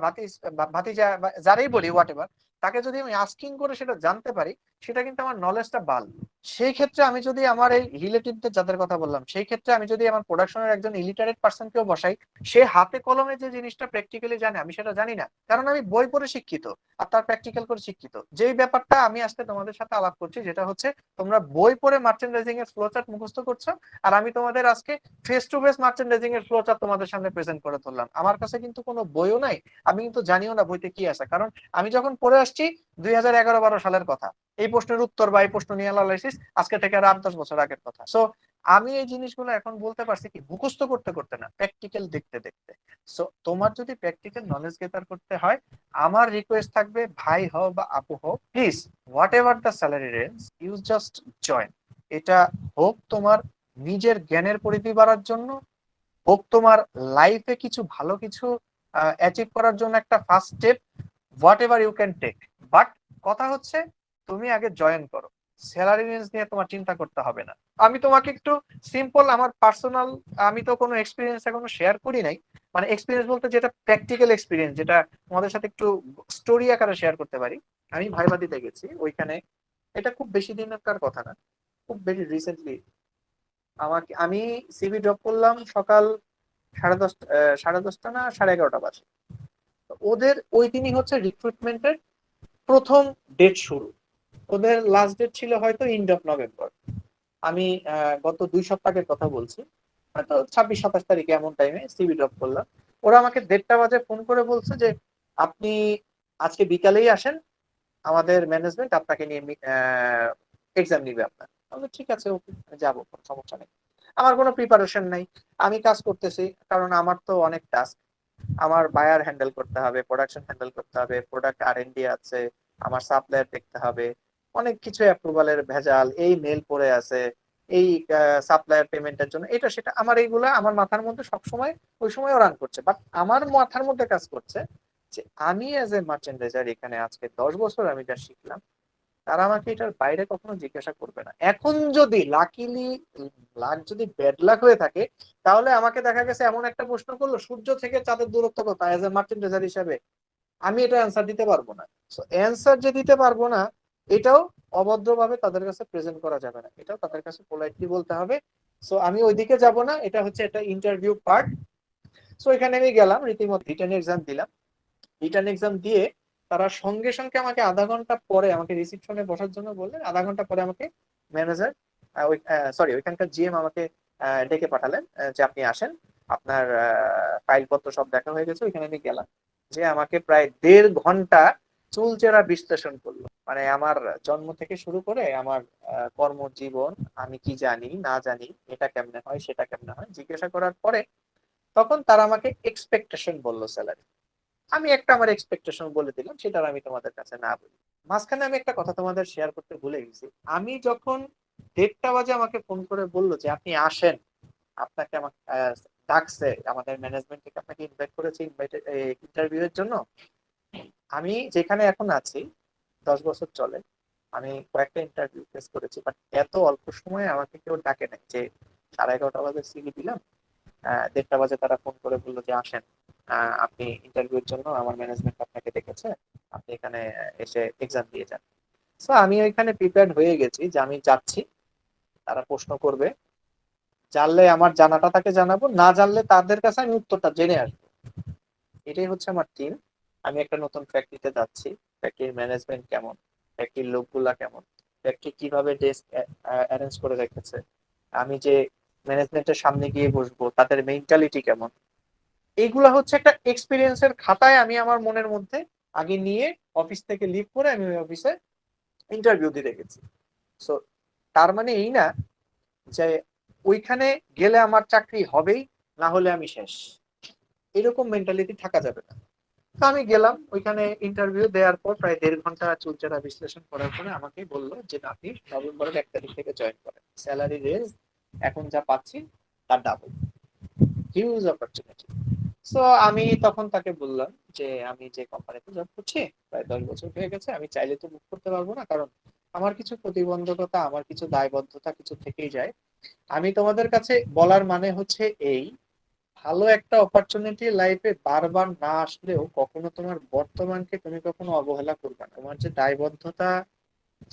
Speaker 2: ভাতিজা বা যারাই বলি হোয়াট এভার, তাকে যদি আমি আস্কিং করে সেটা জানতে পারি, সেটা কিন্তু আমার নলেজটা বাড়লো। সেই ক্ষেত্রে আমি যদি আমার এই রিলেটিভদের যাদের কথা বললাম, সেই ক্ষেত্রে আমি যদি আমার প্রোডাকশনের একজন ইলিটারেট পার্সনকেও বসাই, সে হাতে কলমে যে জিনিসটা প্র্যাকটিক্যালি জানে, আমি সেটা জানি না, কারণ আমি বই পড়ে শিক্ষিত আর তার প্র্যাকটিক্যাল করে শিক্ষিত। যেই ব্যাপারটা আমি আজকে তোমাদের সাথে আলাপ করছি, যেটা হচ্ছে তোমরা বই পড়ে মার্চেন্ডাইজিং এর ফ্লো চার্ট মুখস্থ করছো, আর আমি তোমাদের আজকে ফেস টু ফেস মার্চেন্ডাইজিং এর ফ্লো চার্ট তোমাদের সামনে প্রেজেন্ট করে ধরলাম। আমার কাছে কিন্তু কোনো বইও নাই, আমি কিন্তু জানিও না বইতে কি আছে, কারণ আমি যখন পড়ে আসছি 2011-12 সালের কথা, এই প্রশ্নের উত্তর বা এই প্রশ্ন নিয়ে অ্যানালাইসিস আজকে থেকে আর 8-10 বছর আগের কথা। সো আমি এই জিনিসগুলো এখন বলতে পারছি কি মুখস্থ করতে করতে না, প্র্যাকটিক্যাল দেখতে দেখতে। সো তোমার যদি প্র্যাকটিক্যাল নলেজ গেদার করতে হয়, আমার রিকোয়েস্ট থাকবে, ভাই হও বা আপু হও, please whatever the salary range, you just join. এটা হোক তোমার নিজের জ্ঞানের পরিধি বাড়ার জন্য, হোক তোমার লাইফে কিছু ভালো কিছু অ্যাচিভ করার জন্য একটা first step, whatever you can take. But কথা হচ্ছে তুমি আগে জয়েন করো, স্যালারি রেঞ্জ নিয়ে তোমার চিন্তা করতে হবে না। আমি তোমাকে একটু সিম্পল আমার পার্সোনাল, আমি তো কোনো এক্সপিরিয়েন্স এখনো শেয়ার করি নাই, মানে এক্সপিরিয়েন্স বলতে যেটা প্র্যাকটিক্যাল এক্সপিরিয়েন্স, যেটা তোমাদের সাথে একটু স্টোরি আকারে শেয়ার করতে পারি। আমি ভাইবা দিতে গেছি ওইখানে, এটা খুব বেশি দিনের কথা না, খুব বেশি রিসেন্টলি আমি সিভি ড্রপ করলাম সকাল 10:30 না 11:30 বাজে। ওদের ওই দিনই হচ্ছে রিক্রুটমেন্টের প্রথম ডেট শুরু, ওদের লাস্ট ডেট ছিল হয়তো এন্ড অফ নভেম্বর। আমি গত 2 সপ্তাহের কথা বলছি, হয়তো 26-27 তারিখে এমন টাইমে সিভি ড্রপ করলাম। ওরা আমাকে 1:30 বাজে ফোন করে বলছে যে আপনি আজকে বিকালেই আসেন, আমাদের ম্যানেজমেন্ট আপনাকে নিয়ে এক্সাম নিবে আপনার। আমি ঠিক আছে, ওকে, যাবো, কোনো সমস্যা নেই। আমার কোনো প্রিপারেশন নাই, আমি কাজ করতেছি, কারণ আমার তো অনেক টাস্ক। আমার বায়ার হ্যান্ডেল করতে হবে, প্রোডাকশন হ্যান্ডেল করতে হবে, প্রোডাক্ট R&D আছে, আমার সাপ্লায়ার দেখতে হবে, অনেক কিছু অ্যাপ্রুভালের ভেজাল, এই মেল পড়ে আছে, এই সাপ্লায়ার পেমেন্টের জন্য এটা সেটা, আমার এইগুলা আমার মাথার মধ্যে সবসময় ওই সময়ও রান করছে। বাট আমার মাথার মধ্যে কাজ করছে যে আমি অ্যাজ এ মার্চেন্ডাইজার এখানে আজকে 10 বছর আমি যা শিখলাম, তারা আমাকে এটার বাইরে কখনো জিজ্ঞাসা করবে না। এখন যদি লাকিলি লাক যদি ব্যাড লাক হয়ে থাকে, তাহলে আমাকে দেখা গেছে এমন একটা প্রশ্ন করলো, সূর্য থেকে চাঁদের দূরত্ব কত, অ্যাজ এ মার্চেন্ডাইজার হিসাবে আমি এটা অ্যান্সার দিতে পারবো না। সো অ্যান্সার যে দিতে পারবো না, এটাও অভদ্রভাবে তাদের কাছে প্রেজেন্ট করা যাবে না, এটাও তাদের কাছে পোলাইটলি বলতে হবে। সো আমি ওইদিকে যাব না, এটা হচ্ছে একটা ইন্টারভিউ পার্ট। সো এখানে আমি গেলাম, রীতিমতো রিটেন এক্সাম দিলাম। রিটার্ন এক্সাম দিয়ে তারা সঙ্গে সঙ্গে আমাকে আধা ঘন্টা পরে আমাকে রিসিপশনে বসার জন্য বললেন। আধা ঘন্টা পরে আমাকে ম্যানেজার, ওইখানকার GM আমাকে ডেকে পাঠালেন, যে আপনি আসেন, আপনার ফাইলপত্র সব দেখা হয়ে গেছে। ওইখানে আমি গেলাম, যে আমাকে প্রায় 1.5 ঘন্টা চুলচেরা বিশ্লেষণ করলো, মানে আমার জন্ম থেকে শুরু করে আমার কর্মজীবন, আমি কি জানি না জানি, এটা কেমনে হয় সেটা কেমনে হয় জিজ্ঞাসা করার পরে তখন তারা আমাকে এক্সপেকটেশন বললো স্যালারি। আমি একটা আমার এক্সপেকটেশন বলে দিলাম, সেটা আমি তোমাদের কাছে না বলি। মাঝখানে আমি একটা কথা তোমাদের শেয়ার করতে ভুলে গেছি। আমি যখন 1:30 বাজে আমাকে ফোন করে বললো যে আপনি আসেন, আপনাকে আমাকে ডাকছে, আমাদের ম্যানেজমেন্ট থেকে আপনাকে ইনভাইট করেছে ইন্টারভিউ এর জন্য। আমি যেখানে এখন আছি 10 বছর চলে, আমি কয়েকটা ইন্টারভিউ ফেস করেছি, বাট এত অল্প সময়ে আমাকে কেউ ডাকে নাই। যে 11:30 বাজে CV দিলাম, 1:30 বাজে তারা ফোন করে বললো যে আসেন, আপনি ইন্টারভিউর জন্য আমার ম্যানেজমেন্ট আপনাকে ডেকেছে, আপনি এখানে এসে এক্সাম দিয়ে যান। সো আমি ওইখানে প্রিপেয়ার্ড হয়ে গেছি যে আমি যাচ্ছি, তারা প্রশ্ন করবে, জানলে আমার জানাটা তাকে জানাবো, না জানলে তাদের কাছে আমি উত্তরটা জেনে আসবো। এটাই হচ্ছে আমার টিম। আমি একটা নতুন ফ্যাক্টরিতে যাচ্ছি, ফ্যাক্টরির ম্যানেজমেন্ট কেমন, ফ্যাক্টরির লোকগুলা কেমন, ফ্যাক্টরি কিভাবে ডেস্ক অ্যারেঞ্জ করে রেখেছে, আমি যে ম্যানেজমেন্টের সামনে গিয়ে বসবো তাদের মেন্টালিটি কেমন, এইগুলা হচ্ছে একটা এক্সপিরিয়েন্সের খাতায় আমি আমার মনের মধ্যে আগে নিয়ে অফিস থেকে লিভ করে আমি ওই অফিসে ইন্টারভিউ দিতে গেছি। সো তার মানে এই না যে ওইখানে গেলে আমার চাকরি হবেই, না হলে আমি শেষ, এরকম মেন্টালিটি থাকা যাবে না। তো আমি গেলাম, ওইখানে ইন্টারভিউ দেওয়ার পর প্রায় 1.5 ঘন্টা চুলচেরা বিশ্লেষণ করার পরে আমাকে বললো যে আপনি নভেম্বরের 1 তারিখ থেকে জয়েন করেন, স্যালারি রেঞ্জ এখন যা পাচ্ছি তার ডাবল, হিউজ অপরচুনিটি। সো আমি তখন তাকে বললাম যে আমি যে কোম্পানিতে জব করছি প্রায় 10 বছর হয়ে গেছে, আমি চাইলে তো মুভ করতে পারবো না, কারণ আমার কিছু প্রতিবন্ধকতা, আমার কিছু দায়বদ্ধতা কিছু থেকেই যায়। আমি তোমাদের কাছে বলার মানে হচ্ছে এই, ভালো একটা অপরচুনিটি লাইফে বারবার না আসলেও কখনো তোমার বর্তমানকে তুমি কখনো অবহেলা করবে না। তোমার যে দায়বদ্ধতা,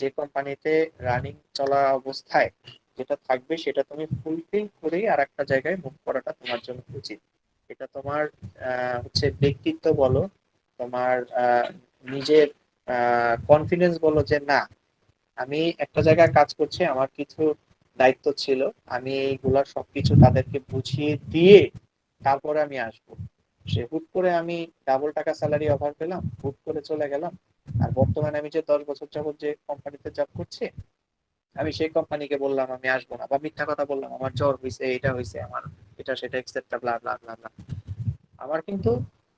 Speaker 2: যে কোম্পানিতে রানিং চলা অবস্থায় যেটা থাকবে, সেটা তুমি ফুলফিল করেই আর একটা জায়গায় মুভ করাটা তোমার জন্য উচিত। এটা তোমার হচ্ছে ব্যক্তিত্ব বলো, তোমার নিজের কনফিডেন্স বলো, যে না আমি একটা জায়গায় কাজ করছি, আমার কিছু দায়িত্ব ছিল, আমি এইগুলা সবকিছু তাদেরকে বুঝিয়ে দিয়ে তারপরে আমি আসবো। সে হুট করে আমি ডাবল টাকা স্যালারি অফার পেলাম, হুট করে চলে গেলাম। আর বর্তমানে আমি যে 10 বছর যাবত যে কোম্পানিতে জব করছি, আমি সেই কোম্পানিকে বললাম আমি আসবো না, বা মিথ্যা কথা বললাম আমার জ্বর হয়েছে, এটা হয়েছে, আমার এটা সেটা এক্সেট্রা ব্লা ব্লা ব্লা ব্লা। আমার কিন্তু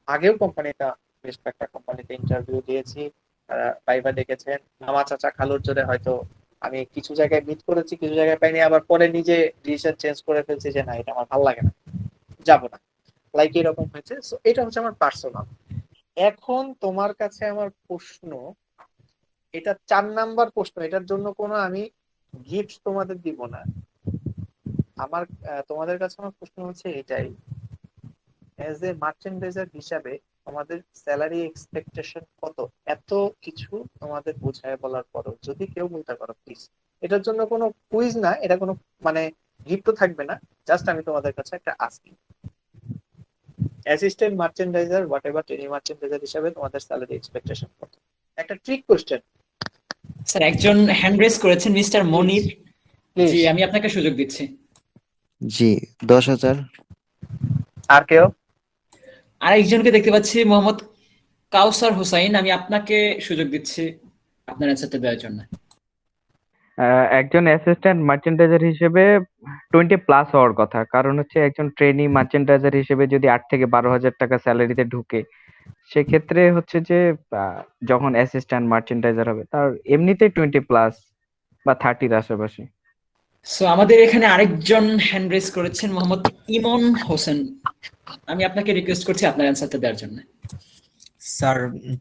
Speaker 2: আগেও কোম্পানিটা, বেশ কয়েকটা কোম্পানিতে ইন্টারভিউ দিয়েছি, ভাইবা ডেকেছেন, মামা চাচা খালুর জোরে হয়তো আমি কিছু জায়গায় মিট করেছি, কিছু জায়গায় পাইনি, আবার পরে নিজে ডিসিশন চেঞ্জ করে ফেলছি যে না এটা আমার ভালো লাগে না, যাবো না, লাইক এরকম হয়েছে। সো এটা হচ্ছে আমার পার্সোনাল। এখন তোমার কাছে আমার প্রশ্ন, এটা 4 নাম্বার প্রশ্ন, এটার জন্য কোনো আমি গিফট তোমাদের দিব না। আমার তোমাদের কাছে আমার প্রশ্ন হচ্ছে এটাই, এজ এ মার্চেন্ডাইজার হিসাবে আমাদের স্যালারি এক্সপেকটেশন কত, এত কিছু তোমাদের বোঝায় বলার পরও যদি কেউ বলতে পারো প্লিজ। এটার জন্য কোনো কুইজ না, এটা কোনো মানে গিফটও থাকবে না, জাস্ট আমি তোমাদের কাছে একটা ASCII, assistant merchandiser what ever trainee merchandiser হিসাবে তোমাদের স্যালারি এক্সপেকটেশন কত, একটা ট্রিক কোশ্চেন।
Speaker 1: স্যার একজন হ্যান্ড রেজ করেছেন, মিস্টার মনির।
Speaker 2: প্লিজ।
Speaker 1: জি, আমি আপনাকে সুযোগ দিচ্ছি।
Speaker 6: জি, 10,000।
Speaker 2: আর কেউ?
Speaker 1: আরেকজনকে দেখতে পাচ্ছি, মোহাম্মদ কাউসার হোসাইন, আমি আপনাকে সুযোগ দিচ্ছি। আপনার অ্যান্সারটা দেওয়ার জন্য।
Speaker 7: একজন অ্যাসিস্ট্যান্ট মার্চেন্ডাইজার হিসেবে 20+ হওয়ার কথা, কারণ হচ্ছে একজন ট্রেনি মার্চেন্ডাইজার হিসেবে যদি 8 থেকে 12 হাজার টাকা স্যালারিতে ঢুকে, সেক্ষেত্রে হচ্ছে যে যখন অ্যাসিস্ট্যান্ট মার্চেন্ডাইজার হবে তার এমনিতেই 20+ বা 30-র আশেপাশে।
Speaker 1: সো আমাদের এখানে আরেকজন হ্যান্ড রেজ করেছেন, মোহাম্মদ ইমন হোসেন। আমি আপনাকে রিকোয়েস্ট করছি আপনার অ্যান্সারটা দেওয়ার জন্য।
Speaker 8: Sir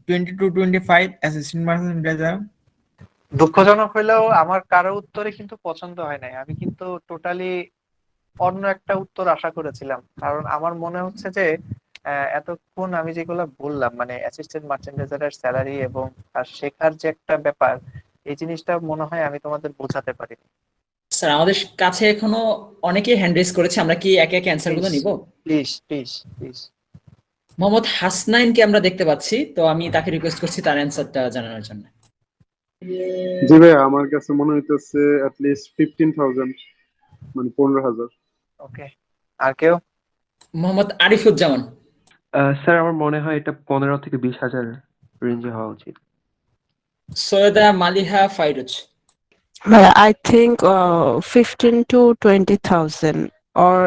Speaker 8: 20 to 25 assistant merchandiser.
Speaker 2: দুঃখজনক হইলেও আমার কারো উত্তরে কিন্তু পছন্দ হয় নাই। আমি কিন্তু টোটালি অন্য একটা উত্তর আশা করেছিলাম, কারণ আমার মনে হচ্ছে যে এতক্ষণ আমি যেগুলো বললাম, মানে অ্যাসিস্ট্যান্ট মার্চেন্ডাইজারের স্যালারি এবং তার শেখার যে একটা ব্যাপার, এই জিনিসটা মনে হয় আমি তোমাদের বোঝাতে পারিনি।
Speaker 1: স্যার আমাদের কাছে এখনো অনেকেই হ্যান্ড রেজ করেছে, আমরা কি একে একে অ্যান্সারগুলো নিব?
Speaker 2: Please please please.
Speaker 1: মোহাম্মদ হাসনাইনকে আমরা দেখতে পাচ্ছি, তো আমি তাকে রিকোয়েস্ট করছি তার অ্যান্সারটা জানানোর জন্য।
Speaker 9: জি ভাই, আমার কাছে মনে হইতেছে অ্যাটলিস্ট 15,000, মানে 15,000।
Speaker 2: ওকে, আর কেউ?
Speaker 1: মোহাম্মদ আরিফুজ্জামান।
Speaker 10: স্যার আমার মনে হয় এটা 15 থেকে 20 হাজার রেঞ্জে হওয়া উচিত।
Speaker 1: Syeda Maliha Fairuz.
Speaker 5: I think 15 to 20,000 or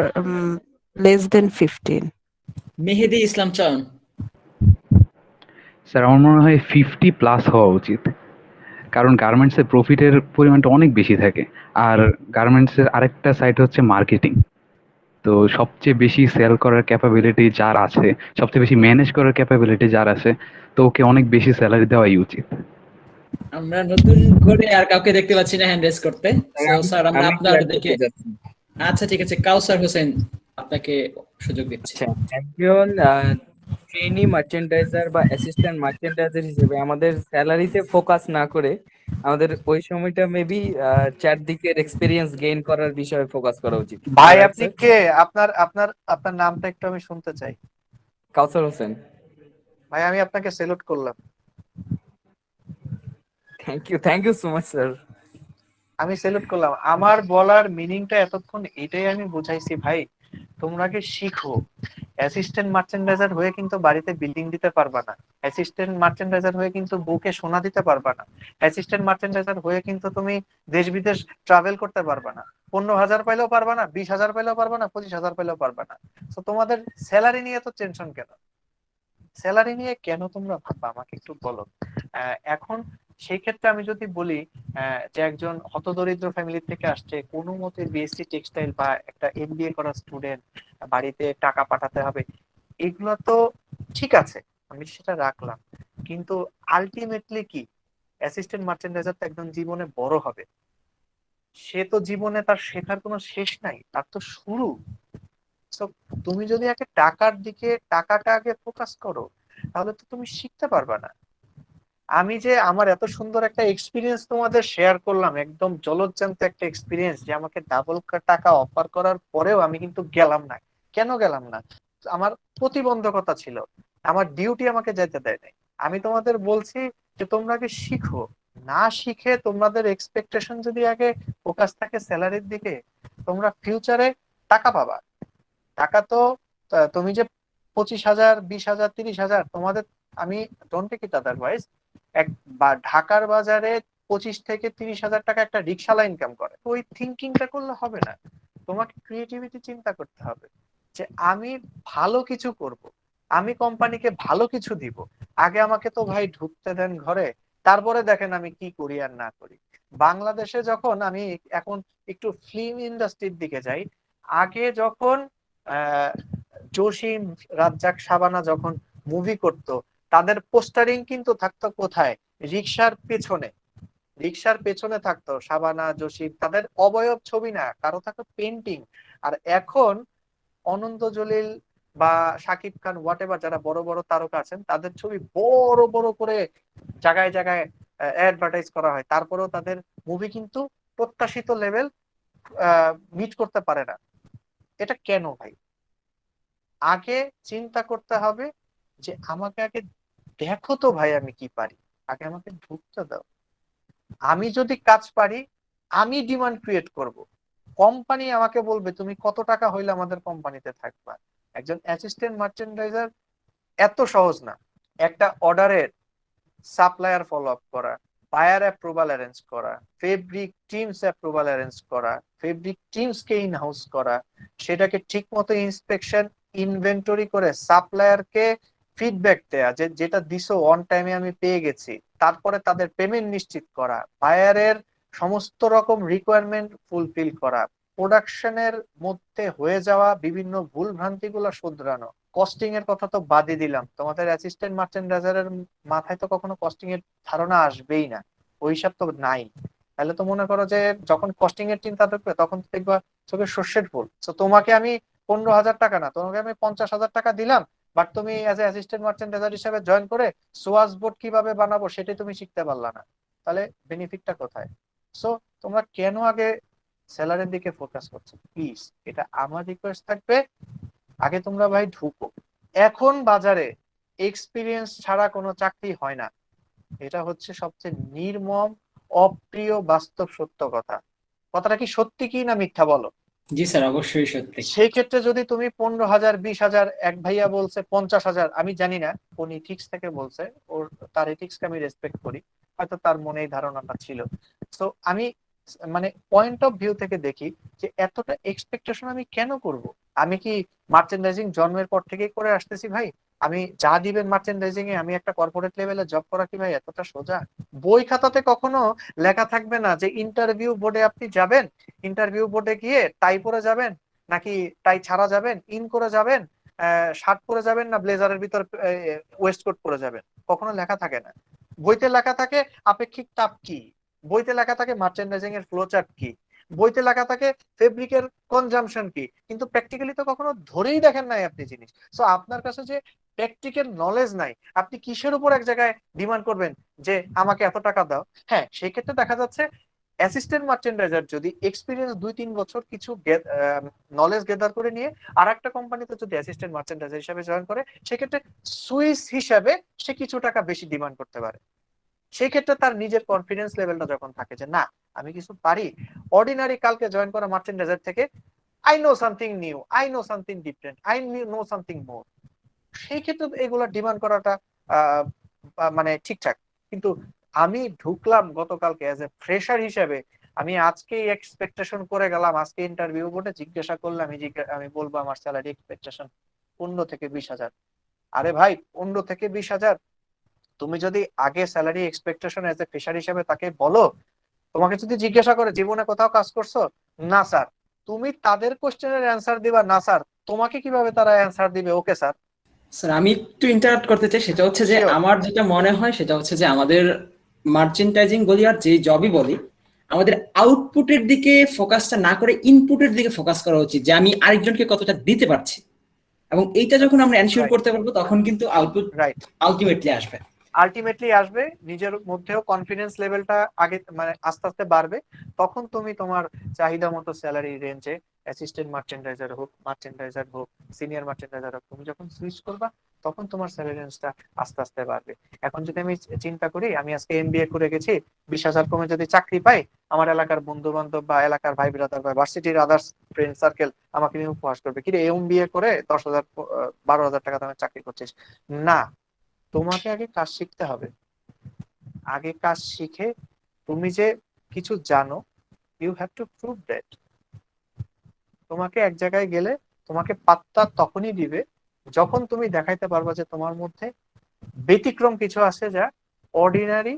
Speaker 5: less than 15.
Speaker 1: মেহেদি ইসলাম চয়ন।
Speaker 11: স্যার আমার মনে হয় 50+ হওয়া উচিত, কারণ গার্মেন্টসের প্রফিটের পরিমাণটা অনেক বেশি থাকে, আর গার্মেন্টসের আরেকটা সাইড হচ্ছে মার্কেটিং। তো সবচেয়ে বেশি সেল করার ক্যাপাবিলিটি যার আছে, সবচেয়ে বেশি ম্যানেজ করার ক্যাপাবিলিটি যার আছে, তো ওকে অনেক বেশি স্যালারি দেওয়াই উচিত।
Speaker 1: আমরা নতুন করে আর কাউকে দেখতে পাচ্ছি না হ্যান্ড রেজ করতে। সো স্যার আমরা আপনাদেরকে, আচ্ছা ঠিক আছে, কাউসার হোসেন আপনাকে সুযোগ দিচ্ছি।
Speaker 8: একজন ট্রেনি মার্চেন্ডাইজার বা অ্যাসিস্ট্যান্ট মার্চেন্ডাইজার হিসেবে আমাদের স্যালারিতে ফোকাস না করে আমাদের ওই সময়টা মেবি চারদিকের এক্সপেরিয়েন্স গেইন করার বিষয়ে ফোকাস করা উচিত।
Speaker 2: ভাই আপনি কে? আপনার আপনার আপনার নামটা একটু আমি শুনতে চাই।
Speaker 8: কাউসার হোসেন।
Speaker 2: ভাই আমি আপনাকে সেলুট করলাম।
Speaker 8: Thank you so much sir.
Speaker 2: আমি সেলুট করলাম। আমার বলার মিনিংটা এতক্ষণ এটাই আমি বুঝাইছি ভাই, তোমরা কি শিখো। অ্যাসিস্ট্যান্ট মার্চেন্ডাইজার হয়ে কিন্তু বাড়িতে বিল্ডিং দিতে পারবা না। অ্যাসিস্ট্যান্ট মার্চেন্ডাইজার হয়ে কিন্তু বউকে সোনা দিতে পারবা না। অ্যাসিস্ট্যান্ট মার্চেন্ডাইজার হয়ে কিন্তু তুমি দেশ বিদেশ ট্রাভেল করতে পারবা না। 15,000 পাইলেও পারবা না, 20,000 পাইলেও পারবা না, 25,000 পাইলেও পারবা না। তো তোমাদের স্যালারি নিয়ে তো টেনশন কেন? স্যালারি নিয়ে কেন তোমরা ভাববা আমাকে একটু বলো। এখন সেই ক্ষেত্রে আমি যদি বলি যে একজন হতদরিদ্র ফ্যামিলি থেকে আসছে, কোনো মতে বিএসসি টেক্সটাইল বা একটা এমবিএ করা স্টুডেন্ট, বাড়িতে টাকা পাঠাতে হবে, এগুলো তো ঠিক আছে, আমি সেটা রাখলাম। কিন্তু আলটিমেটলি কি, অ্যাসিস্ট্যান্ট মার্চেন্ডাইজার তো একদম জীবনে বড় হবে, সে তো জীবনে তার শেখার কোনো শেষ নাই, তার তো শুরু। তুমি যদি আগে টাকার দিকে, টাকাটা আগে ফোকাস করো, তাহলে তো তুমি শিখতে পারবা না। আমি যে আমার এত সুন্দর একটা এক্সপিরিয়েন্স তোমাদের শেয়ার করলাম, একদম জলজ্যান্ত একটা এক্সপিরিয়েন্স, যে আমাকে ডাবল টাকা অফার করার পরেও আমি কিন্তু গেলাম না। কেন গেলাম না? আমার প্রতিবন্ধকতা ছিল, আমার ডিউটি আমাকে যেতে দেয় নাই। আমি তোমাদের বলছি যে তোমরা আগে শিখো। না শিখে তোমাদের এক্সপেকটেশন যদি আগে ফোকাস থাকে স্যালারির দিকে, তোমরা ফিউচারে টাকা পাবা। টাকা তো তুমি যে 25,000, 20,000, 30,000 তোমাদের, আমি ডোন্ট টেক ইট আদারওয়াইজ, ঢাকার বাজারে 25 থেকে 30,000 টাকা একটা রিক্সাওয়ালা ইনকাম করে। ওই থিঙ্কিংটা করলে হবে না, তোমাকে ক্রিয়েটিভিটি চিন্তা করতে হবে যে আমি ভালো কিছু করব, আমি কোম্পানিকে ভালো কিছু দিব। আগে আমাকে তো ভাই ঢুকতে দেন ঘরে, তারপরে দেখেন আমি কি করি আর না করি। বাংলাদেশে যখন আমি এখন একটু ফিল্ম ইন্ডাস্ট্রির দিকে যাই, আগে যখন জসিম, রাজ্জাক, শাবানা যখন মুভি করতো, তাদের পোস্টারিং কিন্তু থাকতো কোথায়? রিক্সার পেছনে। রিক্সার পেছনে থাকতো শাবানা, জসিম, তাদের অবয়ব ছবি না, কারো থাকতো পেন্টিং। আর এখন অনন্ত জলিল বা শাকিব খান, হোয়াট এভার, যারা বড় বড় তারকা আছেন, তাদের ছবি বড় বড় করে জায়গায় জায়গায় অ্যাডভার্টাইজ করা হয়, তারপরেও তাদের মুভি কিন্তু প্রত্যাশিত লেভেল মিট করতে পারে না। এটা কেন ভাই? আগে চিন্তা করতে হবে যে আমাকে আগে দেখো তো ভাই আমি কি পারি, আগে আমাকে ঢুকতে দাও। আমি যদি কাজ পারি, আমি ডিমান্ড ক্রিয়েট করব, কোম্পানি আমাকে বলবে তুমি কত টাকা হইলে আমাদের কোম্পানিতে থাকবা। একজন অ্যাসিস্ট্যান্ট মার্চেন্ডাইজার এত সহজ না। একটা অর্ডারের সাপ্লায়ার ফলো আপ করা, বায়ার অ্যাপ্রুভাল অ্যারেঞ্জ করা, ফেব্রিক টিমস অ্যাপ্রুভাল অ্যারেঞ্জ করা, ফেব্রিক টিমসকে ইন হাউস করা, সেটাকে ঠিক মতো ইন্সপেকশন ইনভেন্টরি করে সাপ্লায়ারকে ফিডব্যাক দেয়া যে যেটা দিছো অন টাইমে আমি পেয়ে গেছি, তারপরে তাদের পেমেন্ট নিশ্চিত করা, বায়ারের সমস্ত রকম রিকোয়ারমেন্ট ফুলফিল করা, প্রোডাকশনের মধ্যে হয়ে যাওয়া বিভিন্ন ভুল ভ্রান্তিগুলো শুধরানো। কস্টিং এর কথা তো বাদই দিলাম, তোমাদের অ্যাসিস্ট্যান্ট মার্চেন্ডাইজারের মাথায় তো কখনো কস্টিং এর ধারণা আসবেই না, ওই হিসাব তো নাই। তাহলে তো মনে করো যে যখন কস্টিং এর চিন্তা থাকবে তখন তো দেখবা চোখে সর্ষের ফুল। তো তোমাকে আমি 15,000 টাকা না, তোমাকে আমি 50,000 টাকা দিলাম, বাট তুমি অ্যাজ এ অ্যাসিস্ট্যান্ট মার্চেন্ডাইজার হিসেবে জয়েন করে সোয়াস বোর্ড কিভাবে বানাবো সেটাই তুমি শিখতে পারলা না, তাহলে বেনিফিটটা কোথায়? সো তোমরা কেন আগে স্যালারির দিকে ফোকাস করছো? প্লিজ, এটা আমার রিকোয়েস্ট থাকবে, আগে তোমরা ভাই ঢুকো। এখন বাজারে এক্সপিরিয়েন্স ছাড়া কোনো চাকরি হয় না, এটা হচ্ছে সবচেয়ে নির্মম অপ্রিয় বাস্তব সত্য কথা। কথাটা কি সত্যি কি না মিথ্যা বলো?
Speaker 1: জি স্যার, অবশ্যই সত্যি।
Speaker 2: সেই ক্ষেত্রে যদি তুমি 15,000, 20,000, এক ভাইয়া বলছে 50,000, আমি জানি না কোন ইথিক্স থেকে বলছে, ওর তার ইথিক্সকে আমি রেসপেক্ট করি, হয়তো তার মনে এই ধারণাটা ছিল। তো আমি মানে পয়েন্ট অফ ভিউ থেকে দেখি যে এতটা এক্সপেকটেশন আমি কেন করব? আমি কি মার্চেন্ডাইজিং জন্মের পর থেকেই করে আসতেছি ভাই? আমি যা দিবেন মার্চেন্ডাইজিং এ আমি একটা কর্পোরেট লেভেলে জব করা কি ভাই এতটা সোজা? বই খাতাতে কখনো লেখা থাকবে না যে ইন্টারভিউ বোর্ডে আপনি যাবেন, ইন্টারভিউ বোর্ডে গিয়ে টাই পরে যাবেন নাকি টাই ছাড়া যাবেন, ইন করে যাবেন, শার্ট পরে যাবেন না ব্লেজারের ভিতর ওয়েস্ট কোট পরে যাবেন, কখনো লেখা থাকে না। বইতে লেখা থাকে আপেক্ষিক তাপ কি, বইতে লেখা থাকে মার্চেন্ডাইজিং এর ফ্লো চার্ট কি, বইতে লেখা থাকে ফেব্রিকের কনজাম্পশন কি, কিন্তু প্র্যাকটিক্যালি তো কখনো ধরেই দেখেন নাই আপনি জিনিস। সো আপনার কাছে যে প্র্যাকটিক্যাল নলেজ নাই, আপনি কিসের উপর এক জায়গায় ডিমান্ড করবেন যে আমাকে এত টাকা দাও? হ্যাঁ, সেই ক্ষেত্রে দেখা যাচ্ছে অ্যাসিস্ট্যান্ট মার্চেন্ডাইজার যদি এক্সপিরিয়েন্স 2-3 বছর কিছু নলেজ গেদার করে নিয়ে আর একটা কোম্পানিতে যদি অ্যাসিস্ট্যান্ট মার্চেন্ডাইজার হিসেবে জয়েন করে, সেক্ষেত্রে সুইস হিসাবে সে কিছু টাকা বেশি ডিমান্ড করতে পারে। সেই ক্ষেত্রে তার নিজের কনফিডেন্স লেভেলটা যখন থাকে যে না আমি কিছু পারি, অর্ডিনারি কালকে জয়েন করা মার্চেন্ডাইজার থেকে I know something new, I know something different, I know something more, সেই ক্ষেত্রে এগুলা ডিমান্ড করাটা মানে ঠিকঠাক। কিন্তু আমি ঢুকলাম গতকালকে অ্যাজ এ ফ্রেশার হিসেবে, আমি আজকে এক্সপেকটেশন করে গেলাম, আজকে ইন্টারভিউ বোর্ডে জিজ্ঞাসা করলে আমি বলবো আমার স্যালারি এক্সপেকটেশন 15 থেকে 20,000। আরে ভাই, 15 থেকে 20,000 তুমি যদি আগে salary expectation as a fresher হিসেবে তাকে বলো, তোমাকে যদি জিজ্ঞাসা করে জীবনে কোথাও কাজ করছো, না স্যার, তুমি তাদের কোশ্চেনের অ্যান্সার দিবা না স্যার, তোমাকে কিভাবে তারা অ্যান্সার দিবে? Okay sir.
Speaker 1: স্যার আমি একটু ইন্টারাপ্ট করতে চাই, সেটা হচ্ছে যে
Speaker 2: Sure.
Speaker 1: আমার যেটা মনে হয় সেটা হচ্ছে যে আমাদের মার্চেন্টাইজিং বলি আর যে জবই বলি, আমাদের আউটপুটের দিকে ফোকাসটা না করে ইনপুটের দিকে ফোকাস করা উচিত, যে আমি আরেকজনকে কতটা দিতে পারছি, এবং এইটা যখন আমরা এনশিওর
Speaker 2: Right.
Speaker 1: করতে পারবো তখন কিন্তু আউটপুট
Speaker 2: রাইট,
Speaker 1: আলটিমেটলি আসবে।
Speaker 2: আলটিমেটলি আসবে, নিজের মধ্যেও কনফিডেন্স লেভেলটা আগে মানে আস্তে আস্তে বাড়বে, তখন তুমি তোমার চাহিদা মতো স্যালারি রেঞ্জে অ্যাসিস্ট্যান্ট মার্চেন্ডাইজার হোক, সিনিয়র মার্চেন্ডাইজার হোক, তুমি যখন সুইচ করবা তখন তোমার স্যালারি রেঞ্জটা আস্তে আস্তে বাড়বে। এখন যদি আমি চিন্তা করি আমি আজকে এমবিএ করে গেছি, 20,000 কমে যদি চাকরি পাই, আমার এলাকার বন্ধু বান্ধব বা এলাকার ভাই ব্রাদার বা ভার্সিটির আদার্স ফ্রেন্ড সার্কেল আমাকে নিয়ে উপহাস করবে, কিরে এমবিএ করে 10,000 12,000 টাকা দামে চাকরি করছিস। না, তোমাকে আগে কাজ শিখতে হবে। আগে কাজ শিখে তুমি যে কিছু জানো, you have to prove that. তোমাকে এক জায়গায় গেলে তোমাকে পাত্তা তখনই দিবে যখন তুমি দেখাইতে পারবা যে তোমার মধ্যে ব্যতিক্রম কিছু আছে যা অর্ডিনারি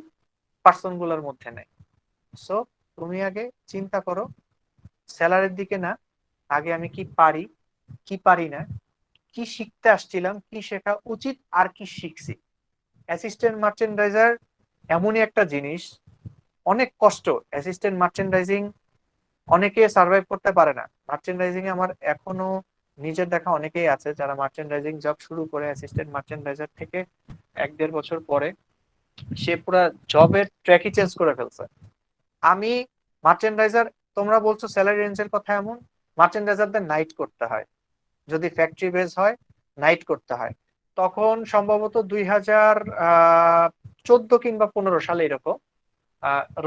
Speaker 2: পার্সন গুলোর মধ্যে নেই। সো তুমি আগে চিন্তা করো স্যালারির দিকে না, আগে আমি কি পারি কি পারি না, কি শিখতে আসছিলাম, কি শেখা উচিত আর কি শিখছি। অ্যাসিস্ট্যান্ট মার্চেন্ডাইজার এমনই একটা জিনিস, অনেক কষ্ট। অ্যাসিস্ট্যান্ট মার্চেন্ডাইজিং অনেকে সার্ভাইভ করতে পারে না। মার্চেন্ডাইজিং এ আমার এখনো নিজের দেখা অনেকেই আছে যারা মার্চেন্ডাইজিং জব শুরু করে অ্যাসিস্ট্যান্ট মার্চেন্ডাইজার থেকে 1-1.5 বছর পরে সে পুরো জবের ট্র্যাকই চেঞ্জ করে ফেলছে। আমি মার্চেন্ডাইজার, তোমরা বলছো স্যালারি রেঞ্জের কথা, এমন মার্চেন্ডাইজারদের নাইট করতে হয়, যদি ফ্যাক্টরি বেস হয় নাইট করতে হয়। তখন সম্ভবত 2014 কিংবা 15 সালে এরকম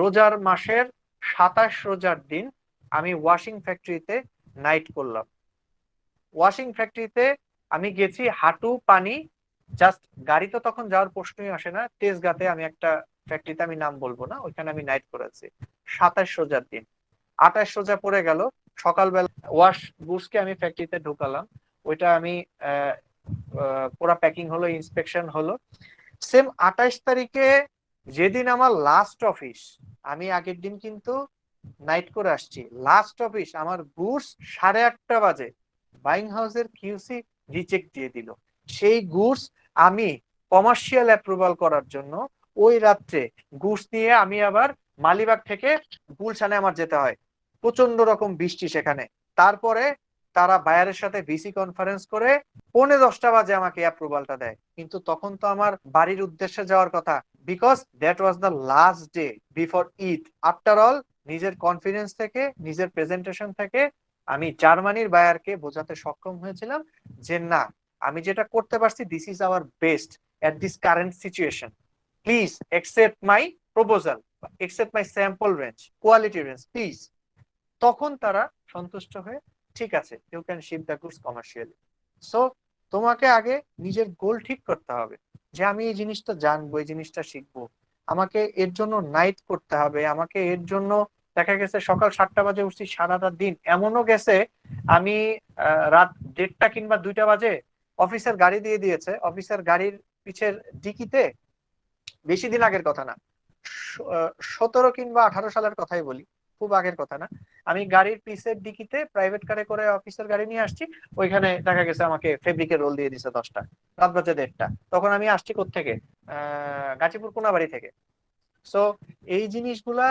Speaker 2: রোজার মাসের 27 রোজার দিন আমি ওয়াশিং ফ্যাক্টরিতে নাইট করলাম। ওয়াশিং ফ্যাক্টরিতে আমি গেছি হাঁটু পানি, জাস্ট গাড়ি তো তখন যাওয়ার প্রশ্নই আসে না, তেজগাঁতে আমি একটা ফ্যাক্টরিতে আমি নাম বলবো না, ওইখানে আমি নাইট করেছি 27 রোজার দিন। 28 রোজা পড়ে গেল, সকালবেলা ওয়াশ গুডসকে আমি ফ্যাক্টরিতে ঢুকালাম, ওইটা আমি পুরো প্যাকিং হলো, ইন্সপেকশন হলো। সেম 28 তারিখে যেদিন আমার লাস্ট অফিস, আমি আগের দিন কিন্তু নাইট করে আসছি, লাস্ট অফিস আমার গুডস 8:30 বাজে বাইং হাউসের কিউসি রিজেক্ট দিয়ে দিল। সেই গুডস আমি কমার্শিয়াল অ্যাপ্রুভাল করার জন্য ওই রাত্রে গুডস নিয়ে আমি আবার মালিবাগ থেকে গুলশানে আমার যেতে হয়, প্রচন্ড রকম বৃষ্টি সেখানে। তারপরে তারা বায়ারের সাথে ভিসি কনফারেন্স করে 9:45 বাজে আমাকে অ্যাপ্রুভালটা দেয়, কিন্তু তখন তো আমার বাড়ির উদ্দেশ্যে যাওয়ার কথা, because that was the last day before Eid. After all নিজের কনফিডেন্স থেকে, নিজের প্রেজেন্টেশন থেকে আমি জার্মানির বায়ারকে বোঝাতে সক্ষম হয়েছিলাম যে না, আমি যেটা করতে পারছি, this is our best at this current situation, please accept my proposal, accept my sample range, quality range please. তখন তারা সন্তুষ্ট হয়ে ঠিক আছে, you can ship the goods commercially. So তোমাকে আগে নিজের গোল ঠিক করতে হবে যে আমি এই জিনিসটা জানবো, এই জিনিসটা শিখবো, আমাকে এর জন্য নাইট করতে হবে, আমাকে এর জন্য দেখা গেছে সকাল 7টা বাজে উঠছি, সারাটা দিন এমনও গেছে আমি রাত 1:30 কিংবা 2টা বাজে অফিসের গাড়ি দিয়ে দিয়েছে, অফিসের গাড়ির পিছের ডিকিতে, বেশি দিন আগের কথা না, 17 কিংবা 18 সালের কথাই বলি, খুব আগের কথা না, আমি গাড়ির পিছের ডিকিতে প্রাইভেট কারে করে অফিসের গাড়ি নিয়ে আসছি, ওইখানে দেখা গেছে আমাকে ফেব্রিকের রোল দিয়ে দিছে 10টা, রাত বাজে 1:30। তখন আমি আসছি কোত্থেকে, গাজীপুর কোনাবাড়ি থেকে। সো এই জিনিসগুলা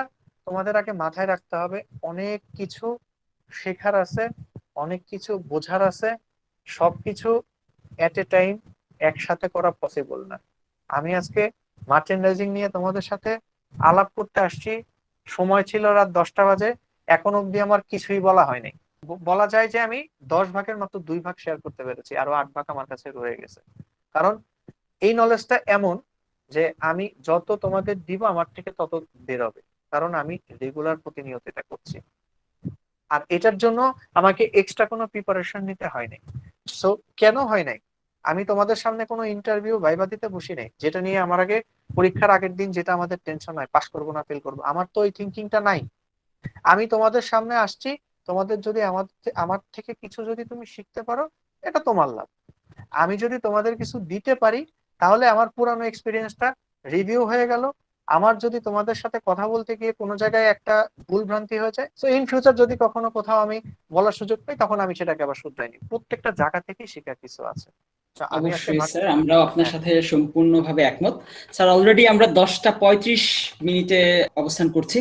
Speaker 2: তোমাদের আগে মাথায় রাখতে হবে, অনেক কিছু শেখার আছে, অনেক কিছু বোঝার আছে, সবকিছু এট এ টাইম একসাথে করা পসিবল না। আমি আজকে মার্চেন্ডাইজিং নিয়ে তোমাদের সাথে আলাপ করতে আসছি, সময় ছিল রাত 10টা বাজে, এখন অব্দি আমার কিছুই বলা হয়নি। বলা যায় যে আমি 10 ভাগের মাত্র 2 ভাগ শেয়ার করতে পেরেছি, আরো 8 ভাগ আমার কাছে রয়ে গেছে। কারণ এই নলেজটা এমন যে আমি যত তোমাদের দিব আমার থেকে তত বেরোবে, কারণ আমি রেগুলার প্রতিনিয়ত এটা করছি, আর এটার জন্য আমাকে এক্সট্রা কোনো প্রিপারেশন নিতে হয় নাই। সো কেন হয় নাই, আমি তোমাদের সামনে কোনো ইন্টারভিউ ভাইবা দিতে বসি নাই যেটা নিয়ে আমার আগে পরীক্ষার আগের দিন যেটা আমাদের টেনশন হয়, পাস করবো না ফেল করবো, আমার তো ওই থিঙ্কিংটা নাই। আমি তোমাদের সামনে আসছি, তোমাদের যদি আমার থেকে কিছু যদি তুমি শিখতে পারো, এটা তোমার লাভ। আমি যদি তোমাদের কিছু দিতে পারি, তাহলে আমার পুরানো এক্সপিরিয়েন্সটা রিভিউ হয়ে গেল। আমার যদি তোমাদের সাথে কথা বলতে গিয়ে কোনো জায়গায় একটা ভুল ভ্রান্তি হয়ে যায়, সো ইন ফিউচার যদি কখনো কোথাও আমি বলার সুযোগ পাই, তখন আমি সেটাকে আবার শুধরাই নিই। প্রত্যেকটা জায়গা থেকেই শেখার কিছু আছে। তো আমি
Speaker 1: অবশ্যই স্যার, আমরাও আপনার সাথে সম্পূর্ণভাবে একমত। স্যার অলরেডি আমরা 10টা 35 মিনিটে অবস্থান করছি,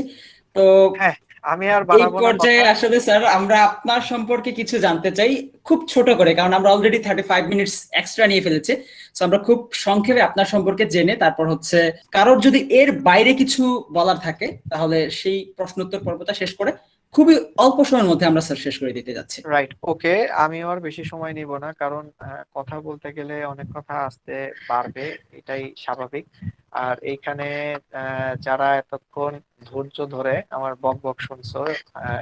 Speaker 1: তো
Speaker 2: হ্যাঁ আমি আর
Speaker 1: এই
Speaker 2: বাড়াবো না
Speaker 1: পর্যায়ে
Speaker 2: কথা।
Speaker 1: আসলে স্যার আমরা আপনার সম্পর্কে কিছু জানতে চাই, খুব ছোট করে, কারণ আমরা অলরেডি 35 মিনিটস এক্সট্রা নিয়ে ফেলেছি। তো আমরা খুব সংক্ষেপে আপনার সম্পর্কে জেনে তারপর হচ্ছে কারোর যদি এর বাইরে কিছু বলার থাকে তাহলে সেই প্রশ্নোত্তর পর্বটা শেষ করে খুবই অল্প সময়ের মধ্যে আমরা স্যার শেষ করে দিতে যাচ্ছি।
Speaker 2: রাইট, ওকে, আমি আর বেশি সময় নিব না, কারণ কথা বলতে গেলে অনেক কথা আসতে পারবে, এটাই স্বাভাবিক। আর এইখানে যারা এতক্ষণ ধৈর্য ধরে আমার বক বক শুনছো,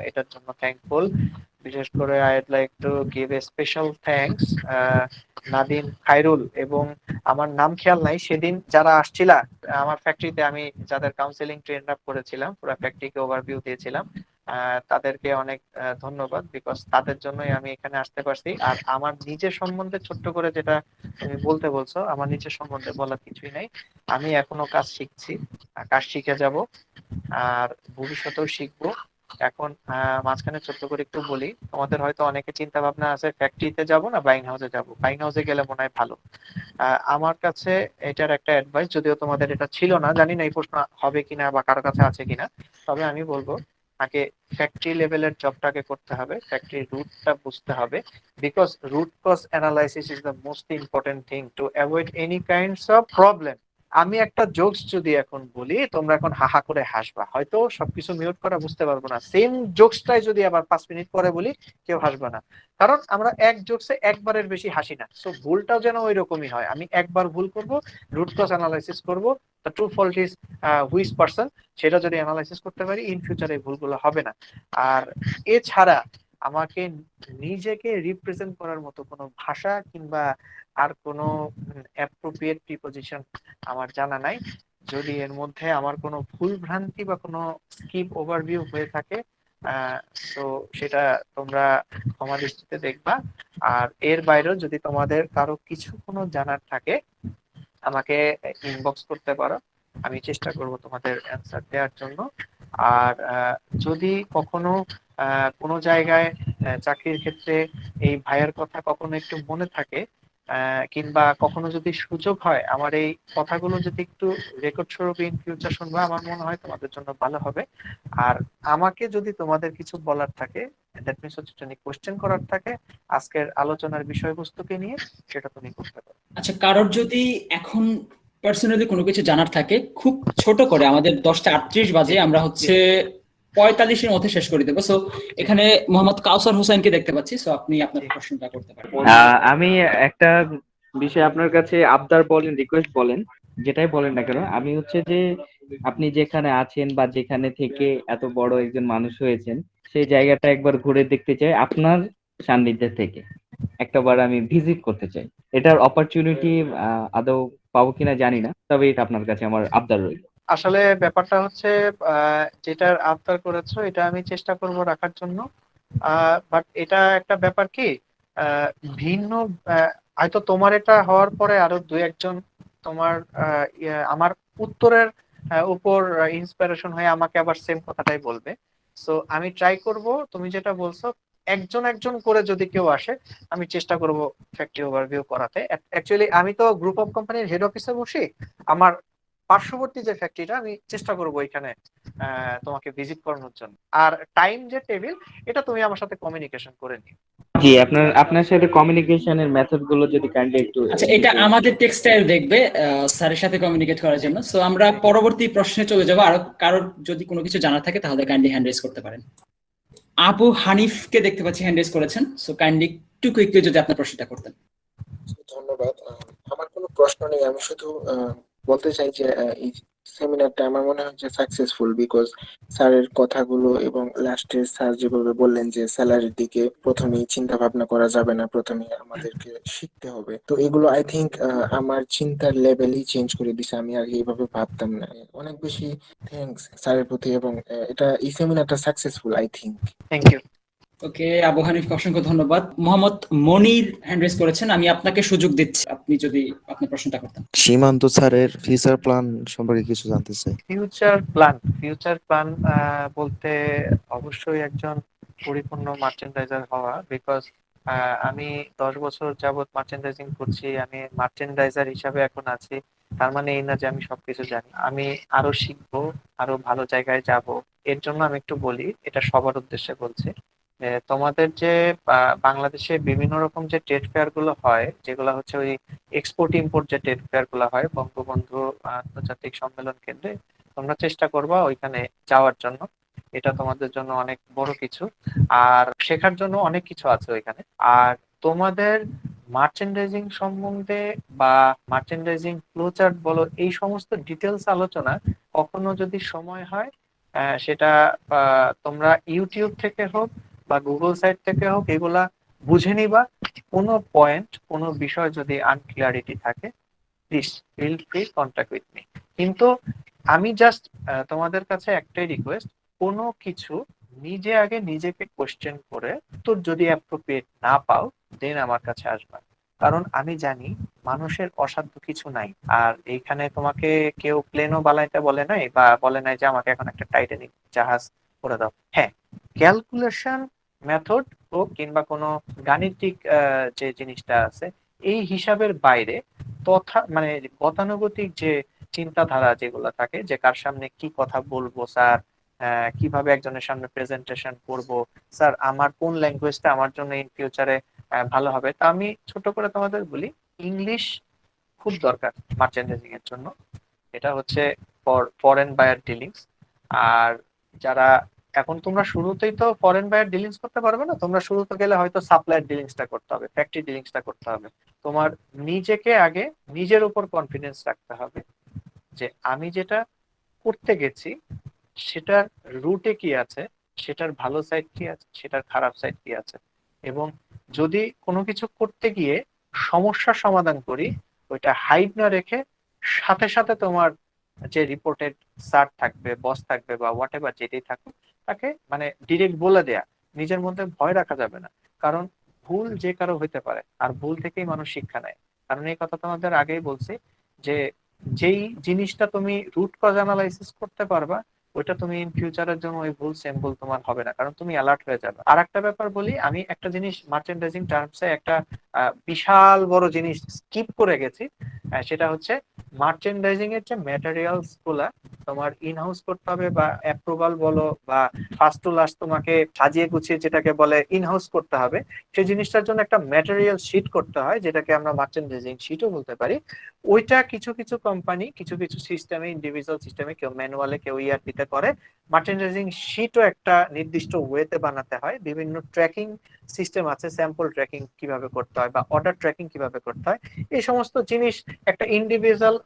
Speaker 2: এটার জন্য থ্যাঙ্কফুল। বিশেষ করে I'd like to give a special thanks Nadim, Khairul, এবং আমার নাম খেয়াল নাই, সেদিন যারা আসছিলা আমার ফ্যাক্টরিতে, আমি যাদের কাউন্সিলিং ট্রেন আপ করেছিলাম, পুরো ফ্যাক্টরিকে ওভারভিউ দিয়েছিলাম, তাদেরকে অনেক ধন্যবাদ, বিকজ তাদের জন্যই আমি এখানে আসতে পারছি। আর আমার নিজের সম্বন্ধে ছোট্ট করে যেটা তুমি বলতে বলছো, আমার নিজের সম্বন্ধে বলার কিছুই নাই, আমি এখনো কাজ শিখছি, কাজ শিখে যাব, আর ভবিষ্যতেও শিখবো। এখন মাঝখানে ছোট্ট করে একটু বলি, তোমাদের হয়তো অনেকে চিন্তা ভাবনা আছে ফ্যাক্টরিতে যাব না বাইং হাউসে যাব, বাইং হাউসে গেলে মনে হয় ভালো। আমার কাছে এটার একটা অ্যাডভাইস, যদিও তোমাদের এটা ছিল না, জানি না এই প্রশ্ন হবে কিনা বা কারো কাছে আছে কিনা, তবে আমি বলবো আগে ফ্যাক্টরি লেভেলের জবটাকে করতে হবে, ফ্যাক্টরি রুটটা বুঝতে হবে, because root cause analysis is the most important thing to avoid any kinds of problem. আমি একটা জোকস যদি এখন বলি, তোমরা এখন হাহা করে হাসবা, হয়তো সবকিছু মিউট করা বুঝতে পারবো না, সেম জোকসটাই যদি আবার 5 মিনিট পরে বলি, কেউ হাসবা না, কারণ আমরা এক জোকসে একবারের বেশি হাসি না। সো ভুলটাও যেন ওই রকমই হয়, আমি একবার ভুল করব, রুট কজ অ্যানালাইসিস করব, the true fault is which person, সেটা যদি অ্যানালাইসিস করতে পারি, ইন ফিউচার এই ভুলগুলো হবে না। আর এছাড়া আমাকে নিজেকে রিপ্রেজেন্ট করার মতো কোনো ভাষা কিংবা আর কোনো অ্যাপ্রোপ্রিয়েট প্রিপোজিশন আমার জানা নাই, যদি এর মধ্যে আমার কোনো ভুল ভ্রান্তি বা কোনো স্কিপ ওভারভিউ হয়ে থাকে তো সেটা তোমরা ক্ষমা দৃষ্টিতে দেখবা। আর এর বাইরেও যদি তোমাদের কারো কিছু কোনো জানার থাকে আমাকে ইনবক্স করতে পারো, আমি চেষ্টা করব তোমাদের অ্যান্সার দেওয়ার জন্য। আর যদি কখনো কোনো জায়গায় চাকরির ক্ষেত্রে এই ভাইয়ের কথা কখনো একটু মনে থাকে, কিংবা কখনো যদি সুযোগ হয় আমার এই কথাগুলো যদি একটু রেকর্ড স্বরূপ ইন ফিউচার শুনবা, আমার মনে হয় তোমাদের জন্য ভালো হবে। আর আমাকে যদি তোমাদের কিছু বলার থাকে, দ্যাট মিনস হচ্ছে যদি কোশ্চেন করার থাকে আজকের আলোচনার বিষয়বস্তুকে নিয়ে, সেটা তুমি করতে পারো।
Speaker 1: আচ্ছা, কারোর যদি এখন পার্সোনালি কোনো কিছু জানার থাকে, খুব ছোট করে, আমাদের 10:38 বাজে, আমরা হচ্ছে 45-এর মধ্যে শেষ করে দেবো। সো এখানে মোহাম্মদ কাউসার হোসেনকে দেখতে পাচ্ছি, সো আপনি আপনার প্রশ্নটা করতে পারেন।
Speaker 7: আমি একটা বিষয় আপনার কাছে আবদার বলেন, রিকোয়েস্ট বলেন, যেটাই বলেন না কেন, আমি হচ্ছে যে আপনি যেখানে আছেন বা যেখানে থেকে এত বড় একজন মানুষ হয়েছেন সেই জায়গাটা একবার ঘুরে দেখতে চাই আপনার সান্নিধ্যে থেকে, একটাবার আমি ভিজিট করতে চাই। এটার অপরচুনিটি আদৌ পাবো কিনা জানি না, তবে এটা আপনার কাছে আমার আবদার রইল।
Speaker 2: আসলে ব্যাপারটা হচ্ছে যেটার আবদার করেছো এটা আমি চেষ্টা করব রাখার জন্য। বাট এটা একটা ব্যাপার কি, আহ, ভিন্ন, হয়তো তোমার এটা হওয়ার পরে আরো দু একজন তোমার আমার উত্তরের উপর ইন্সপিরেশন হয়ে আমাকে আবার সেম কথাটাই বলবে। সো আমি ট্রাই করব তুমি যেটা বলছো একজন একজন করে যদি কেউ আসে আমি চেষ্টা করব ফ্যাক্টরি ওভারভিউ করাতে। অ্যাকচুয়ালি আমি তো গ্রুপ অফ কোম্পানির হেড অফিসে বসি, আমার পার্শ্ববর্তী যে ফ্যাক্টরিটা আমি চেষ্টা করব এখানে তোমাকে ভিজিট করানোর জন্য। আর টাইম যে টেবিল এটা তুমি আমার সাথে কমিউনিকেশন করে নিও।
Speaker 7: জি, আপনার সাথে কমিউনিকেশনের মেথড গুলো যদি কাইন্ডলি একটু
Speaker 1: আচ্ছা, এটা আমাদের টেক্সটাইল দেখবে স্যারের সাথে কমিউনিকেট করার জন্য। সো আমরা পরবর্তী প্রশ্নে চলে যাবো। আর কারোর যদি কোনো কিছু জানা থাকে তাহলে কাইন্ডলি হ্যান্ড রেজ করতে পারেন। আবু হানিফকে দেখতে পাচ্ছি হ্যান্ড রেজ করেছেন, সো কাইন্ডলি একটু কুইকলি যদি আপনার প্রশ্নটা করতেন।
Speaker 12: ধন্যবাদ। আমার কোনো প্রশ্ন নেই, আমি শুধু বলতে চাই যে এই সেমিনারটা আমার মনে হয় যে সাকসেসফুল, বিকজ স্যারের কথাগুলো এবং লাস্টে স্যার যেভাবে বললেন যে স্যালারির দিকে প্রথমেই চিন্তা ভাবনা করা যাবে না, প্রথমে আমাদেরকে শিখতে হবে, তো এগুলো আই থিংক আমার চিন্তার লেভেলই চেঞ্জ করে দিছে। আমি আগে এইভাবে ভাবতাম না। অনেক বেশি থ্যাঙ্কস স্যারের প্রতি, এবং এই সেমিনারটা successful I think.
Speaker 2: Thank you.
Speaker 1: Okay, Abu হানিফকে অসংখ্য ধন্যবাদ। মোহাম্মদ মনির হ্যান্ড রেজ করেছেন, আমি আপনাকে সুযোগ দিচ্ছি, আপনি যদি আপনার প্রশ্নটা করতেন।
Speaker 6: সীমান্ত স্যারের ফিউচার প্ল্যান সম্পর্কে কিছু জানতে চাই।
Speaker 2: ফিউচার প্ল্যান বলতে অবশ্যই একজন পরিপূর্ণ মার্চেন্ডাইজার হওয়া, বিকজ আমি 10 বছর যাবত মার্চেন্ডাইজিং করছি, আমি মার্চেন্ডাইজার হিসাবে এখন আছি। তার মানে এই না যে আমি সবকিছু জানি, আমি আরো শিখবো, আরো ভালো জায়গায় যাব। এর জন্য আমি একটু বলি, এটা সবার উদ্দেশ্যে বলছি, তোমাদের যে বাংলাদেশে বিভিন্ন রকম যে ট্রেড ফেয়ার গুলো হয়, যেগুলো হচ্ছে ওই এক্সপোর্ট ইম্পোর্ট যে ট্রেড ফেয়ার গুলো হয় বঙ্গবন্ধু আন্তর্জাতিক সম্মেলন কেন্দ্রে, তোমরা চেষ্টা করবা ওইখানে যাওয়ার জন্য। এটা তোমাদের জন্য অনেক বড় কিছু, আর শেখার জন্য অনেক কিছু আছে ওইখানে। আর তোমাদের মার্চেন্ডাইজিং সম্বন্ধে বা মার্চেন্ডাইজিং ফ্লোচার্ট বলো, এই সমস্ত ডিটেলস আলোচনা কখনো যদি সময় হয় সেটা তোমরা ইউটিউব থেকে হোক বা গুগল সাইট থেকে হোক এগুলা বুঝে নিবা। কোনো পয়েন্ট, কোনো বিষয় যদি আনক্লিয়ারিটি থাকে please feel free contact with me. কিন্তু আমি জাস্ট তোমাদের কাছে একটাই রিকোয়েস্ট, কোনো কিছু নিজে আগে নিজেকে কোশ্চেন করে উত্তর যদি অ্যাপ্রোপ্রিয়েট না পাও দেন আমার কাছে আসবা, কারণ আমি জানি মানুষের অসাধ্য কিছু নাই। আর এইখানে তোমাকে কেউ প্লেনও বানাইতে বলে নাই বা বলে নাই যে আমাকে এখন একটা টাইটানিক জাহাজ করে দাও। হ্যাঁ, ক্যালকুলেশন মেথড হোক কিংবা কোনো গাণিতিক যে জিনিসটা আছে এই হিসাবের বাইরে তথা মানে গতানুগতিক যে চিন্তাধারা যেগুলো থাকে, যে কার সামনে কি কথা বলবো স্যার, কিভাবে একজনের সামনে প্রেজেন্টেশন করব স্যার, আমার কোন ল্যাঙ্গুয়েজটা আমার জন্য ইন ফিউচারে ভালো হবে, তা আমি ছোট করে তোমাদের বলি, ইংলিশ খুব দরকার মার্চেন্ডাইজিং এর জন্য। এটা হচ্ছে ফরেন বায়ার ডিলিংস। আর যারা এখন তোমরা শুরুতেই তো ফরেন বায়ার ডিলিংস করতে পারবে না, তোমরা শুরুতে গেলে হয়তো সাপ্লায়ার ডিলিংসটা করতে হবে, ফ্যাক্টরি ডিলিংসটা করতে হবে। তোমার নিজেকে আগে নিজের উপর কনফিডেন্স রাখতে হবে যে আমি যেটা করতে গেছি সেটার রুটে কি আছে, সেটার ভালো সাইড কি আছে, সেটার খারাপ সাইড কি আছে, এবং যদি কোনো কিছু করতে গিয়ে সমস্যার সমাধান করি ওইটা হাইড না রেখে সাথে সাথে তোমার যে রিপোর্টেড স্যার থাকবে, বস থাকবে বা হোয়াট এভার যেটাই থাকুক, তাকে মানে ডিরেক্ট বলে দেয়া, নিজের মধ্যে ভয় রাখা যাবে না। কারণ ভুল যে কারো হইতে পারে, আর ভুল থেকেই মানুষ শিক্ষা নেয়। কারণ এই কথা তোমাদের আগেই বলছি যে যেই জিনিসটা তুমি রুট কজ অ্যানালাইসিস করতে পারবা, ওইটা তুমি ইন ফিউচারের জন্য ওই ভুল সেম ভুল তোমার হবে না, কারণ তুমি অ্যালার্ট হয়ে যাবে। আর একটা ব্যাপার বলি, আমি একটা জিনিস মার্চেন্ডাইজিং টার্মসে একটা বিশাল বড় জিনিস স্কিপ করে গেছি, সেটা হচ্ছে মার্চেন্ডাইজিং এর যে ম্যাটেরিয়ালস গুলা তোমার ইন হাউস করতে হবে, বা অ্যাপ্রুভাল বলো বা ফার্স্ট টু লাস্ট তোমাকে সাজিয়ে গুছিয়ে যেটাকে বলে ইন হাউস করতে হবে, সেই জিনিসটার জন্য একটা ম্যাটেরিয়াল শিট করতে হয়, যেটাকে আমরা মার্চেন্ডাইজিং শিটও বলতে পারি। ওইটা কিছু কিছু কোম্পানি কিছু কিছু সিস্টেমে, ইন্ডিভিজুয়াল সিস্টেমে, কেউ ম্যানুয়ালে কেউ ইআরপিতে করে। মার্চেন্ডাইজিং শিটও একটা নির্দিষ্ট ওয়েতে বানাতে হয়। বিভিন্ন ট্র্যাকিং সিস্টেম আছে, স্যাম্পল ট্র্যাকিং কিভাবে করতে হয় বা অর্ডার ট্র্যাকিং কিভাবে করতে হয়, এই সমস্ত জিনিস একটা ইন্ডিভিজুয়াল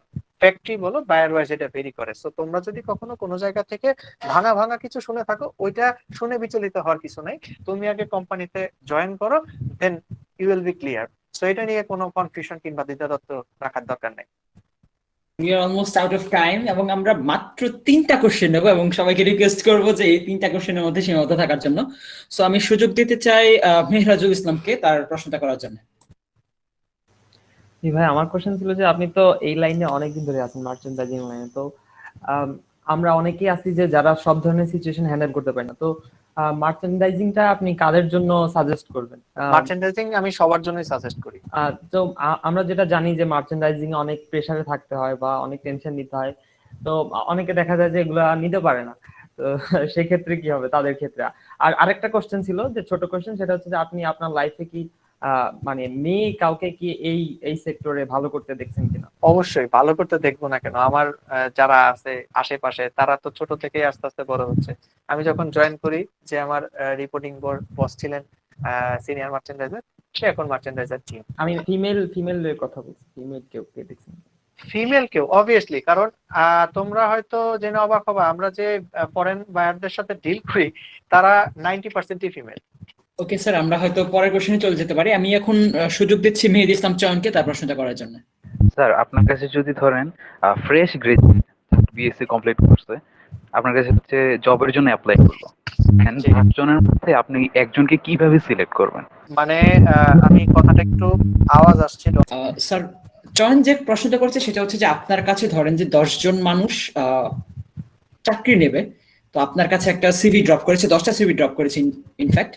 Speaker 2: ফ্যাক্টরি বলো বায়ার ওয়াইজ এটা ভেরি করে। সো তোমরা যদি কখনো কোনো জায়গা থেকে ভাঙা ভাঙা কিছু শুনে থাকো, ওইটা শুনে বিচলিত হওয়ার কিছু নাই। তুমি আগে কোম্পানিতে জয়েন করো, then you will be clear. So এটা নিয়ে কোনো কনফিউশন কিংবা দ্বিধাদ্বন্দ্ব রাখার দরকার নেই।
Speaker 1: We are almost out of time, এবং আমরা মাত্র 3টা কোশ্চেন নেবো এবং সবাইকে রিকোয়েস্ট করবো যে এই 3টা কোশ্চেনের মধ্যে সীমাবদ্ধ থাকার জন্য। সো আমি সুযোগ দিতে চাই মেহরাজুল ইসলামকে তার প্রশ্নটা করার জন্য।
Speaker 13: জি ভাই, আমার কোশ্চেন ছিল যে আপনি তো এই লাইনে অনেকদিন ধরে আছেন, মার্চেন্ডাইজিং লাইনে। তো আমরা অনেকেই আছি যে যারা সব ধরনের সিচুয়েশন হ্যান্ডেল করতে পারে না। তো মার্চেন্ডাইজিংটা আপনি কাদের জন্য সাজেস্ট করবেন?
Speaker 2: মার্চেন্ডাইজিং আমি সবার জন্যই সাজেস্ট করি।
Speaker 13: তো আমরা যেটা জানি যে মার্চেন্ডাইজিং এ অনেক প্রেসারে থাকতে হয় বা অনেক টেনশন নিতে হয়। তো অনেকে দেখা যায় যে এগুলা নিতে পারে না। তো সেক্ষেত্রে কি হবে তাদের ক্ষেত্রে? আর আরেকটা কোশ্চেন ছিল, যে ছোট কোশ্চেন, সেটা হচ্ছে যে আপনি আপনার লাইফে কি মানে মেয়ে কাউকে কি এই সেক্টরে ভালো করতে দেখছেন কিনা?
Speaker 2: অবশ্যই ভালো করতে দেখবো না কেন, আমার যারা আছে আশেপাশে তারা তো ছোট থেকেই আস্তে আস্তে বড় হচ্ছে। আমি যখন জয়েন করি, যে আমার রিপোর্টিং বস ছিলেন সিনিয়র মার্চেন্ডাইজার, সে এখন মার্চেন্ডাইজার টিম।
Speaker 13: আমি ফিমেলের কথা বলছি, ফিমেল কেউ কে দেখছেন?
Speaker 2: ফিমেল কেউ অবভিয়াসলি, কারণ তোমরা হয়তো জেনে অবাক হবা, আমরা যে ফরেন বায়ারদের সাথে ডিল করি তারা 90%ই ফিমেল।
Speaker 1: ওকে স্যার, আমরা হয়তো পরের কোশ্চেনে চলে যেতে পারি। আমি এখন সুযোগ দিচ্ছি মেহেদী ইসলাম চয়নকে তার প্রশ্নটা করার জন্য।
Speaker 11: স্যার, আপনার কাছে যদি ধরেন ফ্রেশ গ্রাজুয়েট বিএসসি কমপ্লিট করছে, আপনার কাছে হচ্ছে জবের জন্য অ্যাপ্লাই করলো, 5 জনের মধ্যে আপনি একজনকে কিভাবে সিলেক্ট করবেন?
Speaker 2: মানে আমি কথাটা একটু আওয়াজ আসছিল
Speaker 1: স্যার। চয়ন যে প্রশ্নটা করছে সেটা হচ্ছে যে আপনার কাছে ধরেন যে 10 জন মানুষ চাকরি নেবে, তো আপনার কাছে একটা সিভি ড্রপ করেছে, 10টা সিভি ড্রপ করেছে ইনফ্যাক্ট।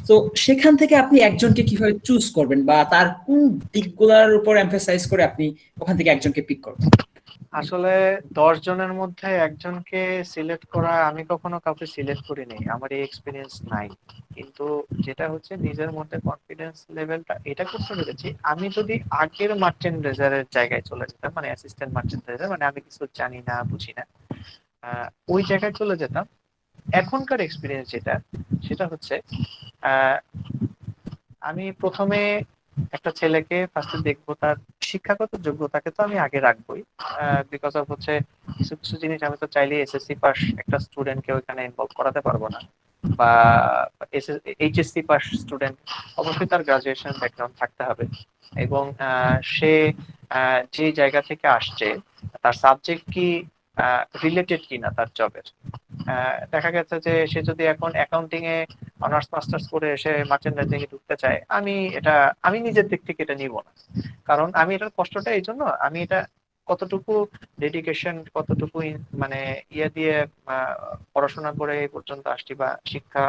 Speaker 1: তো সেখান থেকে আপনি একজনকে কিভাবে চুজ করবেন বা তার কোন দিকগুলোর উপর এমফাসাইজ করে আপনি ওখান থেকে একজনকে পিক করবেন?
Speaker 2: আসলে 10 জনের মধ্যে একজনকে সিলেক্ট করা, আমি কখনো কাউকে সিলেক্ট করিনি, আমার এই এক্সপিরিয়েন্স নাই। কিন্তু যেটা হচ্ছে নিজের মধ্যে কনফিডেন্স লেভেলটা এটা করতে পেরেছি। আমি যদি আগের মার্চেন্ডাইজারের জায়গায় চলে যেতাম, মানে অ্যাসিস্ট্যান্ট মার্চেন্ডাইজার, মানে আমি কিছু জানি না বুঝি না, ওই জায়গায় চলে যেতাম। এখনকার এক্সপিরিয়েন্স যেটা, সেটা হচ্ছে আমি প্রথমে একটা ছেলেকে ফার্স্টে দেখবো, তার শিক্ষাগত যোগ্যতাকে তো আমি আগে রাখবোই, বিকজ অফ হচ্ছে কিছু কিছু জিনিস আমি তো চাইলে এসএসসি পাস একটা স্টুডেন্টকে ওইখানে ইনভলভ করাতে পারবো না, বা এইচএসসি পাস স্টুডেন্ট অবশ্যই তার গ্রাজুয়েশন ব্যাকগ্রাউন্ড থাকতে হবে, এবং সে যে জায়গা থেকে আসছে তার সাবজেক্ট কি রিলেটেড কিনা তার জবের। দেখা গেছে যে সে যদি এখন অ্যাকাউন্টিং এ অনার্স মাস্টার্স করে এসে মার্চেন্ডাইজিং এ ঢুকতে চায়, আমি নিজের দিক থেকে এটা নিব না। কারণ আমি এটার কষ্টটা এই জন্য, আমি এটা কতটুকু ডেডিকেশন, কতটুকু মানে ইয়ে দিয়ে পড়াশোনা করে এই পর্যন্ত আসছি বা শিক্ষা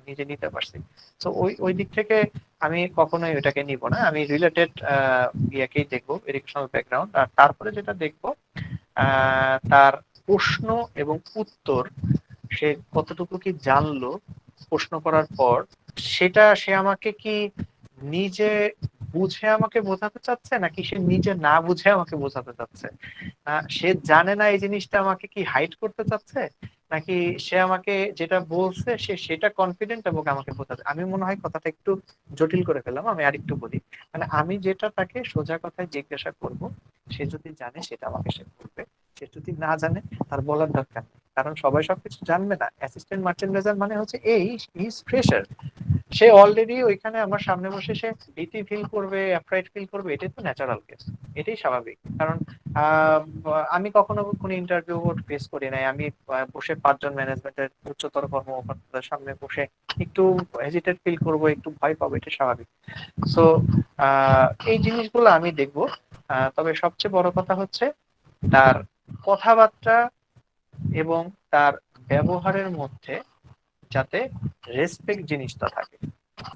Speaker 2: নিজে নিতে পারছি। তো ওই দিক থেকে আমি কখনোই ওটাকে নিব না, আমি রিলেটেড ইয়েকেই দেখবো, এডুকেশনাল ব্যাকগ্রাউন্ড। আর তারপরে যেটা দেখবো তার প্রশ্ন এবং উত্তর, সে কতটুকু কি জানলো প্রশ্ন করার পর, সেটা সে আমাকে কি নিজে বুঝে আমাকে বোঝাতে চাচ্ছে, নাকি সে নিজে না বুঝে আমাকে বোঝাতে চাচ্ছে, সে জানে না এই জিনিসটা আমাকে কি হাইড করতে চাচ্ছে, নাকি সে আমাকে যেটা বলছে সে সেটা কনফিডেন্ট এবং আমাকে বোঝাতে। আমি মনে হয় কথাটা একটু জটিল করে ফেললাম, আমি আরেকটু বলি। মানে আমি যেটা তাকে সোজা কথায় জিজ্ঞাসা করব, সে যদি জানে সেটা আমাকে সে বলবে, সে যদি না জানে তার বলার দরকার নেই, কারণ সবাই সবকিছু জানবে না। অ্যাসিস্ট্যান্ট মার্চেন্ডাইজার মানে হচ্ছে এই ইজ ফ্রেশার, সে অলরেডি ওইখানে আমার সামনে বসে সে ভীতি ফিল করবে, অ্যাফ্রাইড ফিল করবে, এটাই তো ন্যাচারাল কেস, এটাই স্বাভাবিক। কারণ আমি কখনো কোনো ইন্টারভিউ ফেস করি নাই, আমি বসে 5 জন ম্যানেজমেন্টের উচ্চতর কর্মকর্তাদের সামনে বসে একটু হেজিটেট ফিল করব, একটু ভয় পাবো, এটা স্বাভাবিক। সো এই জিনিসগুলো আমি দেখবো। তবে সবচেয়ে বড় কথা হচ্ছে তার কথাবার্তা এবং তার ব্যবহারের মধ্যে যাতে রেসপেক্ট জিনিসটা থাকে।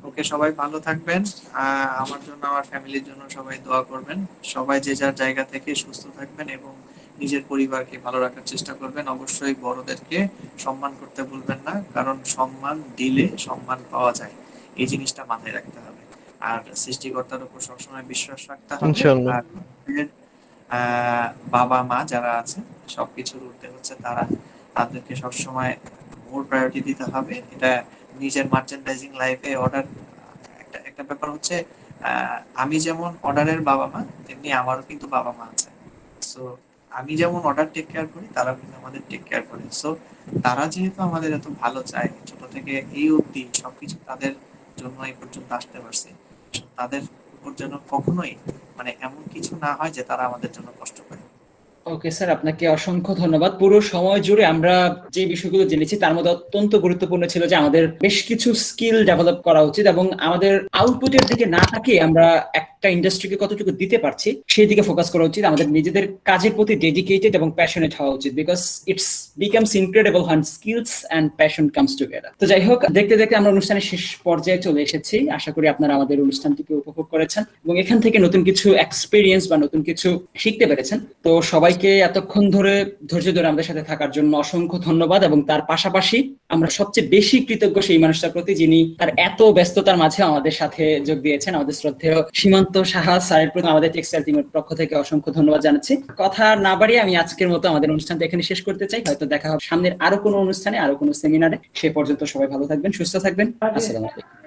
Speaker 2: ওকে, সবাই ভালো থাকবেন। আমার জন্য, আমার ফ্যামিলির জন্য সবাই দোয়া করবেন। সবাই যে যার জায়গা থেকে সুস্থ থাকবেন এবং নিজের পরিবারকে ভালো রাখার চেষ্টা করবেন। অবশ্যই বড়দেরকে সম্মান করতে ভুলবেন না, কারণ সম্মান দিলে সম্মান পাওয়া যায়, এই জিনিসটা মাথায় রাখতে হবে। আর সৃষ্টিকর্তার উপর সবসময় বিশ্বাস রাখতে হবে।
Speaker 6: ইনশাআল্লাহ।
Speaker 2: আর বাবা মা যারা আছে সবকিছুর ঊর্ধ্বে হচ্ছে তারা, তাদেরকে সবসময় মোর প্রায়োরিটি দিতে হবে। এটা নিজের মার্চেন্ডাইজিং লাইফে অর্ডার একটা ব্যাপার হচ্ছে, আমি যেমন অর্ডারের বাবা মা, তেমনি আমারও কিন্তু বাবা মা আছে। সো আমি যেমন অর্ডার টেক কেয়ার করি, তারাও কিন্তু আমাদের টেক কেয়ার করে। সো তারা যেহেতু আমাদের এত ভালো চায়, ছোট থেকে এই অবধি সবকিছু তাদের জন্য এই পর্যন্ত আসতে পারছে, তাদের উপর যেন কখনোই মানে এমন কিছু না হয় যে তারা আমাদের জন্য কষ্ট পায়।
Speaker 1: ওকে স্যার, আপনাকে অসংখ্য ধন্যবাদ। পুরো সময় জুড়ে আমরা যে বিষয়গুলো জেনেছি তার মধ্যে অত্যন্ত গুরুত্বপূর্ণ ছিল যে আমাদের বেশ কিছু স্কিল ডেভেলপ করা উচিত এবং আমাদের আউটপুটের দিকে না তাকিয়ে আমরা একটা ইন্ডাস্ট্রিকে কতটুকু দিতে পারছি সেই দিকে ফোকাস করা উচিত। আমাদের নিজেদের কাজের প্রতি ডেডিকেটেড এবং প্যাশনেট হওয়া উচিত, because it's becomes incredible when skills and passion comes together. তো যাই হোক, দেখতে দেখতে আমরা অনুষ্ঠানের শেষ পর্যায়ে চলে এসেছি। আশা করি আপনারা আমাদের অনুষ্ঠানটিকে উপভোগ করেছেন এবং এখান থেকে নতুন কিছু এক্সপিরিয়েন্স বা নতুন কিছু শিখতে পেরেছেন। তো সবাইকে এতক্ষণ ধরে ধৈর্য ধরে আমাদের সাথে থাকার জন্য অসংখ্য ধন্যবাদ। এবং তার পাশাপাশি আমরা সবচেয়ে বেশি কৃতজ্ঞ সেই মানুষটার প্রতি যিনি তার এত ব্যস্ততার মাঝে আমাদের সাথে যোগ দিয়েছেন, আমাদের শ্রদ্ধেয় সীমান্ত সাহা স্যারের প্রতি আমাদের টেক্সটাইল টিমের পক্ষ থেকে অসংখ্য ধন্যবাদ জানাচ্ছি। কথা না বাড়িয়ে আমি আজকের মতো আমাদের অনুষ্ঠানটা এখানে শেষ করতে চাই। হয়তো দেখা হবে সামনের আরো কোনো অনুষ্ঠানে, আরো কোনো সেমিনারে। সে পর্যন্ত সবাই ভালো থাকবেন, সুস্থ থাকবেন। আসসালামু আলাইকুম।